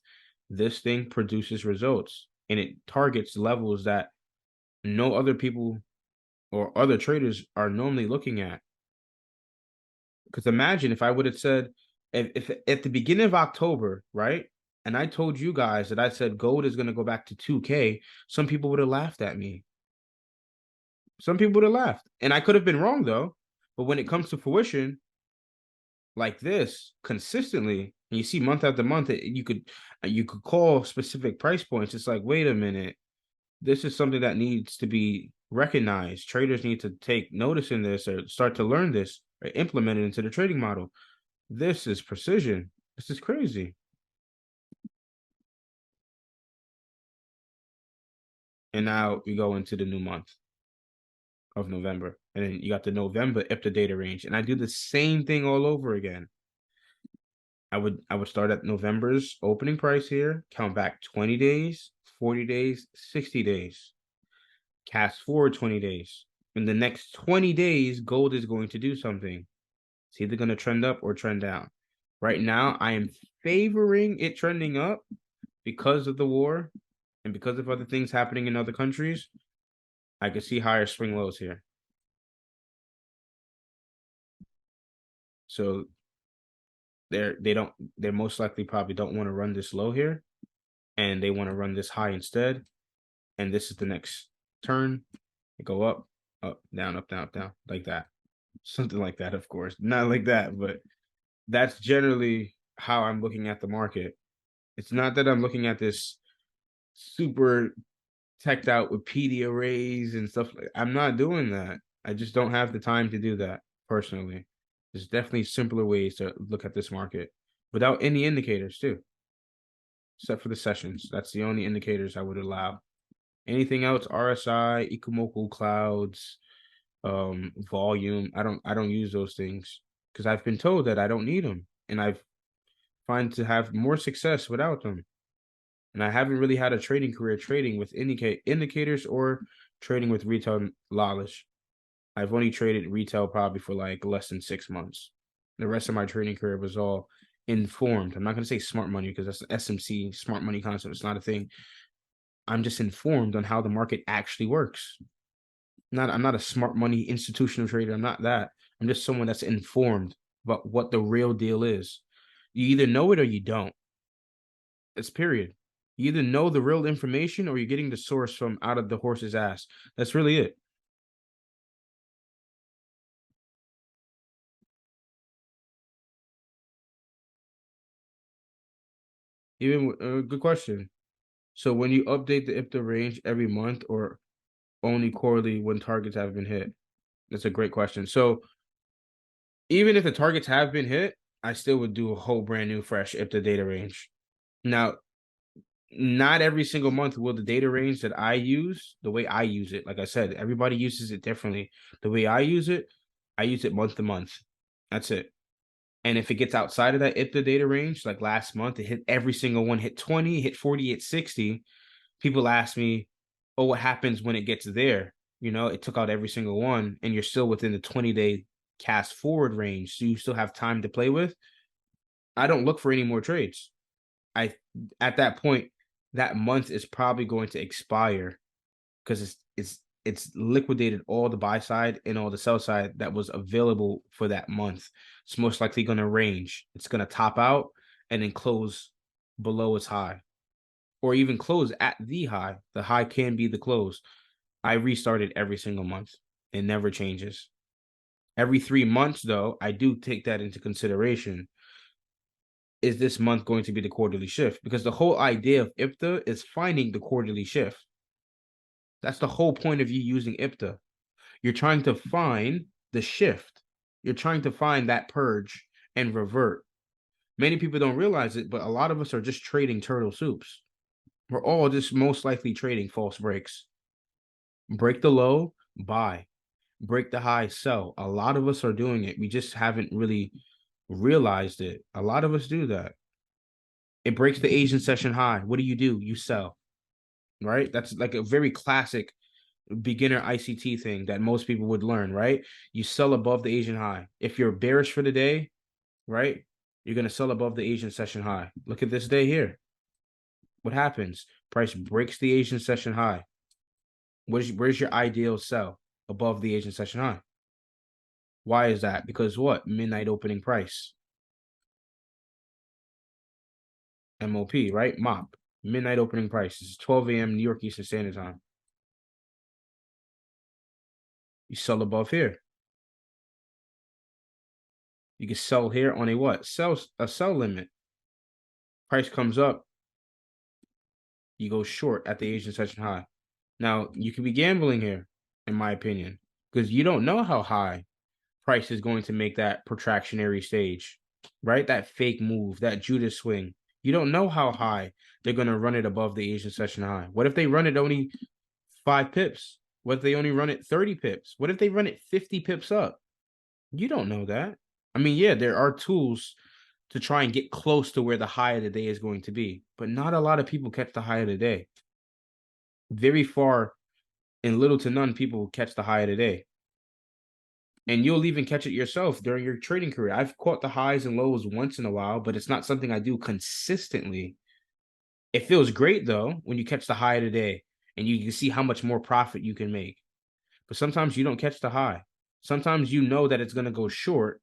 This thing produces results, and it targets levels that no other people or other traders are normally looking at. Because imagine if I would have said, if at the beginning of October, right? And I told you guys that I said gold is going to go back to 2K, some people would have laughed at me. Some people would have laughed. And I could have been wrong, though. But when it comes to fruition, like this, consistently, and you see month after month, you could call specific price points. It's like, wait a minute, this is something that needs to be recognized. Traders need to take notice in this, or start to learn this, or implement it into the trading model. This is precision. This is crazy. And now we go into the new month of November. And then you got the November IPDA data range. And I do the same thing all over again. I would start at November's opening price here, count back 20 days, 40 days, 60 days. Cast forward 20 days. In the next 20 days, gold is going to do something. It's either going to trend up or trend down. Right now, I am favoring it trending up because of the war and because of other things happening in other countries. I could see higher swing lows here. So they most likely probably don't want to run this low here, and they want to run this high instead. And this is the next turn. They go up, down, like that. Something like that, of course. Not like that, but that's generally how I'm looking at the market. It's not that I'm looking at this super teched out with PDA arrays and stuff. I'm not doing that. I just don't have the time to do that personally. There's definitely simpler ways to look at this market without any indicators too, except for the sessions. That's the only indicators I would allow. Anything else, RSI, Ikomoku clouds, volume. I don't use those things because I've been told that I don't need them, and I've find to have more success without them. And I haven't really had a trading career trading with indicators or trading with retail knowledge. I've only traded retail probably for like less than 6 months. The rest of my trading career was all informed. I'm not going to say smart money because that's an SMC, smart money concept. It's not a thing. I'm just informed on how the market actually works. I'm not a smart money institutional trader. I'm not that. I'm just someone that's informed about what the real deal is. You either know it or you don't. It's period. You either know the real information or you're getting the source from out of the horse's ass. That's really it. Even good question. So when you update the IPDA range every month or only quarterly when targets have been hit? That's a great question. So even if the targets have been hit, I still would do a whole brand new fresh IPDA data range. Now, not every single month will the data range that I use, the way I use it, like I said, everybody uses it differently. The way I use it month to month. That's it. And if it gets outside of that IPDA data range, like last month, it hit every single one, hit 20, hit 40, hit 60. People ask me, oh, what happens when it gets there? It took out every single one, and you're still within the 20-day cast forward range. So you still have time to play with. I don't look for any more trades. At that point, that month is probably going to expire because it's liquidated all the buy side and all the sell side that was available for that month. It's most likely going to range. It's going to top out and then close below its high, or even close at the high. The high can be the close. I restart it every single month. It never changes. Every 3 months, though, I do take that into consideration. Is this month going to be the quarterly shift? Because the whole idea of IPDA is finding the quarterly shift. That's the whole point of you using IPDA. You're trying to find the shift. You're trying to find that purge. and revert. Many people don't realize it, but a lot of us are just trading turtle soups. We're all just most likely trading false breaks. Break the low, buy. Break the high, sell. A lot of us are doing it. We just haven't really realized it. A lot of us do that. It breaks the Asian session high. What do? You sell, right? That's like a very classic beginner ICT thing that most people would learn, right? You sell above the Asian high. If you're bearish for the day, right, you're going to sell above the Asian session high. Look at this day here. What happens? Price breaks the Asian session high. Where's your ideal sell? Above the Asian session high. Why is that? Because what? Midnight opening price. MOP, right? MOP. Midnight opening price. This is 12 a.m. New York Eastern Standard Time. You sell above here. You can sell here on a what? Sell limit. Price comes up. You go short at the Asian session high. Now, you could be gambling here, in my opinion, because you don't know how high price is going to make that protractionary stage, right? That fake move, that Judas swing. You don't know how high they're going to run it above the Asian session high. What if they run it only 5 pips? What if they only run it 30 pips? What if they run it 50 pips up? You don't know that. I mean, yeah, there are tools to try and get close to where the high of the day is going to be, but not a lot of people catch the high of the day. Very far and little to none people catch the high of the day. And you'll even catch it yourself during your trading career. I've caught the highs and lows once in a while, but it's not something I do consistently. It feels great though when you catch the high of the day and you can see how much more profit you can make. But sometimes you don't catch the high. Sometimes you know that it's going to go short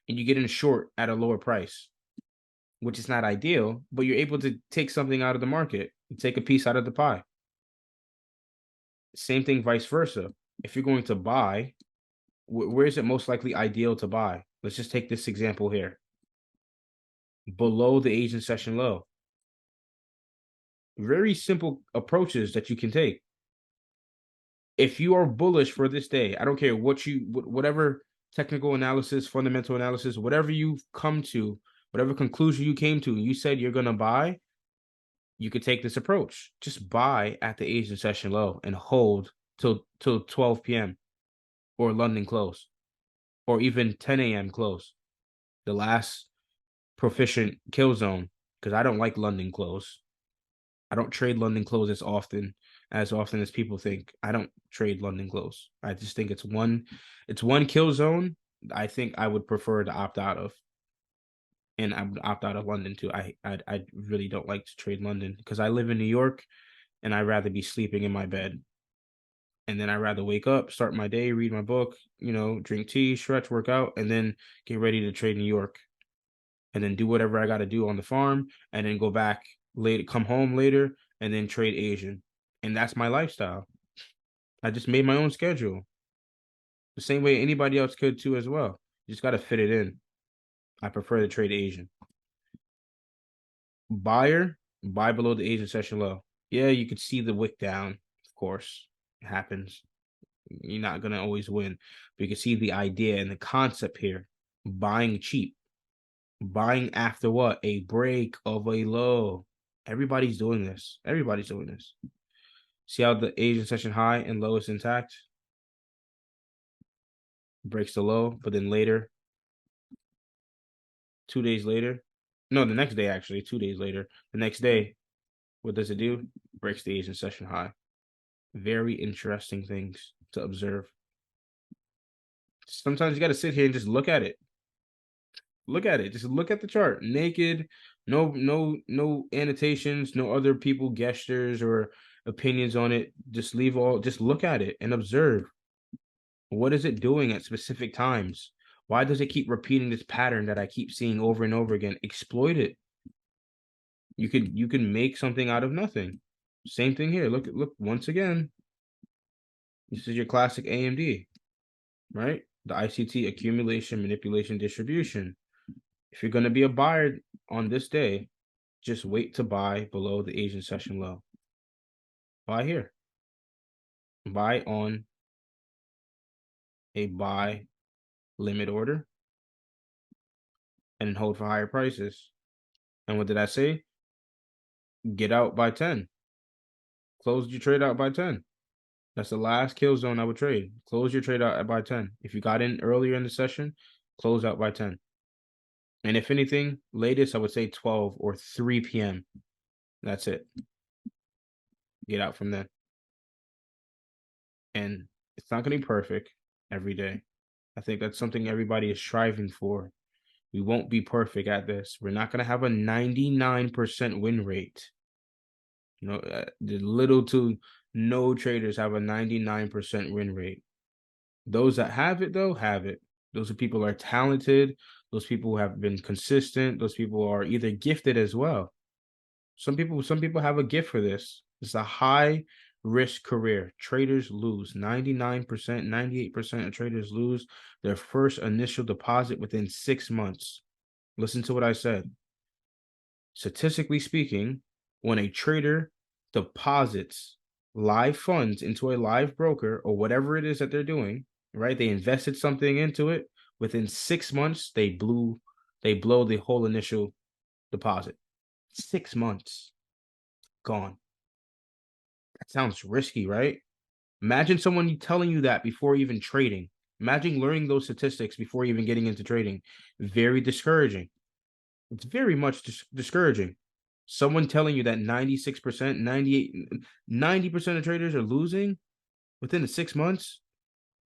and you get in short at a lower price, which is not ideal, but you're able to take something out of the market, take a piece out of the pie. Same thing, vice versa. If you're going to buy, where is it most likely ideal to buy? Let's just take this example here. Below the Asian session low. Very simple approaches that you can take. If you are bullish for this day, I don't care whatever technical analysis, fundamental analysis, whatever you've come to, whatever conclusion you came to, and you said you're going to buy, you could take this approach. Just buy at the Asian session low and hold till 12 p.m. or London close, or even 10 a.m. close. The last proficient kill zone, because I don't like London close. I don't trade London close as often as people think. I don't trade London close. I just think it's one kill zone. I think I would prefer to opt out of, and I would opt out of London too. I really don't like to trade London because I live in New York, and I'd rather be sleeping in my bed, and then I'd rather wake up, start my day, read my book, drink tea, stretch, work out, and then get ready to trade New York, and then do whatever I got to do on the farm, and then go back later, come home later, and then trade Asian. And that's my lifestyle. I just made my own schedule the same way anybody else could too as well. You just got to fit it in. I prefer to trade Asian. Buyer, buy below the Asian session low. Yeah, you could see the wick down. Of course, it happens. You're not going to always win. But you can see the idea and the concept here. Buying cheap. Buying after what? A break of a low. Everybody's doing this. Everybody's doing this. See how the Asian session high and low is intact? Breaks the low, but then later, 2 days later, no, the next day actually, 2 days later, the next day, what does it do? Breaks the Asian session high. Very interesting things to observe. Sometimes you got to sit here and just look at it. Look at it. Just look at the chart. Naked, no annotations, no other people gestures or opinions on it. Just look at it and observe. What is it doing at specific times? Why does it keep repeating this pattern that I keep seeing over and over again? Exploit it. You can make something out of nothing. Same thing here. Look once again. This is your classic AMD, right? The ICT accumulation, manipulation, distribution. If you're going to be a buyer on this day, just wait to buy below the Asian session low. Buy here. Buy on a buy limit order. and then hold for higher prices. And what did I say? Get out by 10. Close your trade out by 10. That's the last kill zone I would trade. Close your trade out by 10. If you got in earlier in the session, close out by 10. And if anything, latest, I would say 12 or 3 p.m. That's it. Get out from then. And it's not going to be perfect every day. I think that's something everybody is striving for. We won't be perfect at this. We're not going to have a 99% win rate. You know, the little to no traders have a 99% win rate. Those that have it, though, have it. Those people are talented. Those people have been consistent. Those people are either gifted as well. Some people have a gift for this. It's a high risk career. Traders lose 99%, 98% of traders lose their first initial deposit within 6 months. Listen to what I said. Statistically speaking, when a trader deposits live funds into a live broker or whatever it is that they're doing, right? They invested something into it. Within 6 months, they blow the whole initial deposit. 6 months gone. That sounds risky, right? Imagine someone telling you that before even trading. Imagine learning those statistics before even getting into trading. Very discouraging. It's very much discouraging. Someone telling you that 96%, 98, 90% of traders are losing within the 6 months.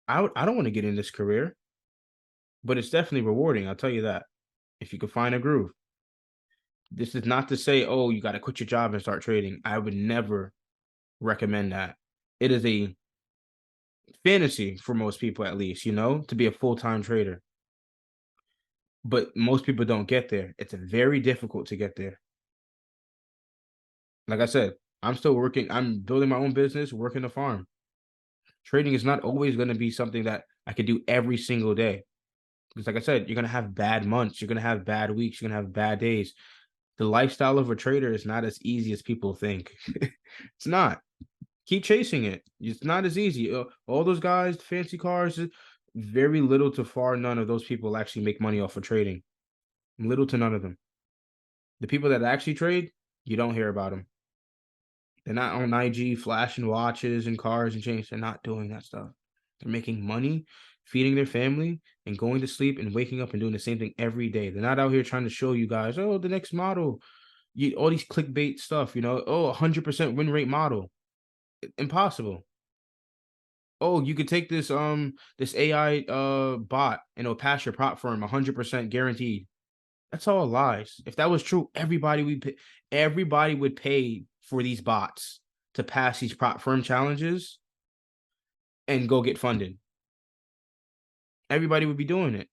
I don't want to get in this career, but it's definitely rewarding. I'll tell you that. If you can find a groove. This is not to say, oh, you got to quit your job and start trading. I would never recommend that. It is a fantasy for most people, at least, to be a full-time trader. But most people don't get there. It's very difficult to get there. Like I said, I'm still working. I'm building my own business, working the farm. Trading is not always going to be something that I can do every single day. Because like I said, you're going to have bad months. You're going to have bad weeks. You're going to have bad days. The lifestyle of a trader is not as easy as people think. It's not. Keep chasing it. It's not as easy. All those guys, fancy cars, very little to far none of those people actually make money off of trading. Little to none of them. The people that actually trade, you don't hear about them. They're not on IG flashing watches and cars and chains. They're not doing that stuff. They're making money, feeding their family, and going to sleep and waking up and doing the same thing every day. They're not out here trying to show you guys, oh, the next model. All these clickbait stuff, oh, 100% win rate model. Impossible. Oh, you could take this AI bot and it'll pass your prop firm 100% guaranteed. That's all lies. If that was true, everybody would pay for these bots to pass these prop firm challenges and go get funded. Everybody would be doing it.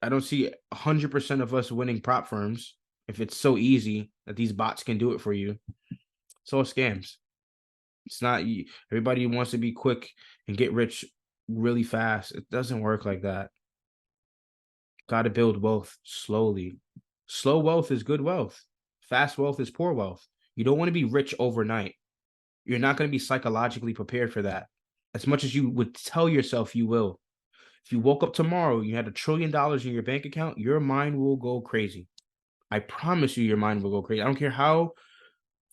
I don't see 100% of us winning prop firms if it's so easy that these bots can do it for you. It's all scams. It's not everybody wants to be quick and get rich really fast. It doesn't work like that. Got to build wealth slowly. Slow wealth is good wealth. Fast wealth is poor wealth. You don't want to be rich overnight. You're not going to be psychologically prepared for that. As much as you would tell yourself you will. If you woke up tomorrow, you had $1 trillion in your bank account, your mind will go crazy. I promise you, your mind will go crazy. I don't care how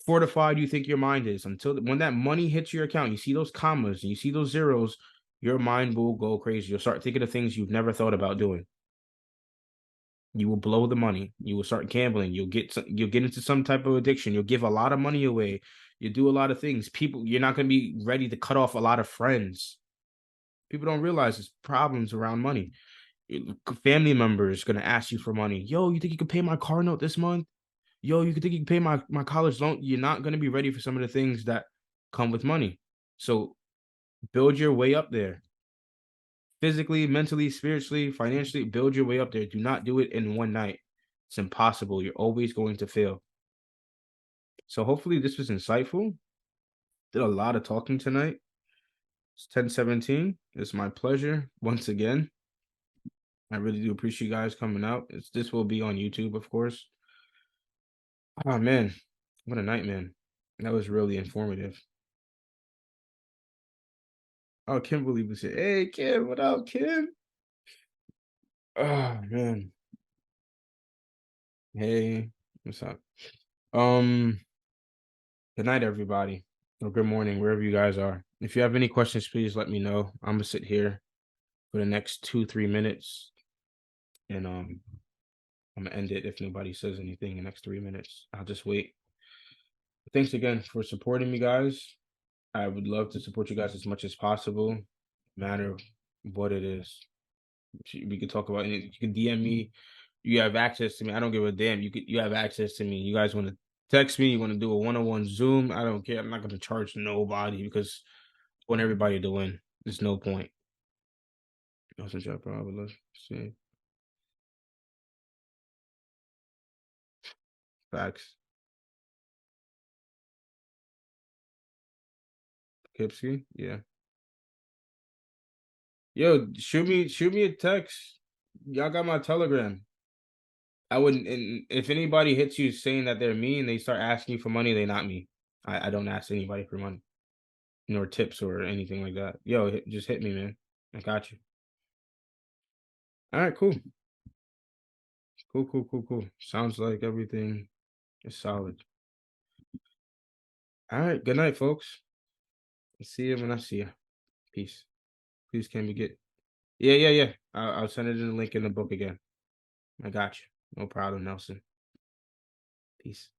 fortified you think your mind is. When that money hits your account, you see those commas and you see those zeros, your mind will go crazy. You'll start thinking of things you've never thought about doing. You will blow the money. You will start gambling. You'll get into some type of addiction. You'll give a lot of money away. You do a lot of things. You're not going to be ready to cut off a lot of friends. People don't realize there's problems around money. Family members going to ask you for money. Yo, you think you can pay my car note this month? Yo, you think you can pay my college loan? You're not going to be ready for some of the things that come with money. So build your way up there. Physically, mentally, spiritually, financially, build your way up there. Do not do it in one night. It's impossible. You're always going to fail. So hopefully this was insightful. Did a lot of talking tonight. It's 10:17. It's my pleasure once again. I really do appreciate you guys coming out. This will be on YouTube, of course. Oh man, what a night, man. That was really informative. Oh, Kimberly was here. Hey, Kim, what up, Kim? Oh man. Hey, what's up? Um, good night, everybody, or good morning, wherever you guys are. If you have any questions, please let me know. I'm gonna sit here for the next 2-3 minutes, and I'm gonna end it if nobody says anything in the next 3 minutes. I'll just wait. Thanks again for supporting me, guys. I would love to support you guys as much as possible, no matter what it is. We could talk about anything. You can DM me. You have access to me. I don't give a damn. You have access to me. You guys want to text me, you want to do a one-on-one Zoom. I don't care. I'm not gonna charge nobody because I want everybody to win. There's no point. Awesome job, bro. Let's see. Facts. Kipsky? Yeah. Yo, shoot me a text. Y'all got my Telegram. I wouldn't, and if anybody hits you saying that they're me and they start asking you for money, they not me. I don't ask anybody for money, nor tips or anything like that. Yo, just hit me, man. I got you. All right, cool. Cool, cool, cool, cool. Sounds like everything is solid. All right, good night, folks. See you when I see you. Peace. Please can we get Yeah, yeah, yeah. I'll send it in the link in the book again. I got you. No problem, Nelson. Peace.